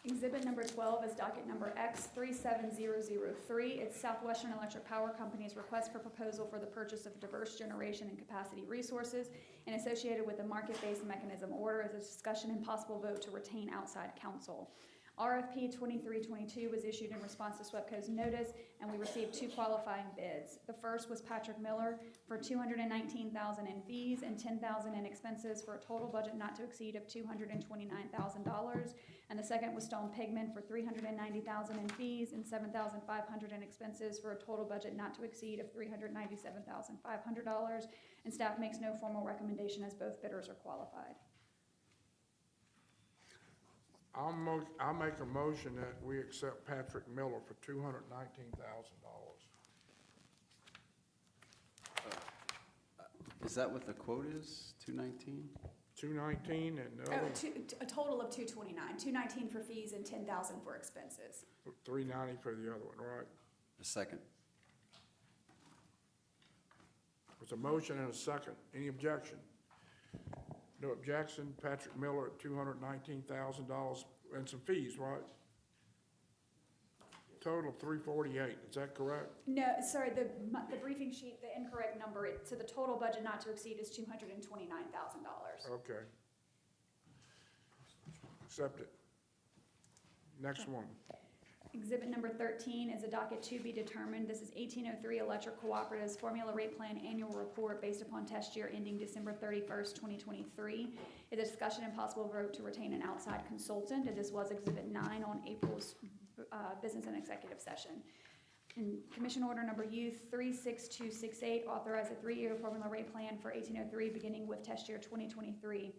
Exhibit number 12 is docket number X37003. It's Southwestern Electric Power Company's request for proposal for the purchase of diverse generation and capacity resources, and associated with the market-based mechanism order is a discussion and possible vote to retain outside counsel. RFP 2322 was issued in response to SWEPCO's notice, and we received 2 qualifying bids. The first was Patrick Miller for $219,000 in fees and $10,000 in expenses for a total budget not to exceed of $229,000. And the second was Stone Pigment for $390,000 in fees and $7,500 in expenses for a total budget not to exceed of $397,500. And staff makes no formal recommendation as both bidders are qualified. I'll make a motion that we accept Patrick Miller for $219,000. Is that what the quote is, 219? 219 and the other, A total of $229, $219 for fees and $10,000 for expenses. 390 for the other one, right? A second. There's a motion and a second. Any objection? No objection. Patrick Miller at $219,000 and some fees, right? Total of $348. Is that correct? No, sorry, the briefing sheet, the incorrect number, so the total budget not to exceed is $229,000. Okay. Accept it. Next one. Exhibit number 13 is a docket to be determined. This is 1803 Electric Cooperative's Formula Rate Plan Annual Report based upon test year ending December 31st, 2023. It's a discussion and possible vote to retain an outside consultant, and this was Exhibit 9 on April's business and executive session. And Commission Order Number U 36268 authorized a 3-year formula rate plan for 1803 beginning with test year 2023.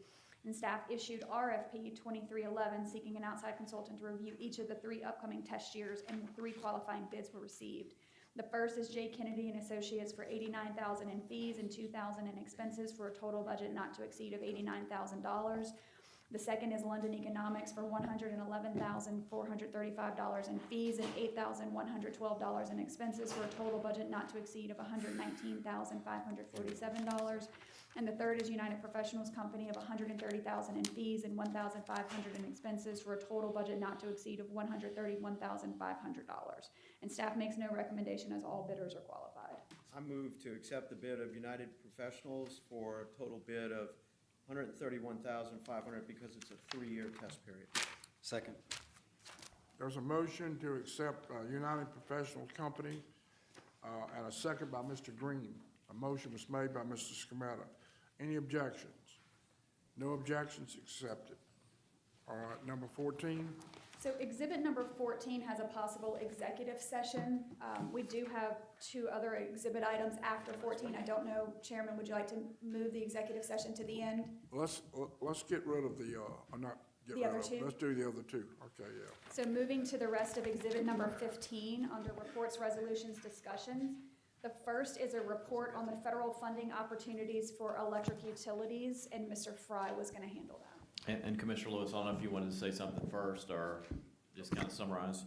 And staff issued RFP 2311 seeking an outside consultant to review each of the 3 upcoming test years, and 3 qualifying bids were received. The first is J. Kennedy and Associates for $89,000 in fees and $2,000 in expenses for a total budget not to exceed of $89,000. The second is London Economics for $111,435 in fees and $8,112 in expenses for a total budget not to exceed of $119,547. And the third is United Professionals Company of $130,000 in fees and $1,500 in expenses for a total budget not to exceed of $131,500. And staff makes no recommendation as all bidders are qualified. I move to accept the bid of United Professionals for a total bid of $131,500 because it's a 3-year test period. Second. There's a motion to accept United Professional Company and a second by Mr. Green. A motion was made by Mr. Scametta. Any objections? No objections, accepted. All right, number 14. So exhibit number 14 has a possible executive session. We do have 2 other exhibit items after 14. I don't know, Chairman, would you like to move the executive session to the end? Let's get rid of the, not get The rid other of, 2? let's do the other 2. Okay, yeah. So moving to the rest of exhibit number 15 under reports, resolutions, discussions. The first is a report on the federal funding opportunities for electric utilities, and Mr. Fry was going to handle that. And Commissioner Lewis, I don't know if you wanted to say something first or just kind of summarize.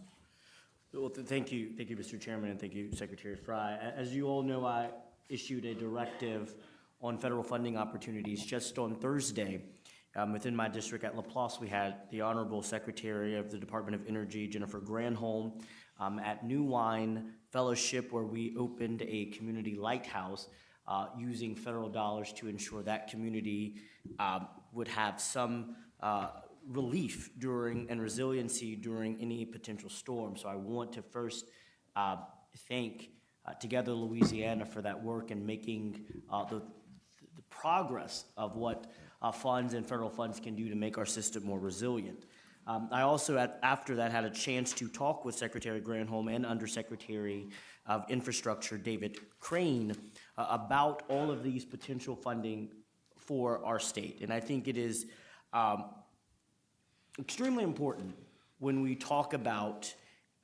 Well, thank you, Mr. Chairman, and thank you, Secretary Fry. As you all know, I issued a directive on federal funding opportunities just on Thursday. Within my district at LaPlace, we had the Honorable Secretary of the Department of Energy, Jennifer Granholm, at New Wine Fellowship, where we opened a community lighthouse using federal dollars to ensure that community would have some relief during and resiliency during any potential storm. So I want to first thank Together Louisiana for that work and making the progress of what funds and federal funds can do to make our system more resilient. I also, after that, had a chance to talk with Secretary Granholm and Undersecretary of Infrastructure, David Crane, about all of these potential funding for our state. And I think it is extremely important when we talk about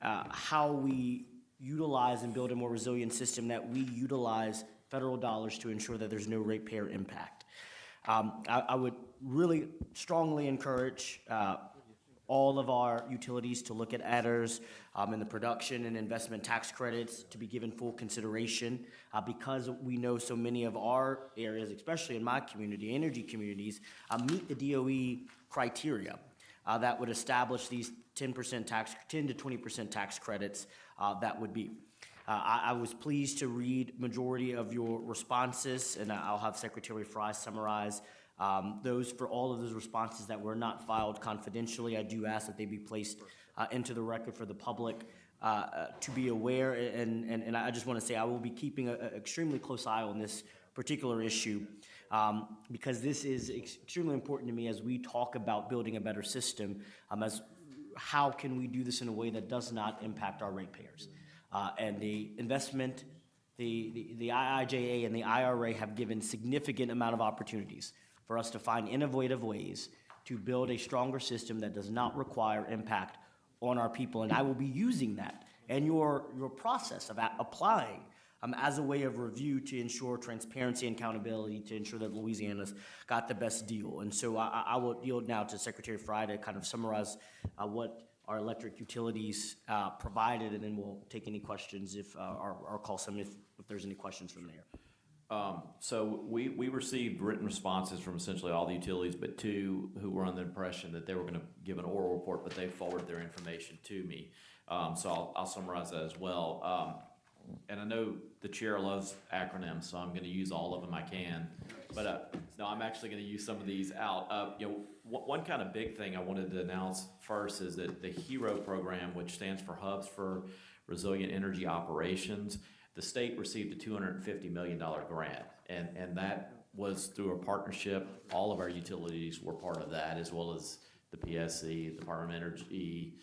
how we utilize and build a more resilient system that we utilize federal dollars to ensure that there's no ratepayer impact. I would really strongly encourage all of our utilities to look at adders and the production and investment tax credits to be given full consideration because we know so many of our areas, especially in my community, energy communities, meet the DOE criteria that would establish these 10 to 20% tax credits that would be. I was pleased to read majority of your responses, and I'll have Secretary Fry summarize Those, for all of those responses that were not filed confidentially, I do ask that they be placed into the record for the public to be aware. And I just want to say I will be keeping an extremely close eye on this particular issue because this is extremely important to me as we talk about building a better system, as how can we do this in a way that does not impact our ratepayers. And the investment, the IIJA and the IRA have given significant amount of opportunities for us to find innovative ways to build a stronger system that does not require impact on our people. And I will be using that and your process of applying as a way of review to ensure transparency and accountability, to ensure that Louisiana's got the best deal. And so I will yield now to Secretary Fry to kind of summarize what our electric utilities provided, and then we'll take any questions or call some if there's any questions from there. So we received written responses from essentially all the utilities, but two who were under the impression that they were going to give an oral report, but they forwarded their information to me. So I'll summarize that as well. And I know the chair loves acronyms, so I'm going to use all of them I can. But no, I'm actually going to use some of these out. One kind of big thing I wanted to announce first is that the HERO program, which stands for Hubs for Resilient Energy Operations, the state received a $250 million grant, and that was through a partnership. All of our utilities were part of that, as well as the PSC, Department of Energy,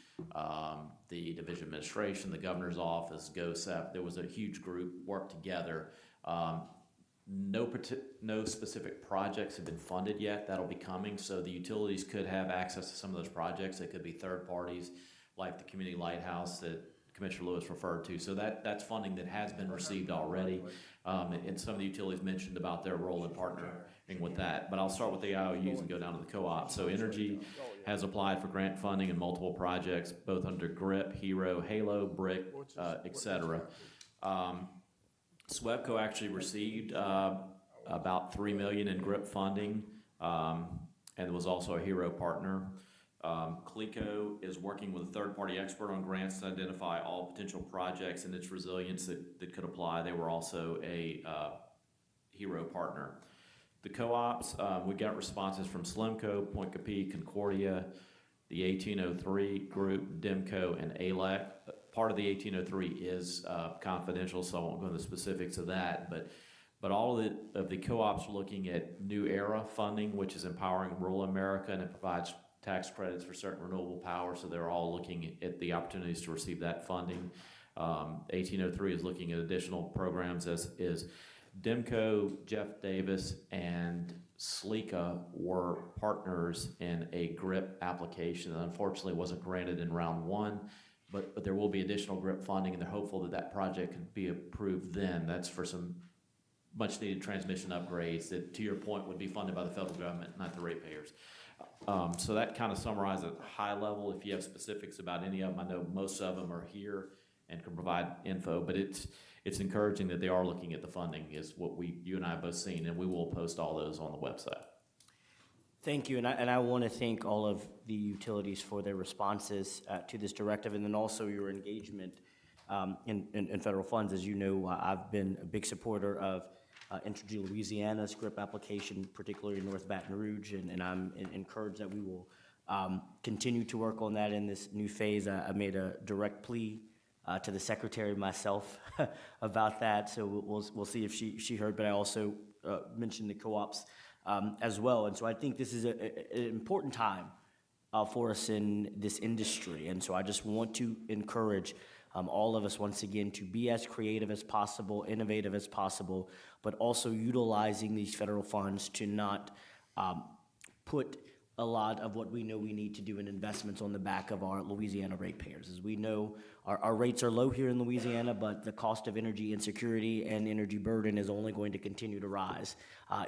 the Division of Administration, the Governor's Office, GOSEP. There was a huge group worked together. No specific projects have been funded yet. That'll be coming, so the utilities could have access to some of those projects. They could be third parties, like the Community Lighthouse that Commissioner Lewis referred to. So that's funding that has been received already. And some of the utilities mentioned about their role in partnering with that. But I'll start with the IOUs and go down to the co-op. So Energy has applied for grant funding in multiple projects, both under GRIP, HERO, HALO, BRIC, et cetera. SWEPCO actually received about $3 million in GRIP funding, and was also a HERO partner. CLECO is working with a third-party expert on grants to identify all potential projects and its resilience that could apply. They were also a HERO partner. The co-ops, we got responses from SLIMCO, Point Capee, Concordia, the 1803 group, DEMCO, and ALEC. Part of the 1803 is confidential, so I won't go into the specifics of that, but all of the co-ops are looking at New Era funding, which is empowering rural America, and it provides tax credits for certain renewable power, so they're all looking at the opportunities to receive that funding. 1803 is looking at additional programs, as is DEMCO, Jeff Davis, and SLECA were partners in a GRIP application that unfortunately wasn't granted in round one, but there will be additional GRIP funding, and they're hopeful that that project can be approved then. That's for some much needed transmission upgrades that, to your point, would be funded by the federal government, not the ratepayers. So that kind of summarizes at a high level. If you have specifics about any of them, I know most of them are here and can provide info, but it's encouraging that they are looking at the funding, is what you and I have both seen, and we will post all those on the website. Thank you, and I want to thank all of the utilities for their responses to this directive, and then also your engagement in federal funds. As you know, I've been a big supporter of Entergy Louisiana's GRIP application, particularly in North Baton Rouge, and I'm encouraged that we will continue to work on that in this new phase. I made a direct plea to the secretary myself about that, so we'll see if she heard, but I also mentioned the co-ops as well. And so I think this is an important time for us in this industry, and so I just want to encourage all of us once again to be as creative as possible, innovative as possible, but also utilizing these federal funds to not put a lot of what we know we need to do in investments on the back of our Louisiana ratepayers. As we know, our rates are low here in Louisiana, but the cost of energy insecurity and energy burden is only going to continue to rise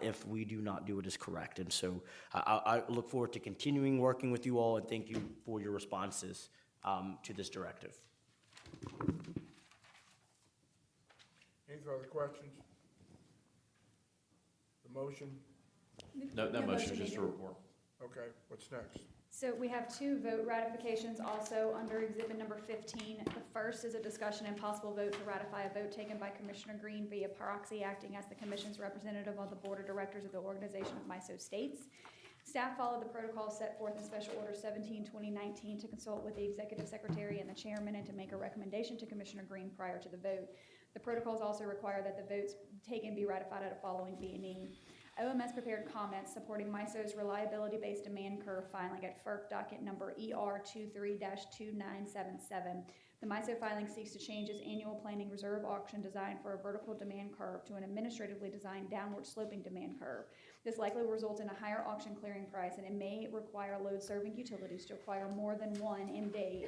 if we do not do what is correct. And so I look forward to continuing working with you all, and thank you for your responses to this directive. Any further questions? The motion? No motion, just a report. Okay, what's next? So we have two vote ratifications also under exhibit number 15. The first is a discussion and possible vote to ratify a vote taken by Commissioner Green via proxy acting as the commission's representative on the board of directors of the Organization of MISO States. Staff followed the protocol set forth in Special Order 17/2019 to consult with the executive secretary and the chairman and to make a recommendation to Commissioner Green prior to the vote. The protocols also require that the votes taken be ratified at a following B&E. OMS prepared comments supporting MISO's reliability-based demand curve filing at FERC docket number ER23-2977. The MISO filing seeks to change its annual planning reserve auction design for a vertical demand curve to an administratively designed downward sloping demand curve. This likely will result in a higher auction clearing price, and it may require load-serving utilities to acquire more than the 1 day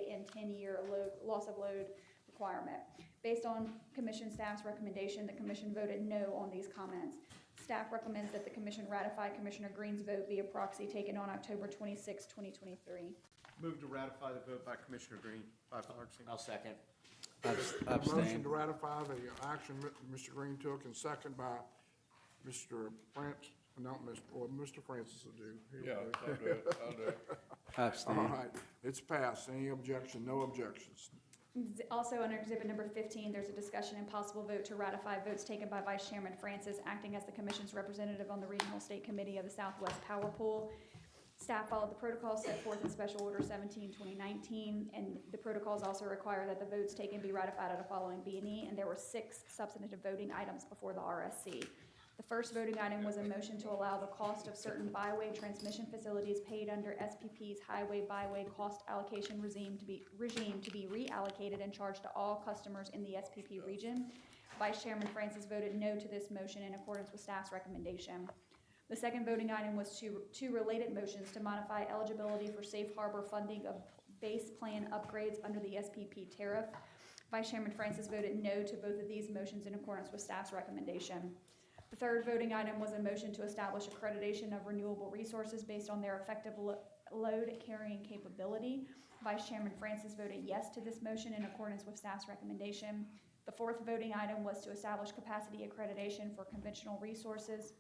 in 10-year loss of load requirement. Based on Commission staff's recommendation, the Commission voted no on these comments. Staff recommends that the Commission ratify Commissioner Green's vote via proxy taken on October 26, 2023. Move to ratify the vote by Commissioner Green by proxy. I'll second. Motion Abstain. to ratify the action Mr. Green took, and second by Mr. Mr. Francis will do. Yeah, I'll do it, I'll do it. Abstain. All right, it's passed. Any objection? No objections. Also under exhibit number 15, there's a discussion and possible vote to ratify votes taken by Vice Chairman Francis, acting as the Commission's representative on the Regional State Committee of the Southwest Power Pool. Staff followed the protocol set forth in Special Order 17/2019, and the protocols also require that the votes taken be ratified at a following B&E, and there were 6 substantive voting items before the RSC. The first voting item was a motion to allow the cost of certain byway transmission facilities paid under SPP's Highway Byway Cost Allocation regime to be reallocated and charged to all customers in the SPP region. Vice Chairman Francis voted no to this motion in accordance with staff's recommendation. The second voting item was two related motions to modify eligibility for safe harbor funding of base plan upgrades under the SPP tariff. Vice Chairman Francis voted no to both of these motions in accordance with staff's recommendation. The third voting item was a motion to establish accreditation of renewable resources based on their effective load carrying capability. Vice Chairman Francis voted yes to this motion in accordance with staff's recommendation. The fourth voting item was to establish capacity accreditation for conventional resources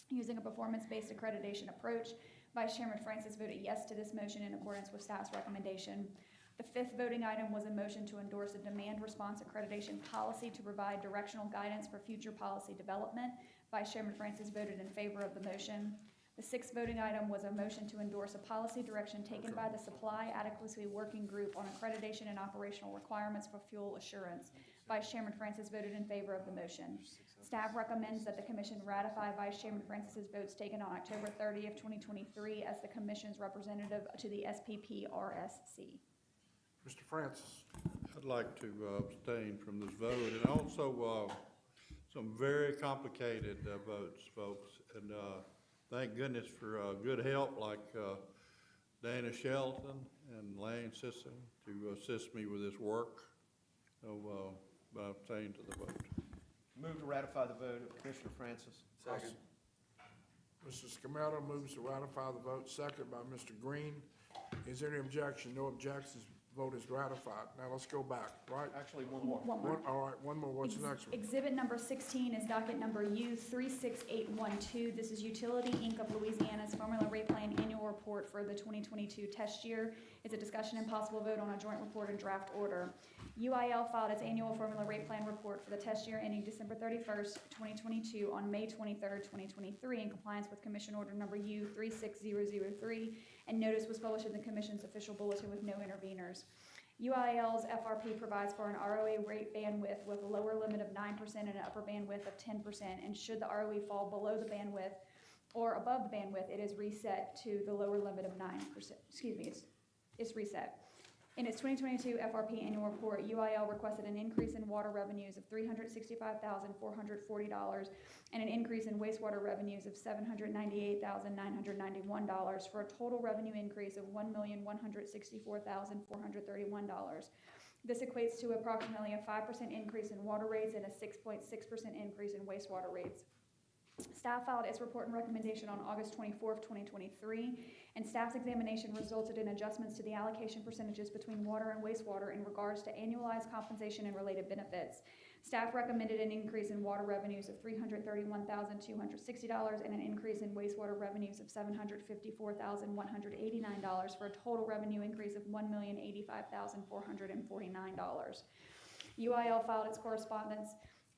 using a performance-based accreditation approach. Vice Chairman Francis voted yes to this motion in accordance with staff's recommendation. The fifth voting item was a motion to endorse a demand response accreditation policy to provide directional guidance for future policy development. Vice Chairman Francis voted in favor of the motion. The sixth voting item was a motion to endorse a policy direction taken by the Supply Adequacy Working Group on accreditation and operational requirements for fuel assurance. Vice Chairman Francis voted in favor of the motion. Staff recommends that the Commission ratify Vice Chairman Francis's votes taken on October 30th, 2023 as the Commission's representative to the SPP RSC. Mr. Francis. I'd like to abstain from this vote, and also some very complicated votes, folks. And thank goodness for good help like Dana Shelton and Lane Sisson to assist me with this work. So I abstain to the vote. Move to ratify the vote of Commissioner Francis. Second. Mr. Scametta moves to ratify the vote, second by Mr. Green. Is there any objection? No objections. Vote is ratified. Now let's go back, right? Actually, one more. All right, one more. What's the next one? Exhibit number 16 is docket number U36812. This is Utility Inc. of Louisiana's Formula Rate Plan Annual Report for the 2022 test year. It's a discussion and possible vote on a joint report and draft order. UIL filed its annual Formula Rate Plan report for the test year ending December 31st, 2022 on May 23rd, 2023 in compliance with Commission Order number U36003, and notice was published in the Commission's official bulletin with no interveners. UIL's FRP provides for an ROA rate bandwidth with a lower limit of 9% and an upper bandwidth of 10%, and should the ROE fall below the bandwidth or above the bandwidth, it is reset to the lower limit of 9%. It's reset. In its 2022 FRP annual report, UIL requested an increase in water revenues of $365,440 and an increase in wastewater revenues of $798,991 for a total revenue increase of $1,164,431. This equates to approximately a 5% increase in water rates and a 6.6% increase in wastewater rates. Staff filed its report and recommendation on August 24th, 2023, and staff's examination resulted in adjustments to the allocation percentages between water and wastewater in regards to annualized compensation and related benefits. Staff recommended an increase in water revenues of $331,260 and an increase in wastewater revenues of $754,189 for a total revenue increase of $1,085,449. UIL filed its correspondence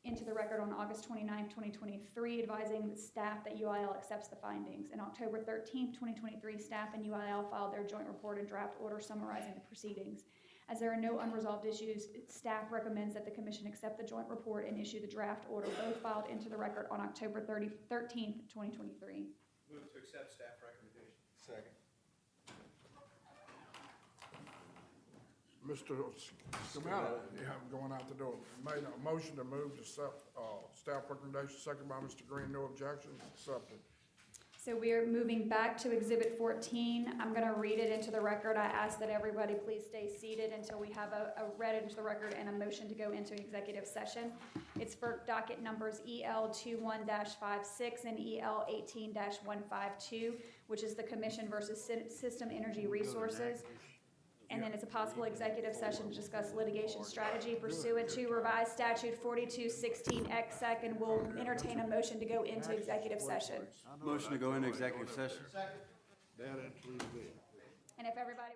into the record on August 29, 2023, advising the staff that UIL accepts the findings. And October 13, 2023, staff and UIL filed their joint report and draft order summarizing the proceedings. As there are no unresolved issues, staff recommends that the commission accept the joint report and issue the draft order, both filed into the record on October 13th, 2023. Move to accept staff recommendation. Second. Mr. Scamata, yeah, I'm going out the door. Made a motion to move to accept, staff recommendation, second by Mr. Green, no objections, accepted. So we are moving back to Exhibit 14. I'm going to read it into the record. I ask that everybody please stay seated until we have a read into the record and a motion to go into executive session. It's for docket numbers EL21-56 and EL18-152, which is the Commission versus System Energy Resources. And then it's a possible executive session to discuss litigation strategy pursuant to revised statute 4216X, and we'll entertain a motion to go into executive session. Motion to go into executive session. That includes me. And if everybody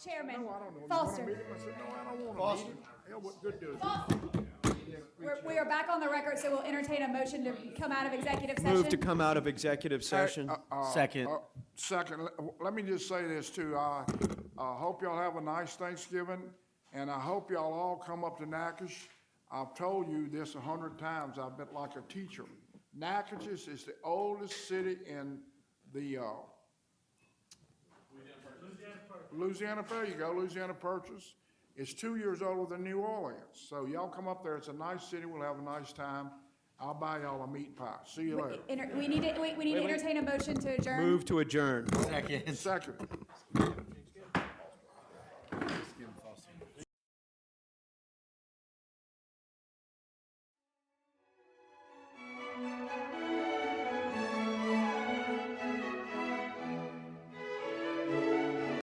Chairman No, I don't know. You want a Foster. meeting? I said, no, I don't want a meeting. Hell, what good does it? We are back on the record, so we'll entertain a motion to come out of executive session. Move to come out of executive session. Second. Second, let me just say this too. I hope y'all have a nice Thanksgiving, and I hope y'all all come up to Natchitoches. I've told you this 100 times. I've been like a teacher. Natchitoches is the oldest city in the Louisiana. There you go, Louisiana Purchase. It's 2 years older than New Orleans. So y'all come up there. It's a nice city. We'll have a nice time. I'll buy y'all a meat pie. See you later. We need to entertain a motion to adjourn. Move to adjourn. Second. Second.